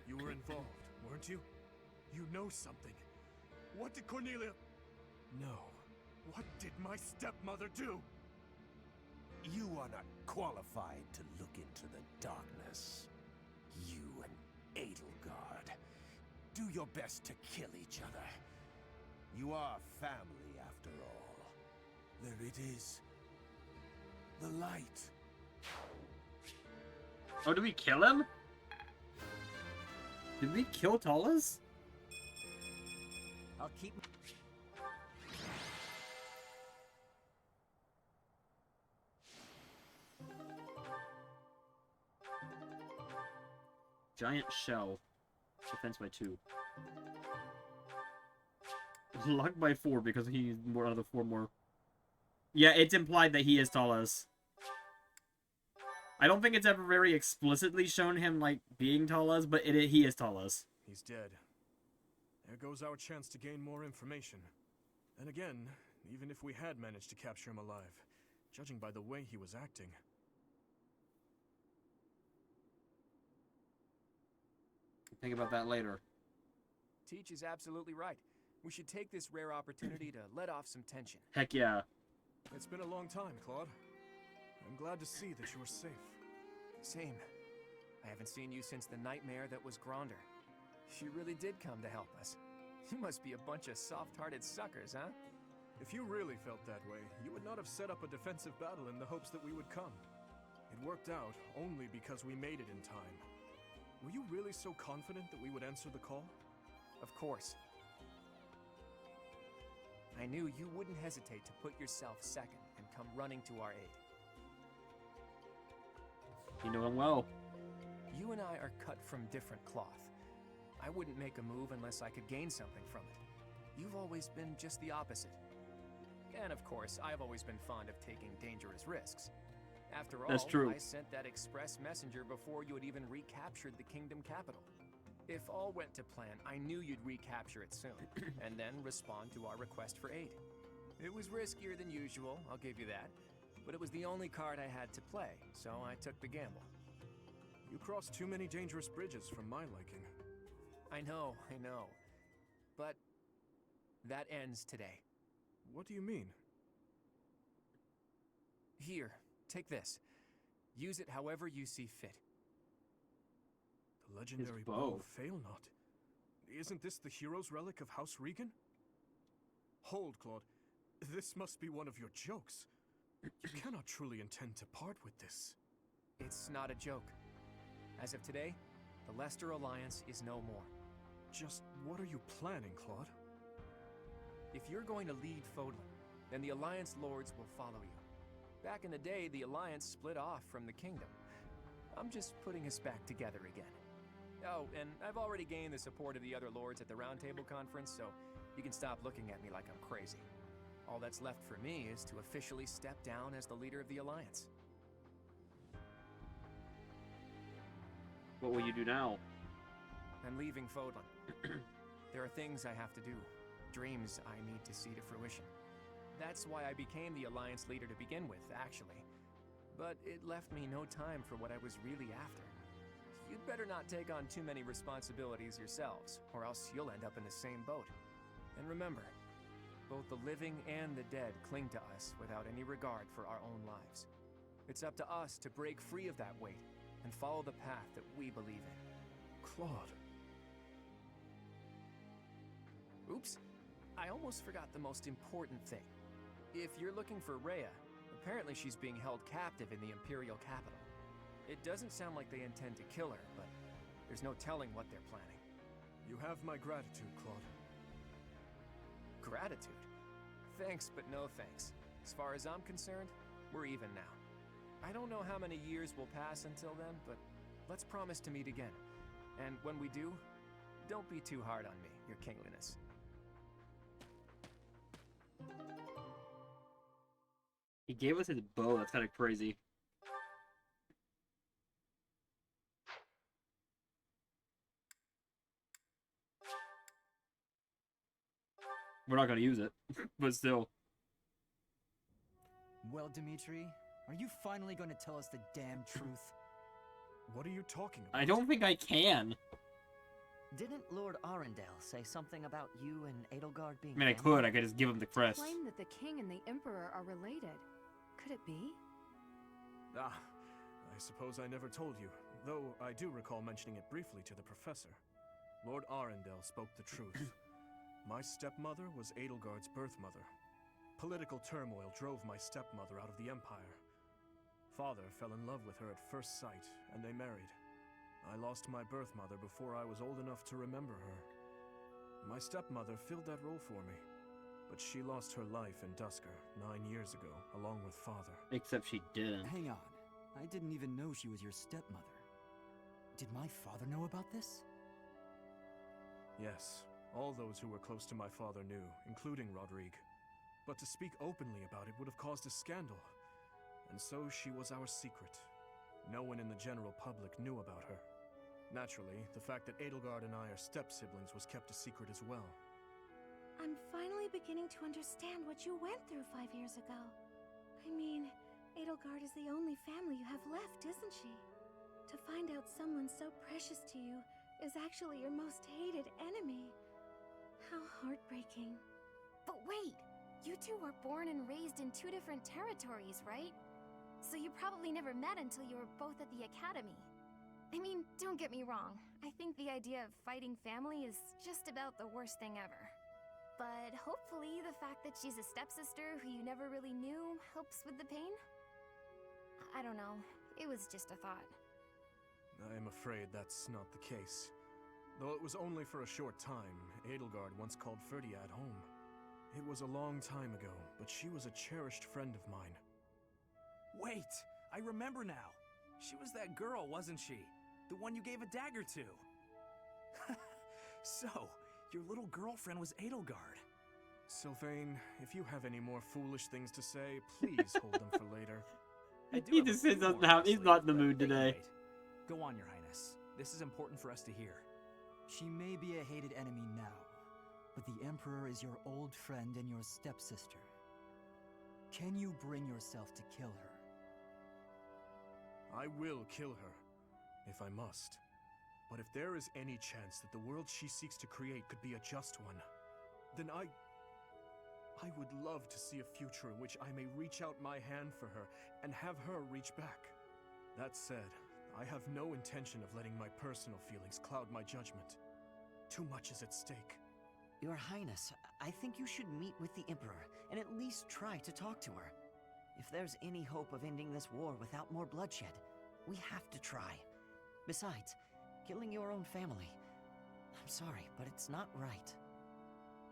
H: You were involved, weren't you? You know something. What did Cornelia... No. What did my stepmother do?
N: You are not qualified to look into the darkness. You and Edelgard. Do your best to kill each other. You are family after all. There it is. The light.
A: Oh, did we kill him? Did we kill Talas?
E: I'll keep...
A: Giant shell. Defense by 2. Luck by 4 because he's more out of the 4 more. Yeah, it's implied that he is Talas. I don't think it's ever very explicitly shown him, like, being Talas, but he is Talas.
H: He's dead. There goes our chance to gain more information. And again, even if we had managed to capture him alive, judging by the way he was acting...
A: Think about that later.
T: Teach is absolutely right. We should take this rare opportunity to let off some tension.
A: Heck yeah.
H: It's been a long time, Claude. I'm glad to see that you are safe.
T: Same. I haven't seen you since the nightmare that was Gronder. She really did come to help us. You must be a bunch of soft-hearted suckers, huh?
H: If you really felt that way, you would not have set up a defensive battle in the hopes that we would come. It worked out only because we made it in time. Were you really so confident that we would answer the call?
T: Of course. I knew you wouldn't hesitate to put yourself second and come running to our aid.
A: You know him well.
T: You and I are cut from different cloth. I wouldn't make a move unless I could gain something from it. You've always been just the opposite. And of course, I've always been fond of taking dangerous risks. After all,
A: That's true.
T: I sent that express messenger before you had even recaptured the kingdom capital. If all went to plan, I knew you'd recapture it soon, and then respond to our request for aid. It was riskier than usual, I'll give you that, but it was the only card I had to play, so I took the gamble.
H: You crossed too many dangerous bridges for my liking.
T: I know. But that ends today.
H: What do you mean?
T: Here, take this. Use it however you see fit.
H: The legendary bow, Failnaught. Isn't this the hero's relic of House Regan? Hold, Claude. This must be one of your jokes. You cannot truly intend to part with this.
T: It's not a joke. As of today, the Leicester Alliance is no more.
H: Just what are you planning, Claude?
T: If you're going to lead Fodlan, then the Alliance Lords will follow you. Back in the day, the Alliance split off from the Kingdom. I'm just putting us back together again. Oh, and I've already gained the support of the other Lords at the Roundtable Conference, so you can stop looking at me like I'm crazy. All that's left for me is to officially step down as the leader of the Alliance.
A: What will you do now?
T: I'm leaving Fodlan. There are things I have to do, dreams I need to see to fruition. That's why I became the Alliance leader to begin with, actually. But it left me no time for what I was really after. You'd better not take on too many responsibilities yourselves, or else you'll end up in the same boat. And remember, both the living and the dead cling to us without any regard for our own lives. It's up to us to break free of that weight and follow the path that we believe in.
H: Claude.
T: Oops, I almost forgot the most important thing. If you're looking for Rhea, apparently she's being held captive in the Imperial capital. It doesn't sound like they intend to kill her, but there's no telling what they're planning.
H: You have my gratitude, Claude.
T: Gratitude? Thanks, but no thanks. As far as I'm concerned, we're even now. I don't know how many years will pass until then, but let's promise to meet again. And when we do, don't be too hard on me, your kingliness.
A: He gave us his bow. That's kind of crazy. We're not gonna use it, but still.
E: Well, Dimitri, are you finally going to tell us the damn truth?
H: What are you talking about?
A: I don't think I can.
J: Didn't Lord Arundel say something about you and Edelgard being
A: I mean, I could just give him the crest.
C: Claim that the king and the emperor are related. Could it be?
H: Ah, I suppose I never told you, though I do recall mentioning it briefly to the professor. Lord Arundel spoke the truth. My stepmother was Edelgard's birth mother. Political turmoil drove my stepmother out of the Empire. Father fell in love with her at first sight, and they married. I lost my birth mother before I was old enough to remember her. My stepmother filled that role for me, but she lost her life in Duscur 9 years ago, along with Father.
A: Except she didn't.
E: Hang on. I didn't even know she was your stepmother. Did my father know about this?
H: Yes. All those who were close to my father knew, including Rodrigue. But to speak openly about it would have caused a scandal. And so she was our secret. No one in the general public knew about her. Naturally, the fact that Edelgard and I are step-siblings was kept a secret as well.
B: I'm finally beginning to understand what you went through 5 years ago. I mean, Edelgard is the only family you have left, isn't she? To find out someone so precious to you is actually your most hated enemy. How heartbreaking.
I: But wait! You two were born and raised in 2 different territories, right? So you probably never met until you were both at the academy. I mean, don't get me wrong. I think the idea of fighting family is just about the worst thing ever. But hopefully the fact that she's a stepsister who you never really knew helps with the pain? I don't know. It was just a thought.
H: I am afraid that's not the case. Though it was only for a short time, Edelgard once called Ferdiad home. It was a long time ago, but she was a cherished friend of mine.
P: Wait! I remember now! She was that girl, wasn't she? The one you gave a dagger to. So, your little girlfriend was Edelgard.
H: Sylvain, if you have any more foolish things to say, please hold them for later.
A: He just says doesn't have. He's not in the mood today.
P: Go on, Your Highness. This is important for us to hear.
E: She may be a hated enemy now, but the Emperor is your old friend and your stepsister. Can you bring yourself to kill her?
H: I will kill her, if I must. But if there is any chance that the world she seeks to create could be a just one, then I would love to see a future in which I may reach out my hand for her and have her reach back. That said, I have no intention of letting my personal feelings cloud my judgment. Too much is at stake.
J: Your Highness, I think you should meet with the Emperor and at least try to talk to her. If there's any hope of ending this war without more bloodshed, we have to try. Besides, killing your own family, I'm sorry, but it's not right.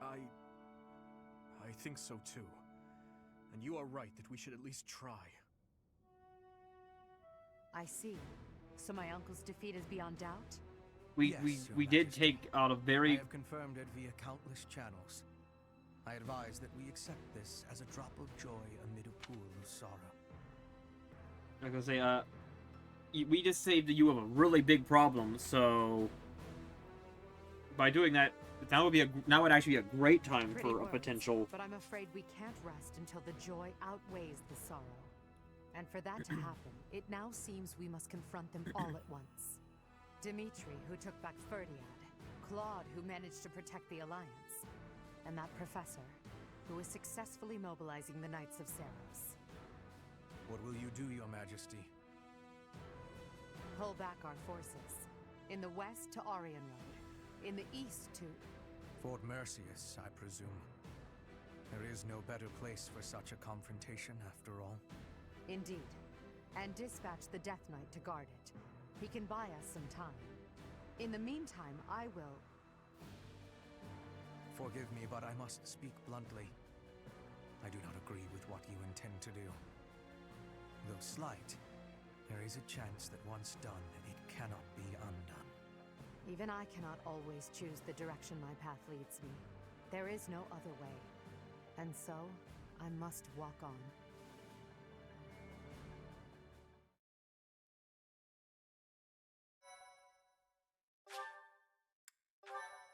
H: I think so too. And you are right that we should at least try.
S: I see. So my uncle's defeat is beyond doubt?
A: We did take out a
O: I
A: very.
O: have confirmed it via countless channels. I advise that we accept this as a drop of joy amid a pool of sorrow.
A: I was gonna say, we just saved you of a really big problem. So by doing that, now would actually be a great time
S: Pretty
A: for a
S: words,
A: potential.
S: But I'm afraid we can't rest until the joy outweighs the sorrow. And for that to happen, it now seems we must confront them all at once. Dimitri, who took back Ferdiad, Claude, who managed to protect the Alliance, and that professor, who is successfully mobilizing the Knights of Seros.
O: What will you do, Your Majesty?
S: Pull back our forces. In the west to Arian Road. In the east to...
O: Fort Mercius, I presume. There is no better place for such a confrontation, after all.
S: Indeed. And dispatch the Death Knight to guard it. He can buy us some time. In the meantime, I will...
O: Forgive me, but I must speak bluntly. I do not agree with what you intend to do. Though slight, there is a chance that once done, it cannot be undone.
S: Even I cannot always choose the direction my path leads me. There is no other way. And so, I must walk on.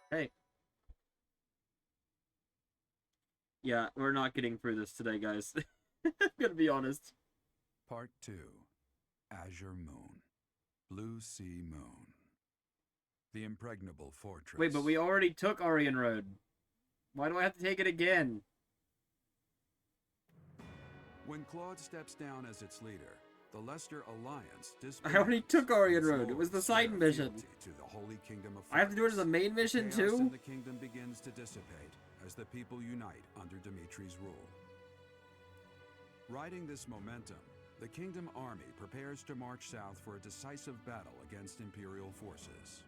A: Hey. Yeah, we're not getting through this today, guys. I'm gonna be honest.
K: Part 2. Azure Moon. Blue Sea Moon. The Impregnable Fortress.
A: Wait, but we already took Arian Road. Why do I have to take it again?
K: When Claude steps down as its leader, the Leicester Alliance
A: I already took Arian Road. It was the side mission.
K: to the Holy Kingdom of
A: I have to do it as a main mission
K: Chaos in
A: too?
K: the kingdom begins to dissipate as the people unite under Dimitri's rule. Riding this momentum, the Kingdom Army prepares to march south for a decisive battle against Imperial forces.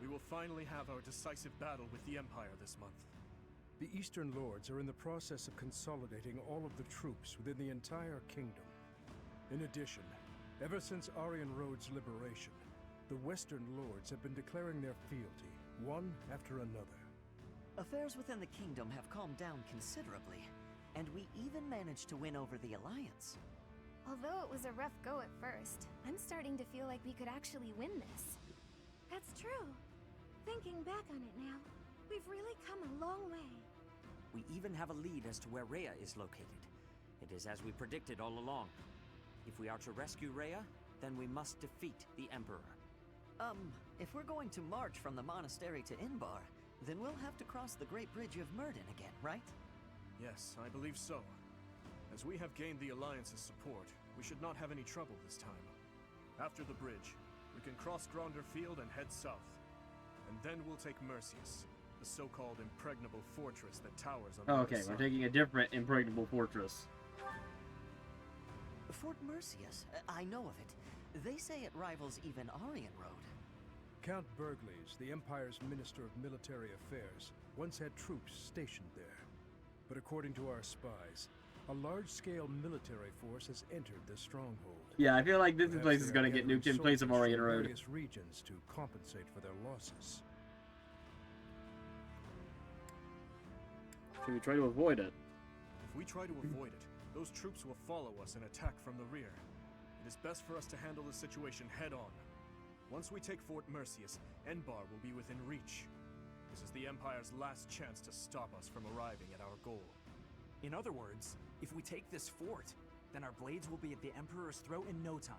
H: We will finally have our decisive battle with the Empire this month.
F: The Eastern Lords are in the process of consolidating all of the troops within the entire kingdom. In addition, ever since Arian Road's liberation, the Western Lords have been declaring their fealty, one after another.
J: Affairs within the kingdom have calmed down considerably, and we even managed to win over the Alliance.
I: Although it was a rough go at first, I'm starting to feel like we could actually win this.
B: That's true. Thinking back on it now, we've really come a long way.
J: We even have a lead as to where Rhea is located. It is as we predicted all along. If we are to rescue Rhea, then we must defeat the Emperor. If we're going to march from the monastery to Inbar, then we'll have to cross the Great Bridge of Myrden again, right?
H: Yes, I believe so. As we have gained the Alliance's support, we should not have any trouble this time. After the bridge, we can cross Gronder Field and head south. And then we'll take Mercius, the so-called impregnable fortress that towers on the
A: Okay,
H: other
A: we're
H: side.
A: taking a different impregnable fortress.
J: Fort Mercius. I know of it. They say it rivals even Aryan Road.
F: Count Burgleys, the Empire's Minister of Military Affairs, once had troops stationed there. But according to our spies, a large-scale military force has entered the stronghold.
A: Yeah, I feel like this
F: Perhaps
A: place
F: they
A: is
F: are
A: gonna get
F: gathering
A: nuked in place of
F: soldiers
A: Orion
F: from
A: Road.
F: various regions to compensate for their losses.
A: Should we try to avoid it?
H: If we try to avoid it, those troops will follow us and attack from the rear. It is best for us to handle the situation head-on. Once we take Fort Mercius, Enbar will be within reach. This is the Empire's last chance to stop us from arriving at our goal.
U: In other words, if we take this fort, then our blades will be at the Emperor's throat in no time.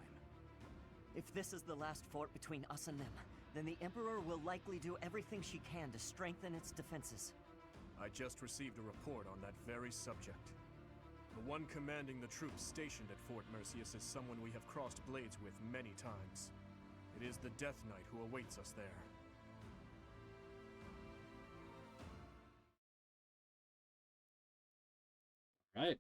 J: If this is the last fort between us and them, then the Emperor will likely do everything she can to strengthen its defenses.
H: I just received a report on that very subject. The one commanding the troops stationed at Fort Mercius is someone we have crossed blades with many times. It is the Death Knight who awaits us there.
A: Right.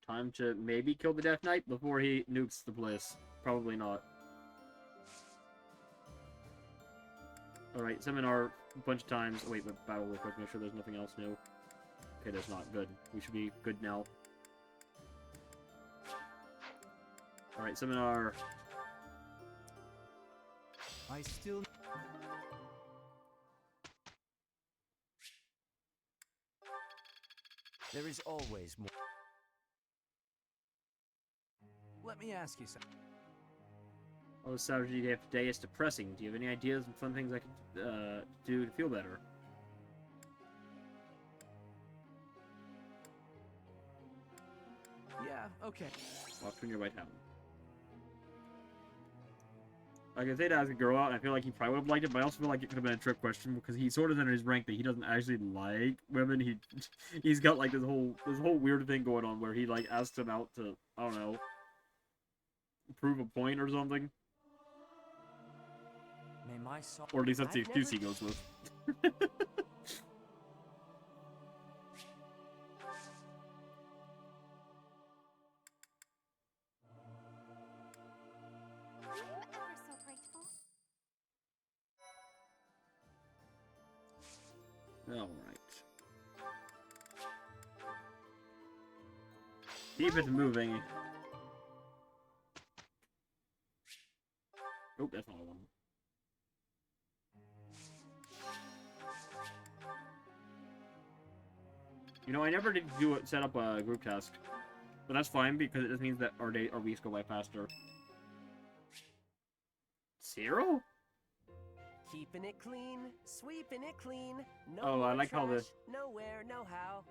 A: Time to maybe kill the Death Knight before he nukes the place. Probably not. Alright, seminar a bunch of times. Wait, but battle real quick, make sure there's nothing else new. Okay, there's not. Good. We should be good now. Alright, seminar.
E: I still... There is always more.
U: Let me ask you something.
A: Oh, Saturday day after day is depressing. Do you have any ideas and fun things I could do to feel better?
U: Yeah, okay.
A: Walk to a nearby town. Like I say to ask a girl out, and I feel like he probably would have liked it, but I also feel like it could have been a trick question because he sort of in his rank that he doesn't actually like women. He's got like this whole weird thing going on where he like asks them out to, I don't know, prove a point or something.
J: May my soul...
A: Or at least that's the excuse he goes with. Alright. Keep it moving. Oh, that's not one. You know, I never did set up a group task. But that's fine because it just means that our weeks go by faster. Zero?
V: Keeping it clean, sweeping it clean. No
A: Oh, I like
V: trash,
A: how the...
V: Nowhere, no how.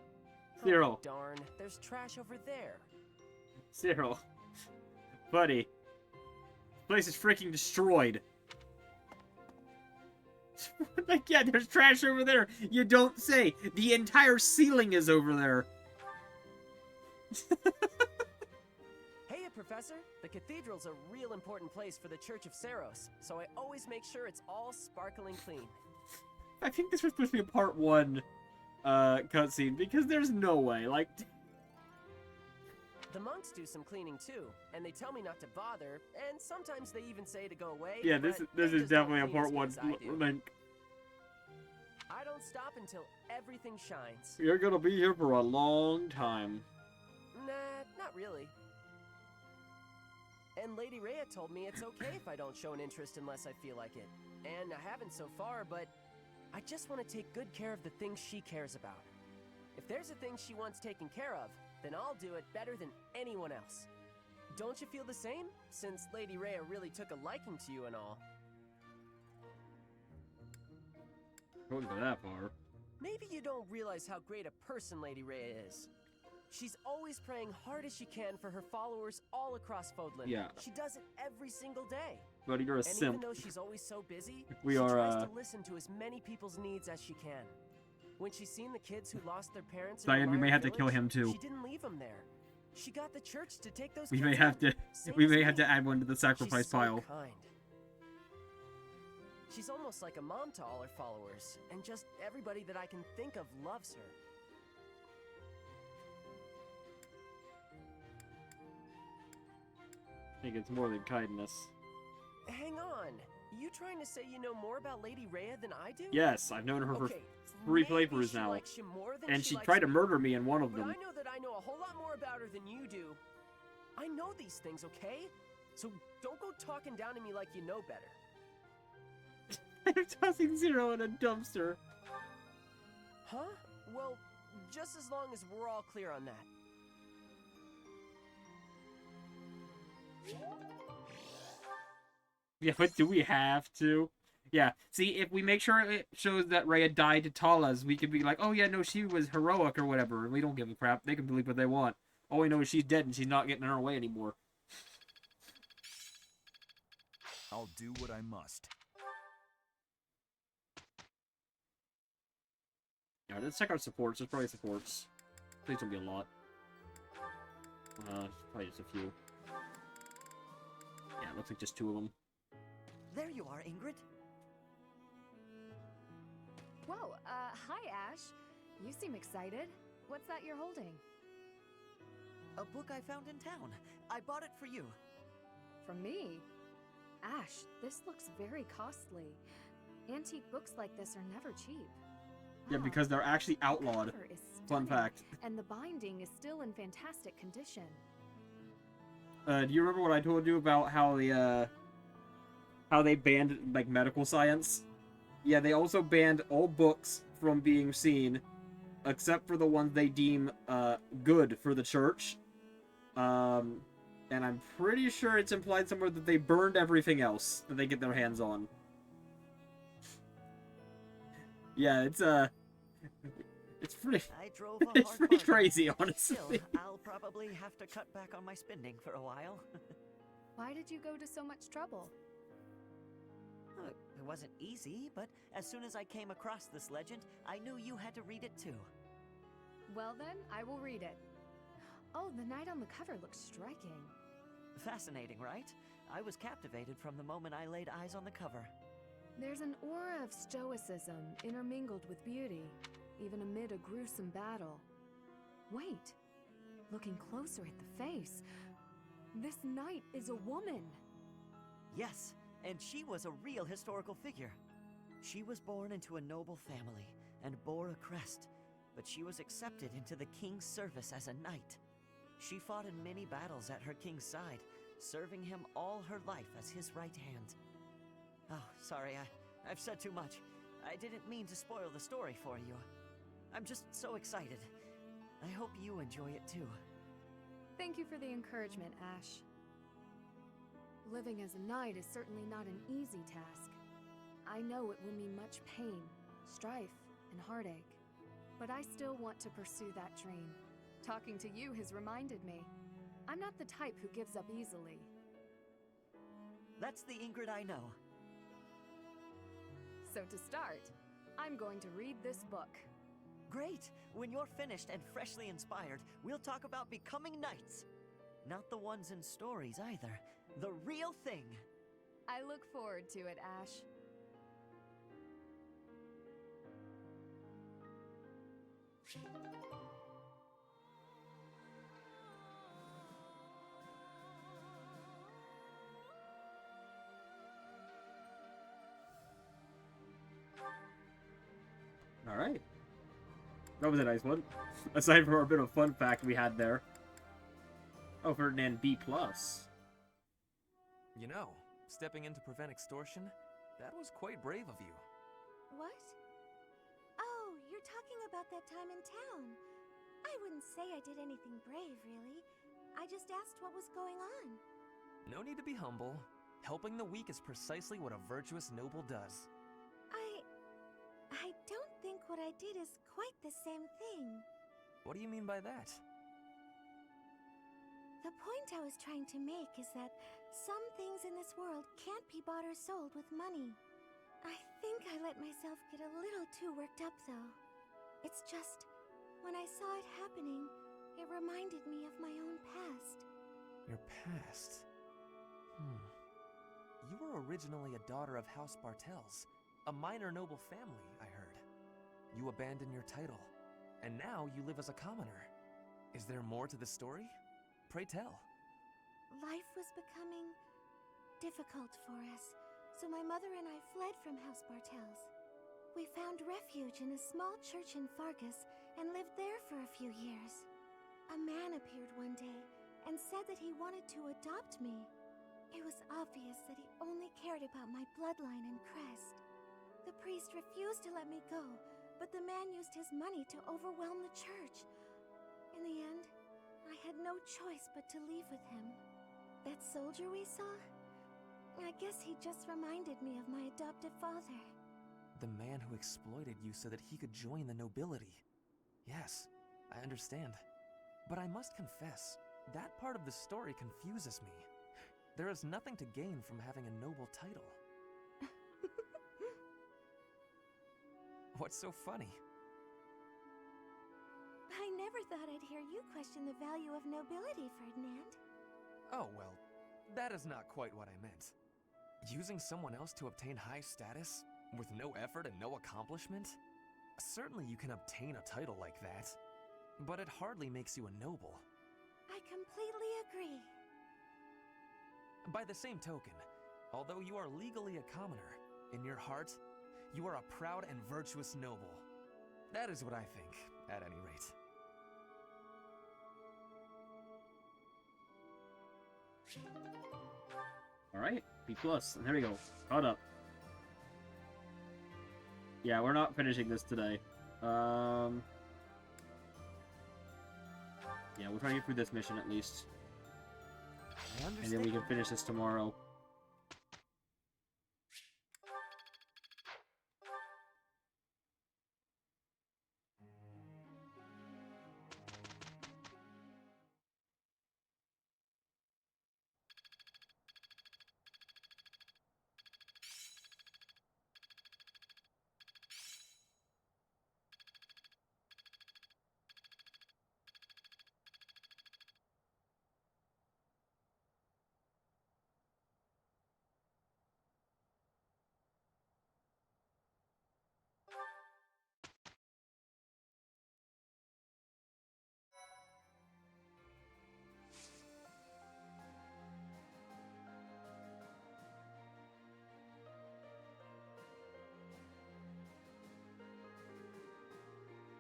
A: Zero.
V: Oh, darn, there's trash over there.
A: Zero. Buddy. This place is freaking destroyed. Like, yeah, there's trash over there. You don't say. The entire ceiling is over there.
V: Hey, Professor. The cathedral's a real important place for the Church of Saros, so I always make sure it's all sparkling clean.
A: I think this was supposed to be a part 1 cutscene, because there's no way, like...
V: The monks do some cleaning too, and they tell me not to bother, and sometimes they even say to go away.
A: Yeah, this is definitely a part 1 link.
V: I don't stop until everything shines.
A: You're gonna be here for a long time.
V: Nah, not really. And Lady Rhea told me it's okay if I don't show an interest unless I feel like it. And I haven't so far, but I just want to take good care of the things she cares about. If there's a thing she wants taken care of, then I'll do it better than anyone else. Don't you feel the same? Since Lady Rhea really took a liking to you and all.
A: I wouldn't go that far.
V: Maybe you don't realize how great a person Lady Rhea is. She's always praying hard as she can for her followers all across Fodlan.
A: Yeah.
V: She does it every single day.
A: Buddy, you're a
V: and
A: simp.
V: even though she's always so busy,
A: We
V: she
A: are,
V: tries to listen to as many people's needs as she can. When she's seen the kids who lost their parents in
A: Diane,
V: the
A: we may
V: Mire
A: have to kill
V: village,
A: him too.
V: She didn't leave them there. She got the church to take those
A: We
V: kids
A: may have
V: in,
A: to
V: same
A: we
V: as
A: may
V: me.
A: have to add one to the sacrifice
V: She's so
A: pile.
V: kind. She's almost like a mom to all her followers, and just everybody that I can think of loves her.
A: I think it's more than kindness.
V: Hang on. You trying to say you know more about Lady Rhea than I do?
A: Yes, I've known her for
V: Okay,
A: 3
V: maybe
A: playthroughs
V: she
A: now.
V: likes you more than
A: And she
V: likes
A: tried to
V: me,
A: murder me in one of
V: but
A: them.
V: I know that I know a whole lot more about her than you do. I know these things, okay? So don't go talking down to me like you know better.
A: I'm tossing Zero in a dumpster.
V: Huh? Well, just as long as we're all clear on that.
A: Yeah, but do we have to? Yeah, see, if we make sure it shows that Rhea died to Talas, we could be like, oh yeah, no, she was heroic or whatever, and we don't give a crap. They can believe what they want. All we know is she's dead and she's not getting in our way anymore.
D: I'll do what I must.
A: Yeah, let's check out supports. There's probably supports. Please don't be a lot. Probably just a few. Yeah, it looks like just 2 of them.
J: There you are, Ingrid.
C: Whoa, hi, Ash. You seem excited. What's that you're holding?
J: A book I found in town. I bought it for you.
C: From me? Ash, this looks very costly. Antique books like this are never cheap.
A: Yeah, because they're actually outlawed.
C: The cover is
A: Fun
C: stunning,
A: fact.
C: And the binding is still in fantastic condition.
A: Do you remember what I told you about how they banned, like, medical science? Yeah, they also banned all books from being seen, except for the ones they deem, good for the church. And I'm pretty sure it's implied somewhere that they burned everything else that they get their hands on. Yeah, it's pretty, it's pretty crazy, honestly.
J: Still, I'll probably have to cut back on my spending for a while.
C: Why did you go to so much trouble?
J: It wasn't easy, but as soon as I came across this legend, I knew you had to read it too.
C: Well then, I will read it. Oh, the knight on the cover looks striking.
J: Fascinating, right? I was captivated from the moment I laid eyes on the cover.
C: There's an aura of stoicism intermingled with beauty, even amid a gruesome battle. Wait, looking closer at the face, this knight is a woman.
J: Yes, and she was a real historical figure. She was born into a noble family and bore a crest, but she was accepted into the king's service as a knight. She fought in many battles at her king's side, serving him all her life as his right hand. Oh, sorry, I've said too much. I didn't mean to spoil the story for you. I'm just so excited. I hope you enjoy it too.
C: Thank you for the encouragement, Ash. Living as a knight is certainly not an easy task. I know it will mean much pain, strife, and heartache. But I still want to pursue that dream. Talking to you has reminded me. I'm not the type who gives up easily.
J: That's the Ingrid I know.
C: So to start, I'm going to read this book.
J: Great! When you're finished and freshly inspired, we'll talk about becoming knights. Not the ones in stories either. The real thing.
C: I look forward to it, Ash.
A: Alright. That was a nice one. Aside from our bit of fun fact we had there. Oh, Ferdinand B+.
L: You know, stepping in to prevent extortion, that was quite brave of you.
B: What? Oh, you're talking about that time in town. I wouldn't say I did anything brave, really. I just asked what was going on.
L: No need to be humble. Helping the weak is precisely what a virtuous noble does.
B: I don't think what I did is quite the same thing.
L: What do you mean by that?
B: The point I was trying to make is that some things in this world can't be bought or sold with money. I think I let myself get a little too worked up, though. It's just, when I saw it happening, it reminded me of my own past.
L: Your past? You were originally a daughter of House Bartels, a minor noble family, I heard. You abandoned your title, and now you live as a commoner. Is there more to the story? Pray tell.
B: life was becoming difficult for us, so my mother and I fled from House Bartels. We found refuge in a small church in Fargus and lived there for a few years. A man appeared one day and said that he wanted to adopt me. It was obvious that he only cared about my bloodline and crest. The priest refused to let me go, but the man used his money to overwhelm the church. In the end, I had no choice but to leave with him. That soldier we saw? I guess he just reminded me of my adoptive father.
L: The man who exploited you so that he could join the nobility. Yes, I understand. But I must confess, that part of the story confuses me. There is nothing to gain from having a noble title. What's so funny?
B: I never thought I'd hear you question the value of nobility, Ferdinand.
L: Oh, well, that is not quite what I meant. Using someone else to obtain high status, with no effort and no accomplishment? Certainly you can obtain a title like that, but it hardly makes you a noble.
B: I completely agree.
L: By the same token, although you are legally a commoner, in your heart, you are a proud and virtuous noble. That is what I think, at any rate.
A: Alright, B+. And there we go. Caught up. Yeah, we're not finishing this today. Yeah, we're trying to get through this mission at least. And then we can finish this tomorrow.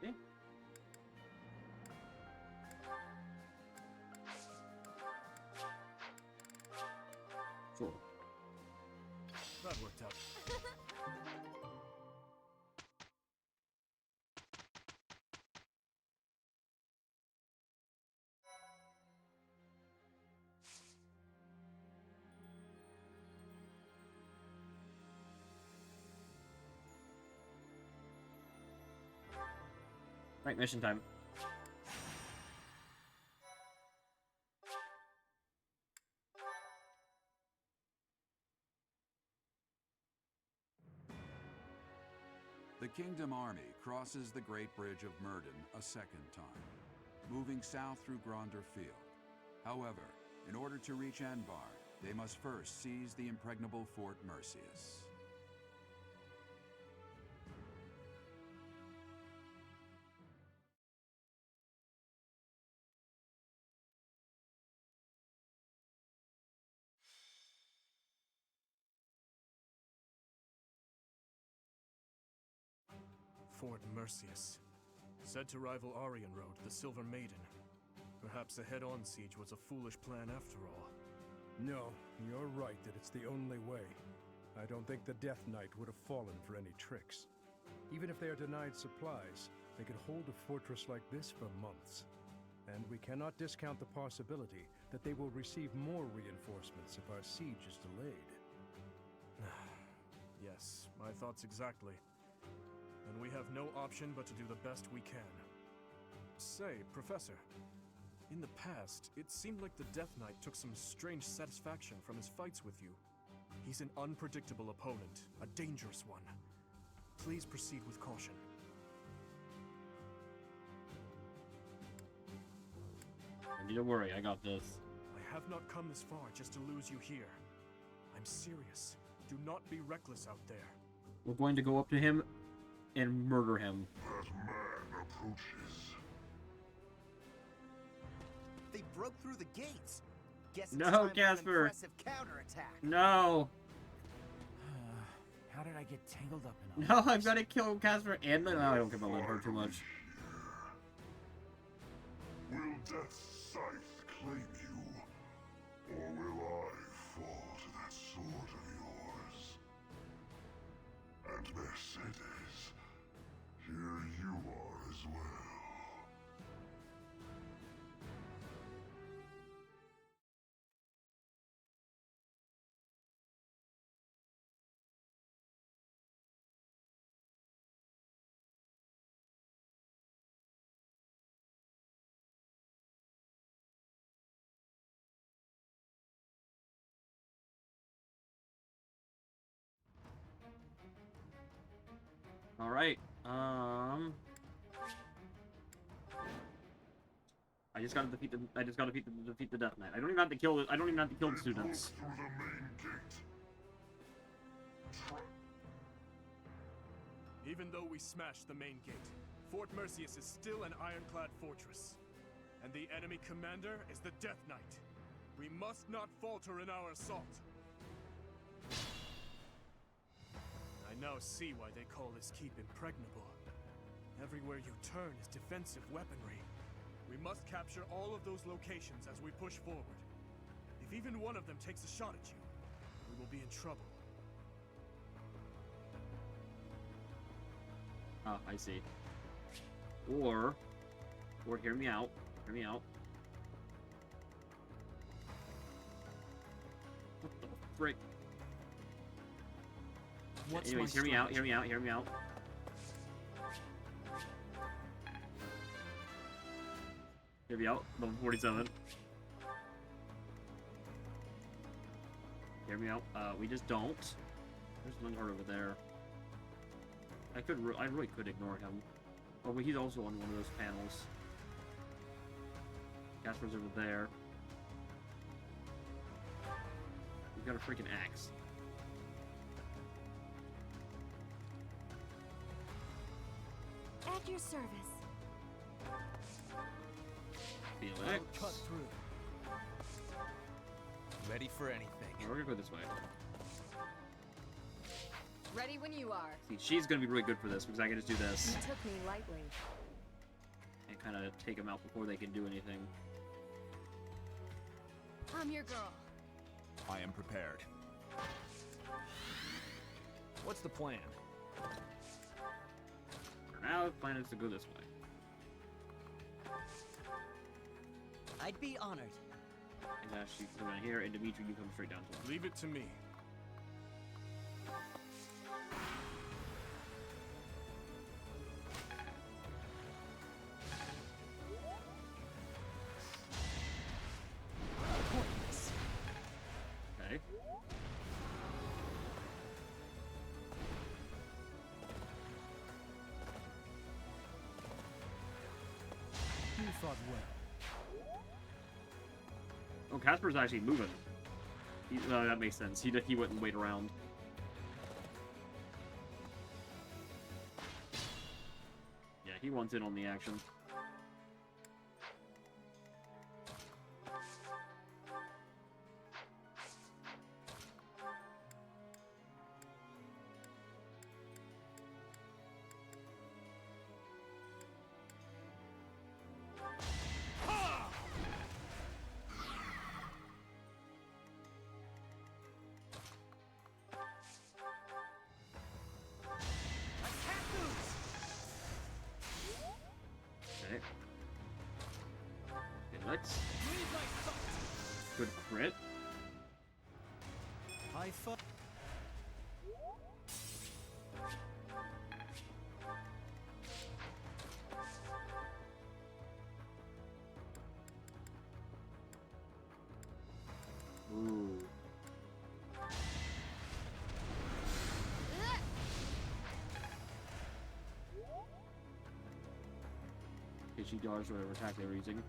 A: Okay. Cool.
H: That worked out.
A: Right, mission time.
K: The Kingdom Army crosses the Great Bridge of Myrden a second time, moving south through Gronder Field. However, in order to reach Anbar, they must first seize the impregnable Fort Mercius.
H: Fort Mercius. Said to rival Aryan Road, the Silver Maiden. Perhaps a head-on siege was a foolish plan after all.
F: No, you're right that it's the only way. I don't think the Death Knight would have fallen for any tricks. Even if they are denied supplies, they could hold a fortress like this for months. And we cannot discount the possibility that they will receive more reinforcements if our siege is delayed.
H: Yes, my thoughts exactly. And we have no option but to do the best we can. Say, Professor, in the past, it seemed like the Death Knight took some strange satisfaction from his fights with you. He's an unpredictable opponent, a dangerous one. Please proceed with caution.
A: Don't need to worry, I got this.
H: I have not come this far just to lose you here. I'm serious. Do not be reckless out there.
A: We're going to go up to him and murder him.
M: That man approaches.
Q: They broke through the gates.
N: Guess it's
A: No,
N: time for an
A: Casper.
N: impressive counterattack.
A: No.
M: How did I get tangled up in all
A: No, I've got to kill Casper and then I don't care about letting her too much.
Q: Will Death's scythe claim you, or will I fall to that sword of yours? And Mercedes, here you are as well.
A: All right. I just gotta defeat the. Defeat the Death Knight. I don't even have to kill. I don't even have to kill the students.
Q: Through the main gate.
H: Even though we smashed the main gate, Fort Mercius is still an ironclad fortress. And the enemy commander is the Death Knight. We must not falter in our assault. I now see why they call this keep impregnable. Everywhere you turn is defensive weaponry. We must capture all of those locations as we push forward. If even one of them takes a shot at you, we will be in trouble.
A: Ah, I see. Or hear me out. Hear me out. What the frick? Anyways, hear me out. Hear me out. Hear me out. Hear me out. Level 47. Hear me out. We just don't. There's Linhard over there. I really could ignore him. Oh, but he's also on one of those panels. Casper's over there. We've got a freaking axe.
B: At your service.
A: Felix.
O: Cut through. Ready for anything.
A: We're gonna go this way.
C: Ready when you are.
A: See, she's gonna be really good for this because I can just do this
C: You took me lightly.
A: and kind of take them out before they can do anything.
C: I'm your girl.
D: I am prepared.
O: What's the plan?
A: For now, the plan is to go this way.
J: I'd be honored.
A: And Ashley, come down here, and Dimitri, you come straight down to him.
H: Leave it to me.
A: Okay.
F: You fought well.
A: Oh, Casper's actually moving. That makes sense. He wouldn't wait around. Yeah, he wants in on the action. Okay. Felix. Good crit.
O: High five.
A: Ooh. Okay, she dodged whatever attack they were using.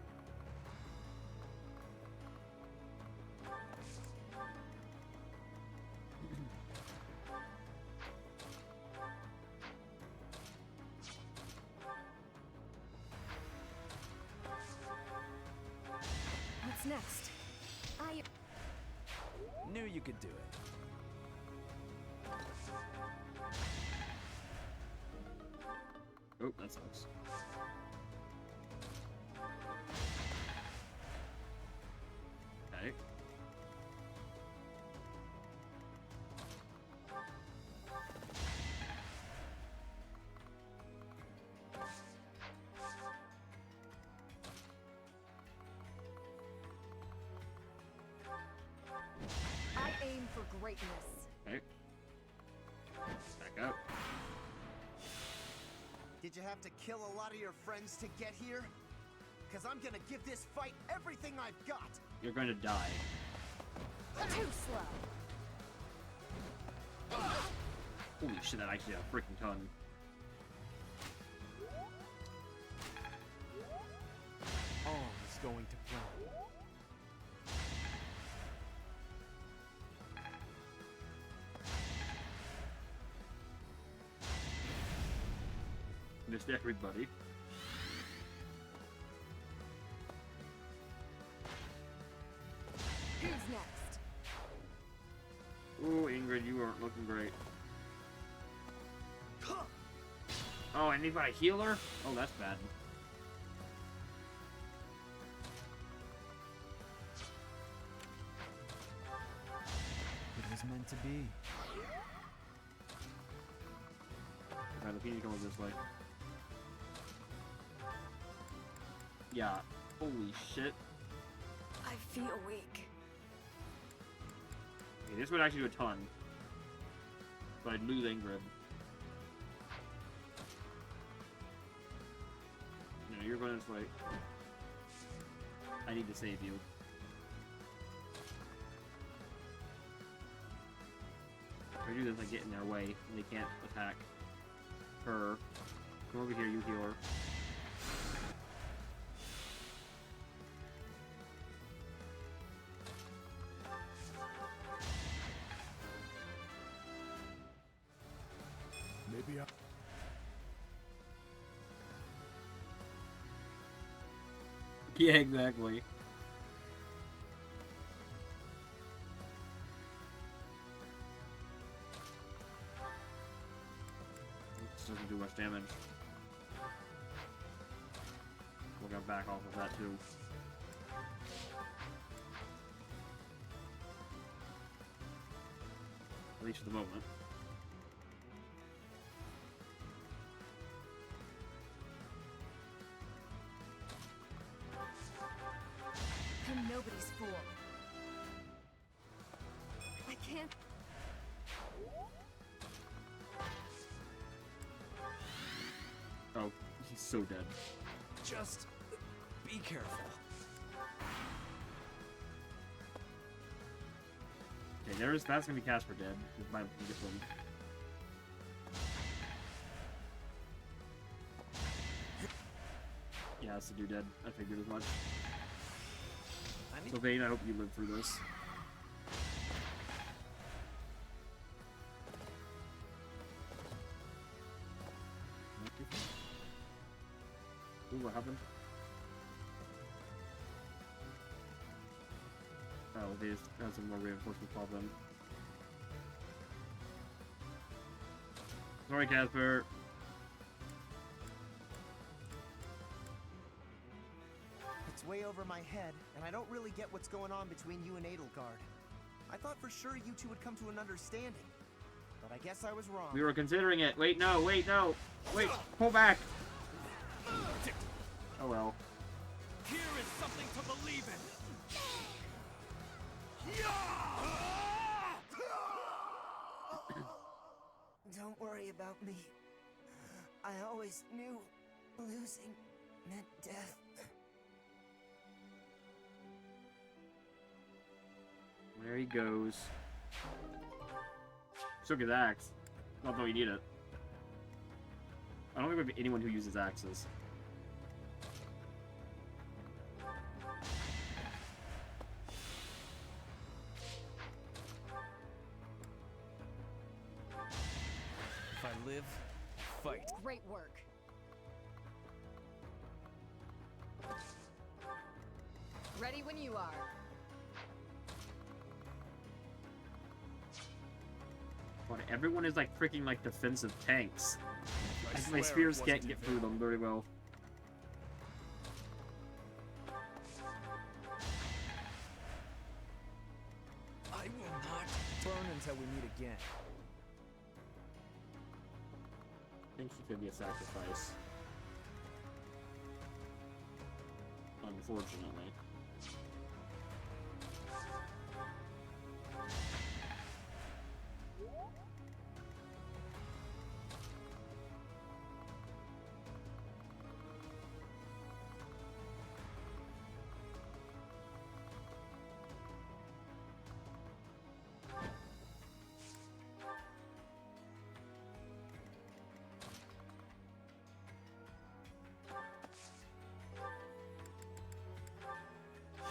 B: What's next?
I: I
H: Knew you could do it.
A: Oh, that sucks. Okay.
S: I aim for greatness.
A: Okay. Back up.
N: Did you have to kill a lot of your friends to get here? Because I'm gonna give this fight everything I've got.
A: You're going to die.
S: Too slow.
A: Holy shit, that actually had a freaking ton.
H: All is going to plan.
A: Missed everybody.
S: Who's next?
A: Ooh, Ingrid, you aren't looking great. Oh, anybody healer? Oh, that's bad.
E: It was meant to be.
A: Alright, look, he's going this way. Yeah. Holy shit.
S: I feel weak.
A: Okay, this would actually do a ton. But I'd lose Ingrid. No, you're going this way. I need to save you. If I do this, I get in their way, and they can't attack her. Come over here, you healer.
F: Maybe I...
A: Yeah, exactly. This doesn't do much damage. We're gonna back off of that too. At least for the moment.
S: I'm nobody's fool. I can't.
A: Oh, he's so dead.
H: Just be careful.
A: Okay, that's gonna be Casper dead. With my biggest one. Yeah, that's the dude dead. I figured as much. So Vayne, I hope you live through this. Ooh, what happened? Oh, they just had some more reinforcement pop in. Sorry, Casper.
N: It's way over my head, and I don't really get what's going on between you and Edelgard. I thought for sure you two would come to an understanding, but I guess I was wrong.
A: We were considering it. Wait, no, wait, no. Wait, pull back. Oh well.
P: Here is something to believe in.
J: Don't worry about me. I always knew losing meant death.
A: There he goes. Took his axe. Not though he need it. I don't think there'd be anyone who uses axes.
H: If I live, fight.
S: Great work. Ready when you are.
A: But everyone is like freaking like defensive tanks.
H: I
A: Like,
H: swear
A: my
H: it
A: spears
H: wasn't
A: can't get
H: too
A: through
H: bad.
A: them very well.
L: I will not
E: burn until we meet again.
A: I think he could be a sacrifice. Unfortunately.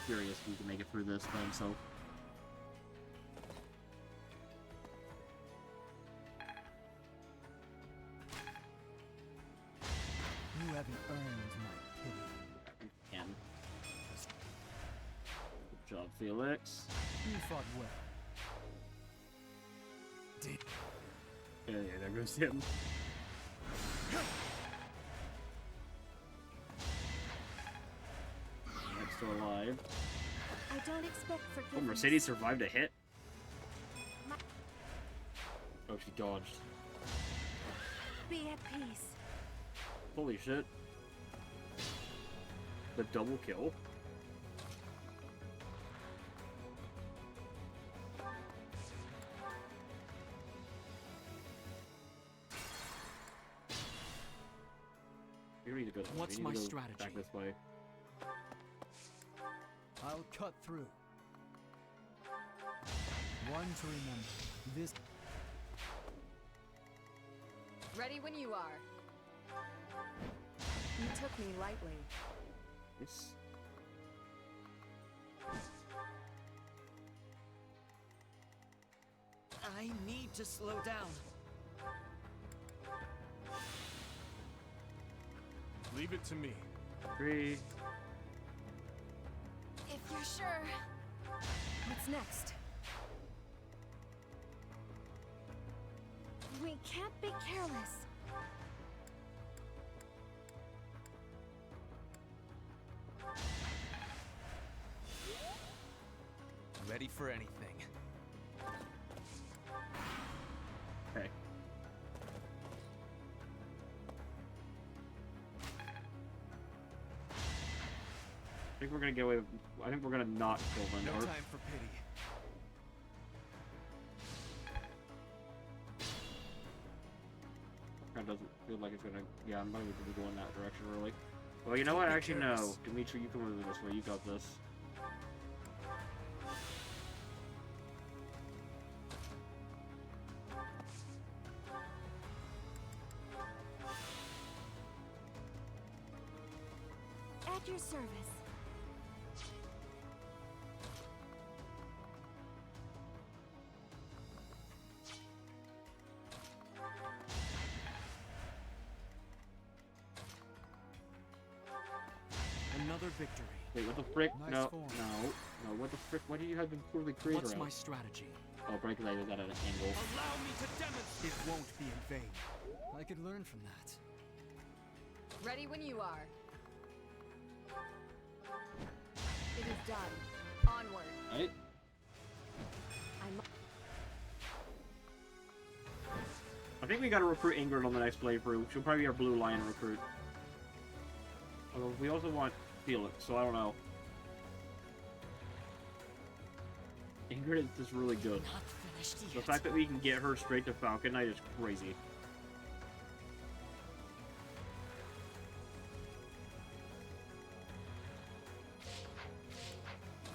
A: Curious if we can make it through this by himself.
E: You haven't earned my pity.
A: Can. Good job, Felix.
E: You fought well.
A: Yeah, there goes him. Yep, still alive.
B: I don't expect
A: Oh,
B: forgiveness.
A: Mercedes survived a hit? Oh, she dodged.
B: Be at peace.
A: Holy shit. The double kill? You need to go.
O: What's
A: you need
O: my
A: to go
O: strategy?
A: Back this way.
E: I'll cut through. One to remember. This.
C: Ready when you are. You took me lightly.
A: Yes.
J: I need to slow down.
H: Leave it to me.
A: 3.
I: If you're sure. What's next?
B: We can't be careless.
L: ready for anything.
A: Okay. I think we're gonna get away with, I think we're gonna not kill
L: No
A: Lindor.
L: time for pity.
A: That doesn't feel like it's gonna, yeah, I'm not even gonna go in that direction really. Well, you know what, actually no. Dimitri, you come over this way, you got this.
B: At your service.
O: Another victory.
A: Wait, what the frick?
O: Nice
A: No,
O: form.
A: no, what the frick? Why do you have been poorly created?
O: What's my strategy?
A: Oh, break that at an angle.
O: Allow me to demonstrate. It won't be in vain.
E: I could learn from that.
C: Ready when you are. It is done. Onward.
A: Right? I think we gotta recruit Ingrid on the next playthrough. She'll probably be our Blue Lion recruit. Although we also want Felix, so I don't know. Ingrid is just really good.
J: Not finished
A: The
J: yet.
A: fact that we can get her straight to Falcon Knight is crazy.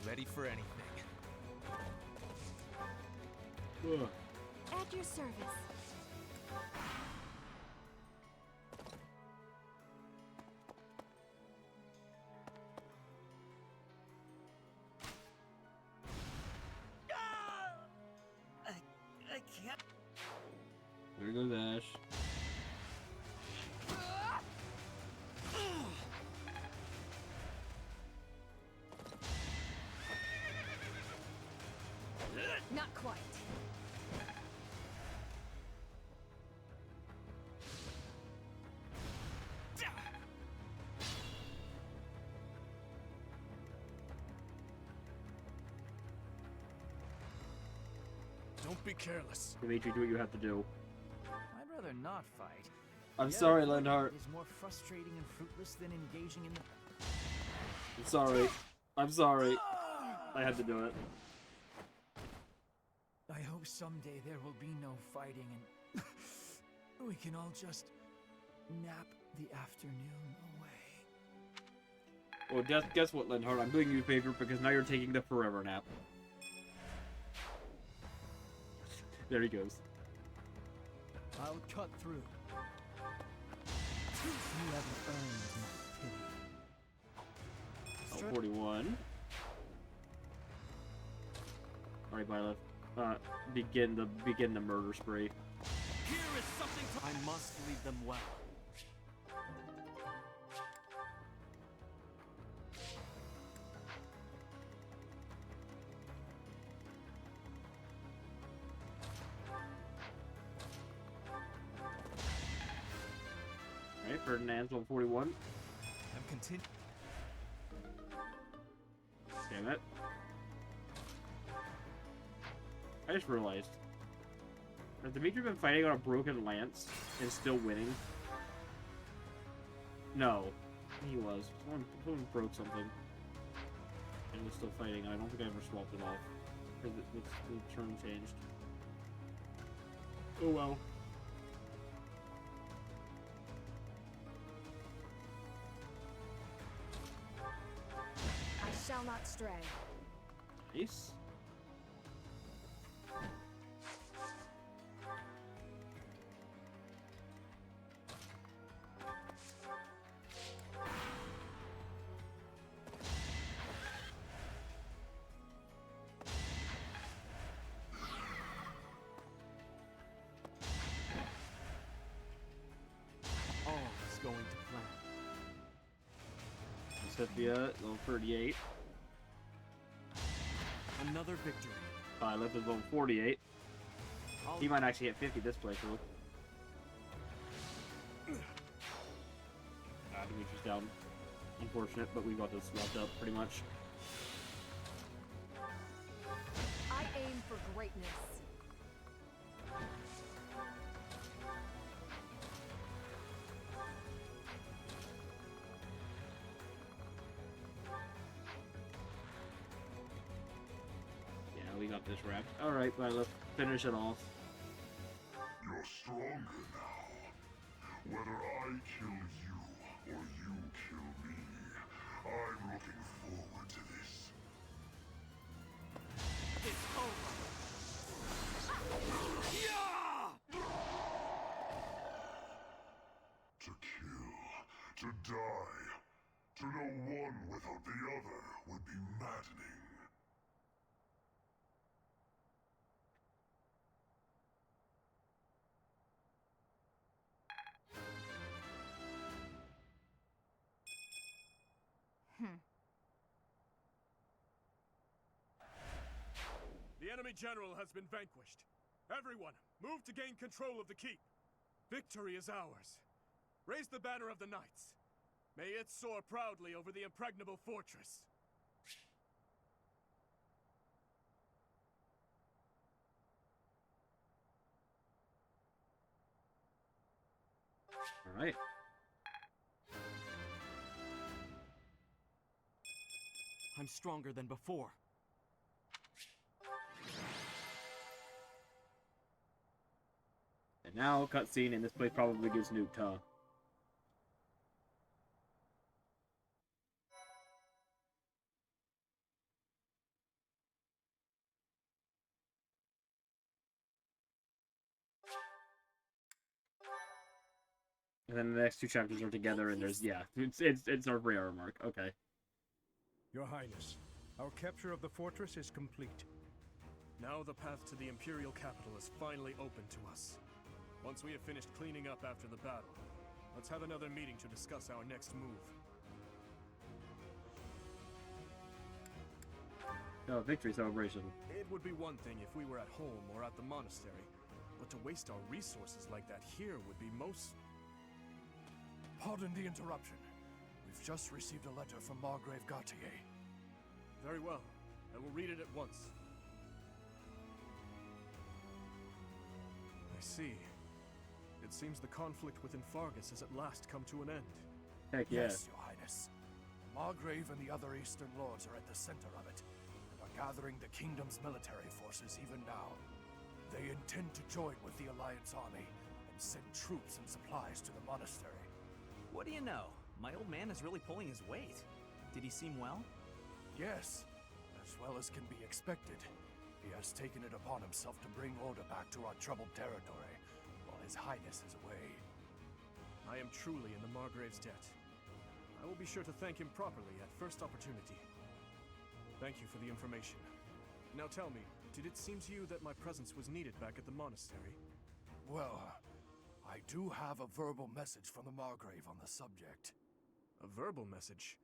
L: Ready for anything.
A: Ugh.
B: At your service.
J: I can't.
A: There goes Ash.
C: Not quite.
H: Don't be careless.
A: Dimitri, do what you have to do.
M: I'd rather not fight.
A: I'm
M: Yet
A: sorry,
M: fighting
A: Lenhart.
M: is more frustrating and fruitless than engaging in the...
A: I'm sorry. I'm sorry. I had to do it.
M: I hope someday there will be no fighting and we can all just nap the afternoon away.
A: Well, guess what, Lenhart? I'm doing you a favor because now you're taking the forever nap. There he goes.
M: I'll cut through. You haven't earned my pity.
A: 41. Alright, Violet. Begin the murder spree.
P: Here is something I must lead them well.
A: Alright, Ferdinand's on 41.
L: I'm continuing.
A: Damn it. I just realized. Has Dimitri been fighting on a broken lance and still winning? No. He was. Someone broke something. And was still fighting. I don't think I ever swapped it off. Because the turn changed. Oh well.
C: I shall not stray.
A: Nice.
P: Going to plan.
A: Sophia, level 38.
P: Another victory.
A: Violet is level 48. He might actually hit 50 this playthrough. Dimitri's down. Unfortunate, but we got this wrapped up pretty much.
C: I aim for greatness.
A: We got this wrapped. Alright, well, let's finish it off.
Q: You're stronger now. Whether I kill you or you kill me, I'm looking forward to this.
P: It's over.
Q: To kill, to die, to know one without the other would be maddening.
H: The enemy general has been vanquished. Everyone, move to gain control of the keep. Victory is ours. Raise the banner of the knights. May it soar proudly over the impregnable fortress.
A: Alright.
P: I'm stronger than before.
A: And now, cutscene, and this place probably gets nuked, huh? And then the next two chapters are together, and there's, yeah, it's our rare mark. Okay.
F: Your Highness, our capture of the fortress is complete.
H: Now the path to the Imperial capital is finally open to us. Once we have finished cleaning up after the battle, let's have another meeting to discuss our next move.
A: Oh, victory celebration.
H: It would be one thing if we were at home or at the monastery, but to waste our resources like that here would be most...
F: Pardon the interruption. We've just received a letter from Margrave Gautier.
H: Very well. I will read it at once. see. It seems the conflict within Fargus has at last come to an end.
A: Heck yeah.
N: Yes, Your Highness. The Margrave and the other Eastern Lords are at the center of it, and are gathering the kingdom's military forces even now. They intend to join with the Alliance army and send troops and supplies to the monastery.
G: What do you know? My old man is really pulling his weight. Did he seem well?
N: Yes, as well as can be expected. He has taken it upon himself to bring order back to our troubled territory, while His Highness is away.
H: I am truly in the Margrave's debt. I will be sure to thank him properly at first opportunity. Thank you for the information. Now tell me, did it seem to you that my presence was needed back at the monastery?
N: Well, I do have a verbal message from the Margrave on the subject.
H: A verbal message?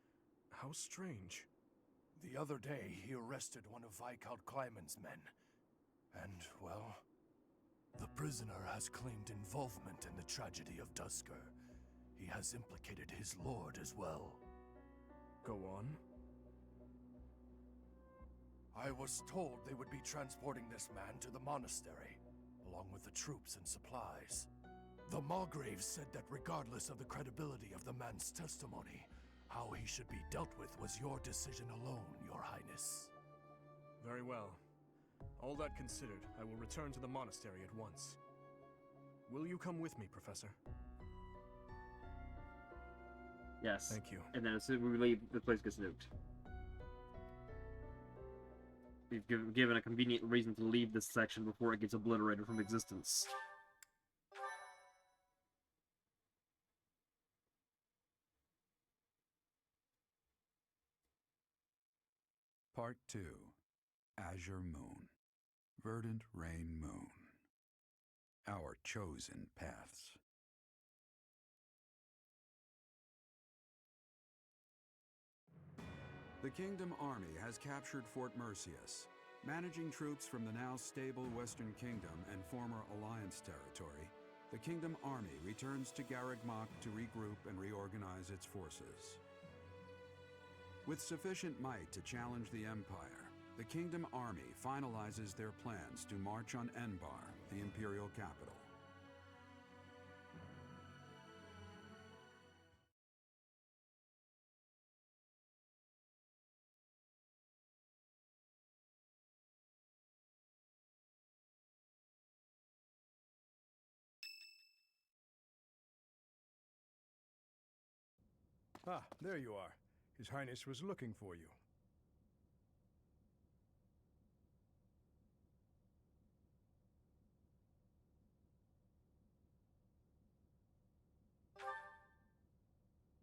H: How strange.
N: The other day, he arrested one of Viscount Kleiman's men. And, well, the prisoner has claimed involvement in the tragedy of Duscur. He has implicated his lord as well.
H: Go on.
N: I was told they would be transporting this man to the monastery, along with the troops and supplies. The Margrave said that regardless of the credibility of the man's testimony, how he should be dealt with was your decision alone, Your Highness.
H: Very well. All that considered, I will return to the monastery at once. Will you come with me, Professor?
A: Yes.
H: Thank you.
A: And then as soon as we leave, the place gets nuked. We've given a convenient reason to leave this section before it gets obliterated from existence.
K: Part 2. Azure Moon. Verdant Rain Moon. Our chosen paths. The Kingdom Army has captured Fort Mercius. Managing troops from the now stable Western Kingdom and former Alliance territory, the Kingdom Army returns to Garreg Mach to regroup and reorganize its forces. With sufficient might to challenge the Empire, the Kingdom Army finalizes their plans to march on Enbar, the Imperial capital.
F: Ah, there you are. His Highness was looking for you.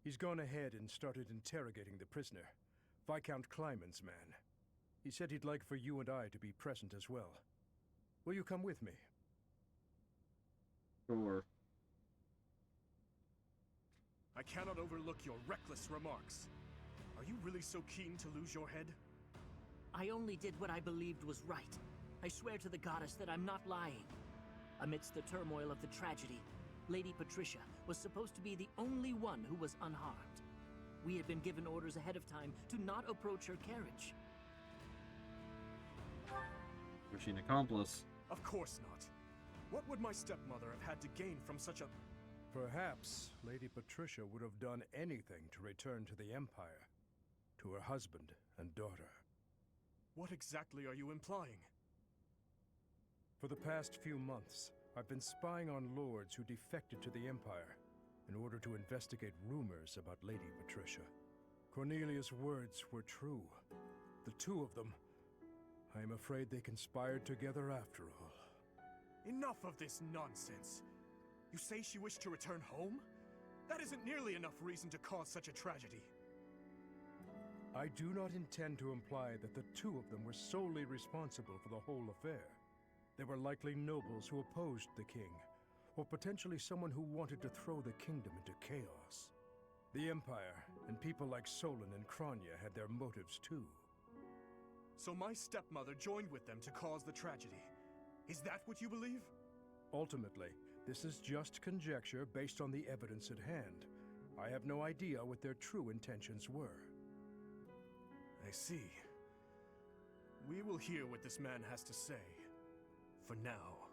F: He's gone ahead and started interrogating the prisoner, Viscount Kleiman's man. He said he'd like for you and I to be present as well. Will you come with me?
A: Sure.
H: I cannot overlook your reckless remarks. Are you really so keen to lose your head?
R: I only did what I believed was right. I swear to the goddess that I'm not lying. Amidst the turmoil of the tragedy, Lady Patricia was supposed to be the only one who was unharmed. We had been given orders ahead of time to not approach her carriage.
A: Was she an accomplice?
H: Of course not. What would my stepmother have had to gain from such a...
F: Perhaps Lady Patricia would have done anything to return to the Empire, to her husband and daughter.
H: What exactly are you implying?
F: For the past few months, I've been spying on lords who defected to the Empire in order to investigate rumors about Lady Patricia. Cornelia's words were true. The two of them, I'm afraid they conspired together after all.
H: Enough of this nonsense! You say she wished to return home? That isn't nearly enough reason to cause such a tragedy.
F: I do not intend to imply that the two of them were solely responsible for the whole affair. They were likely nobles who opposed the king, or potentially someone who wanted to throw the kingdom into chaos. The Empire and people like Solon and Kronya had their motives too.
H: So my stepmother joined with them to cause the tragedy. Is that what you believe?
F: Ultimately, this is just conjecture based on the evidence at hand. I have no idea what their true intentions were.
H: I see. We will hear what this man has to say. For now.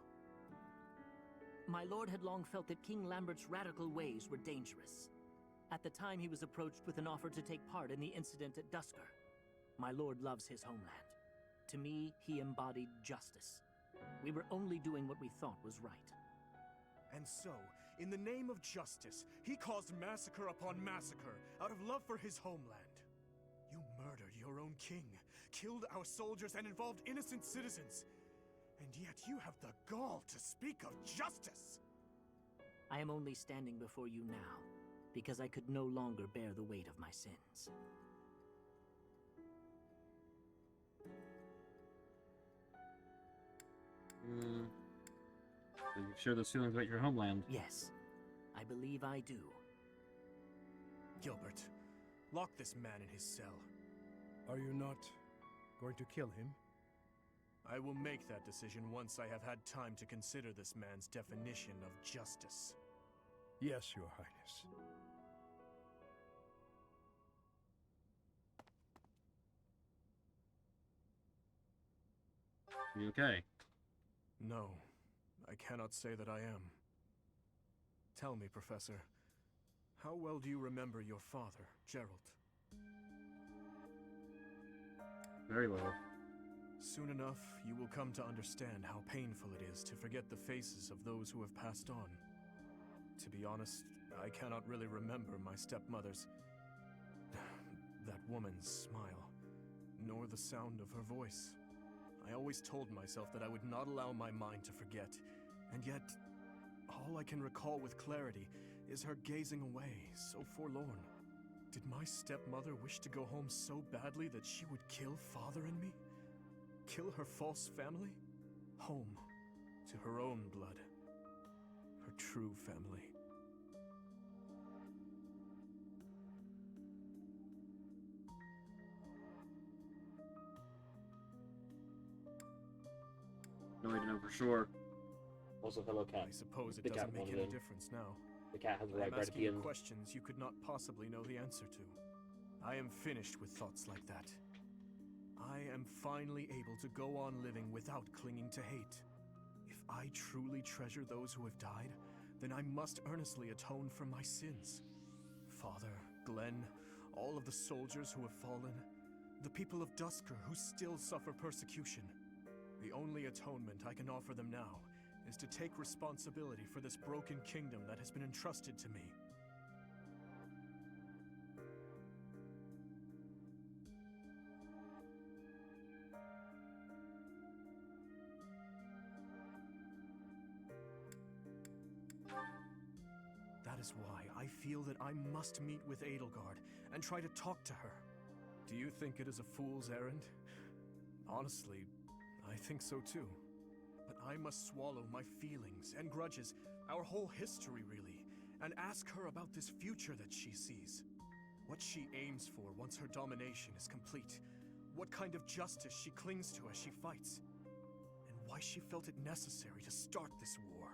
R: my lord had long felt that King Lambert's radical ways were dangerous. At the time, he was approached with an offer to take part in the incident at Dusker. My lord loves his homeland. To me, he embodied justice. We were only doing what we thought was right.
H: And so, in the name of justice, he caused massacre upon massacre out of love for his homeland. You murdered your own king, killed our soldiers, and involved innocent citizens. And yet you have the gall to speak of justice!
R: I am only standing before you now, because I could no longer bear the weight of my sins.
A: So you share those feelings about your homeland?
R: Yes, I believe I do.
H: Gilbert, lock this man in his cell.
F: Are you not going to kill him?
H: I will make that decision once I have had time to consider this man's definition of justice.
F: Yes, Your Highness.
A: Are you okay?
H: No, I cannot say that I am. Tell me, Professor, how well do you remember your father, Gerald?
A: Very well.
H: Soon enough, you will come to understand how painful it is to forget the faces of those who have passed on. To be honest, I cannot really remember my stepmother's... that woman's smile, nor the sound of her voice. I always told myself that I would not allow my mind to forget, and yet, all I can recall with clarity is her gazing away, so forlorn. Did my stepmother wish to go home so badly that she would kill Father and me? Kill her false family? Home, to her own blood. Her true family.
A: No way to know for sure. Also, hello, cat.
H: I suppose it
A: The cat
H: doesn't make
A: wanted
H: any
A: in.
H: difference now.
A: The cat has a
H: I
A: right
H: am
A: at
H: asking
A: the
H: you
A: end.
H: questions you could not possibly know the answer to. I am finished with thoughts like that. I am finally able to go on living without clinging to hate. If I truly treasure those who have died, then I must earnestly atone for my sins. Father, Glenn, all of the soldiers who have fallen, the people of Dusker who still suffer persecution. The only atonement I can offer them now is to take responsibility for this broken kingdom that has been entrusted to me. That is why I feel that I must meet with Edelgard and try to talk to her. Do you think it is a fool's errand? Honestly, I think so too. But I must swallow my feelings and grudges, our whole history really, and ask her about this future that she sees. What she aims for once her domination is complete. What kind of justice she clings to as she fights. And why she felt it necessary to start this war.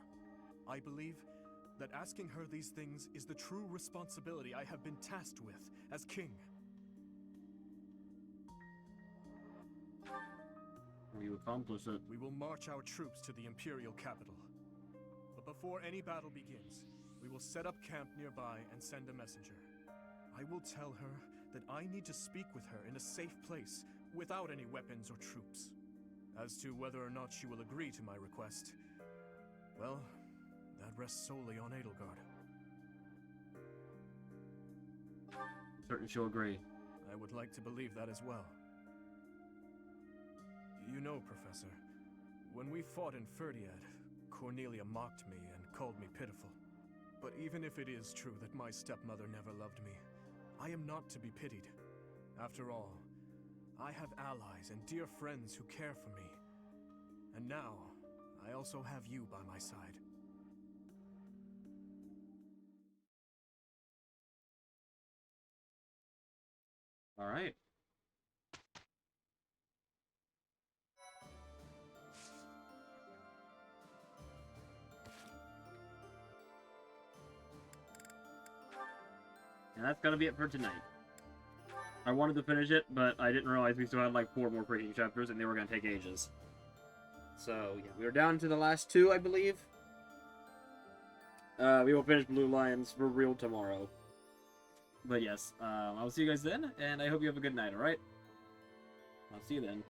H: I believe that asking her these things is the true responsibility I have been tasked with as king.
A: You accomplish it.
H: We will march our troops to the Imperial capital. But before any battle begins, we will set up camp nearby and send a messenger. I will tell her that I need to speak with her in a safe place, without any weapons or troops. As to whether or not she will agree to my request, well, that rests solely on Edelgard.
A: I'm certain she'll agree.
H: I would like to believe that as well. You know, Professor, when we fought in Ferdiad, Cornelia mocked me and called me pitiful. But even if it is true that my stepmother never loved me, I am not to be pitied. After all, I have allies and dear friends who care for me. And now, I also have you by my side.
A: All right. And that's gonna be it for tonight. I wanted to finish it, but I didn't realize we still had like 4 more freaking chapters and they were gonna take ages. So, yeah, we were down to the last 2, I believe. We will finish Blue Lions for real tomorrow. But yes, I'll see you guys then, and I hope you have a good night, alright? I'll see you then.